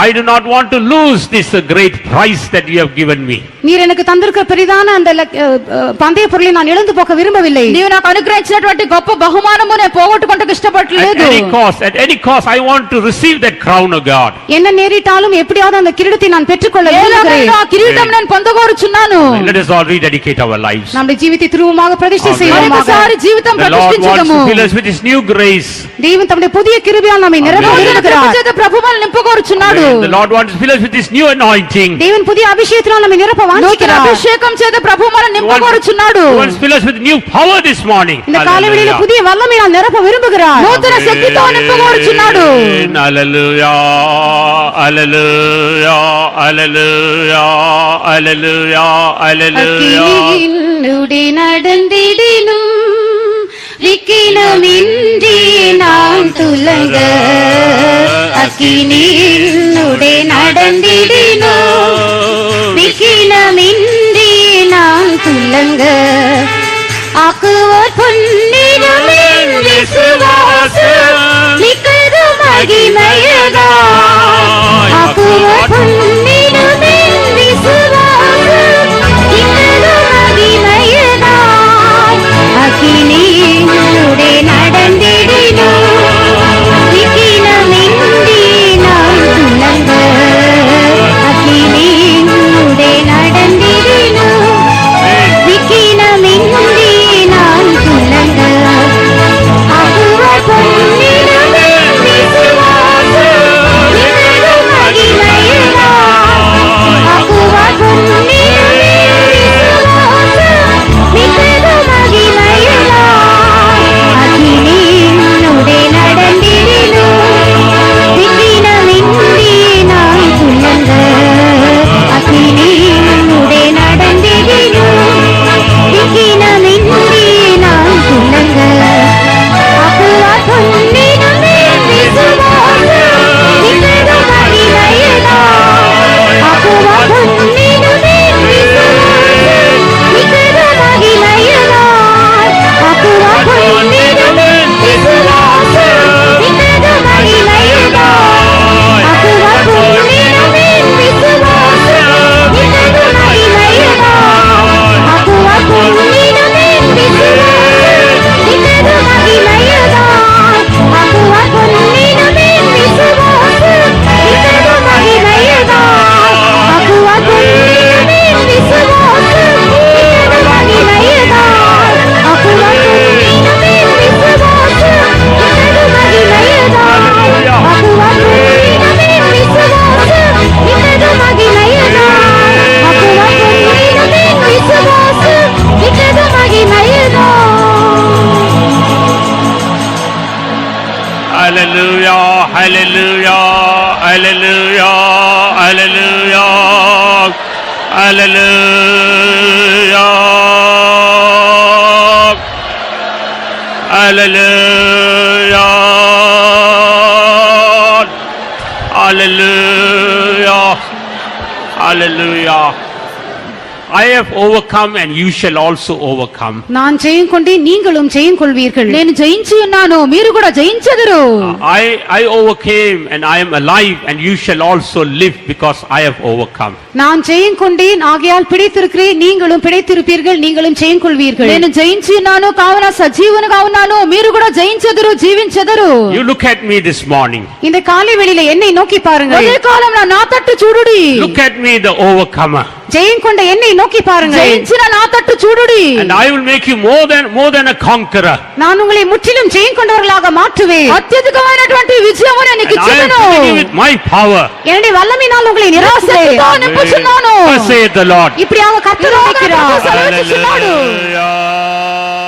I do not want to lose this great prize that you have given me. நீர் எனக்கு தந்திருக்கிற பெரிதான அந்த பந்தய பொருளை நான் இழந்து போக விரும்பவில்லை నీవు నాకు అనుగ్రహించినటువంటి గొప్ప బహుమానము నేను పోగొట్టుకుంటకు ఇష్టపడలేదు At any cost, I want to receive that crown of God. என்ன நேரிட்டாலும் எப்படியாவது அந்த கிரீடத்தை நான் பெற்றுக்கொள்ள விரும்புகிறேன் ఏలాగైనా ఆ కిరీటం నేను పొందగోరుచున్నాను Let us all rededicate our lives. நம்முடைய జీవిத்தை திரும்பமாக பிரதிஷ்டை Amen. செய்வோமாக మరొకసారి జీవితం The Lord wants ప్రతిష్ఠించదము to fill us with His new grace. தேவன் தம்முடைய புதிய கிருபையால் நம்மை நிரப்ப Amen. விரும்புகிறார் చేత ప్రభువును నింపుకోరుచున్నాడు The Lord wants to fill us with His new anointing. தேவன் புதிய அபிஷேகத்தினால் நம்மை நிரப்ப నూతన வாஞ்சிக்கிறார் అభిషేకం చేత ప్రభువును He నింపుకోరుచున్నాడు wants to fill us with new power this morning. இந்த காலைவெளியில Hallelujah. புதிய வல்லமையால் நிரப்ப விரும்புகிறார் నూతన శక్తితో నింపుకోరుచున్నాడు Hallelujah, hallelujah, hallelujah, hallelujah, hallelujah. அக்கினியினுடைய நடந்திடினும் விக்கினமின்றி நான் துலங்க அக்கினியினுடைய நடந்திடினும் விக்கினமின்றி நான் துலங்க ஆக்குவோர் பொன்னிறமின் விசுவாசம் மிக்கது மகிமையதா ஆக்குவோர் பொன்னிறமின் விசுவாசம் மிக்கது மகிமையதா அக்கினியினுடைய நடந்திடினும் விக்கினமின்றி நான் துலங்க அக்கினியினுடைய நடந்திடினும் விக்கினமின்றி நான் துலங்க ஆக்குவோர் பொன்னிறமின் விசுவாசம் மிக்கது மகிமையதா Hallelujah. Hallelujah. Hallelujah. I have overcome and you shall also overcome. நான் ஜெயம் கொண்டேன் நீங்களும் ஜெயம் கொள்வீர்கள். నేను జయించి ఉన్నాను మీరు కూడా జయించెదరు. I overcame and I am alive and you shall also live because I have overcome. நான் ஜெயம் கொண்டேன் ஆகையால் பிழைத்திருக்கிறேன் நீங்களும் பிழைத்திருப்பீர்கள் நீங்களும் ஜெயம் கொள்வீர்கள். నేను జయించి ఉన్నాను కావున సజీవునిగా ఉన్నాను మీరు కూడా జయించెదరు జీవించెదరు. You look at me this morning. இந்த காலை வேளையிலே என்னை நோக்கி பாருங்கள். అదే కాలంలో నా తట్టు చూడుడి. Look at me, the overcomer. ஜெயம் கொண்ட என்னை நோக்கி பாருங்கள். జయించిన నా తట్టు చూడుడి. And I will make you more than a conqueror. நான் உங்களை முற்றிலும் ஜெயம் கொண்டவர்களாக மாற்றுவேன். అత్యధికమైనటువంటి విజయము నేను నీకు And I am ఇచ్చెదను. filling you with my power. என்னுடைய வல்லமையினால் உங்களை நிரப்புவேன். శక్తితో నింపుచున్నాను. Thus saith the Lord. இப்படியாக கர்த்தர் இருக்கிறார். సెలవిస్తున్నాడు. Hallelujah.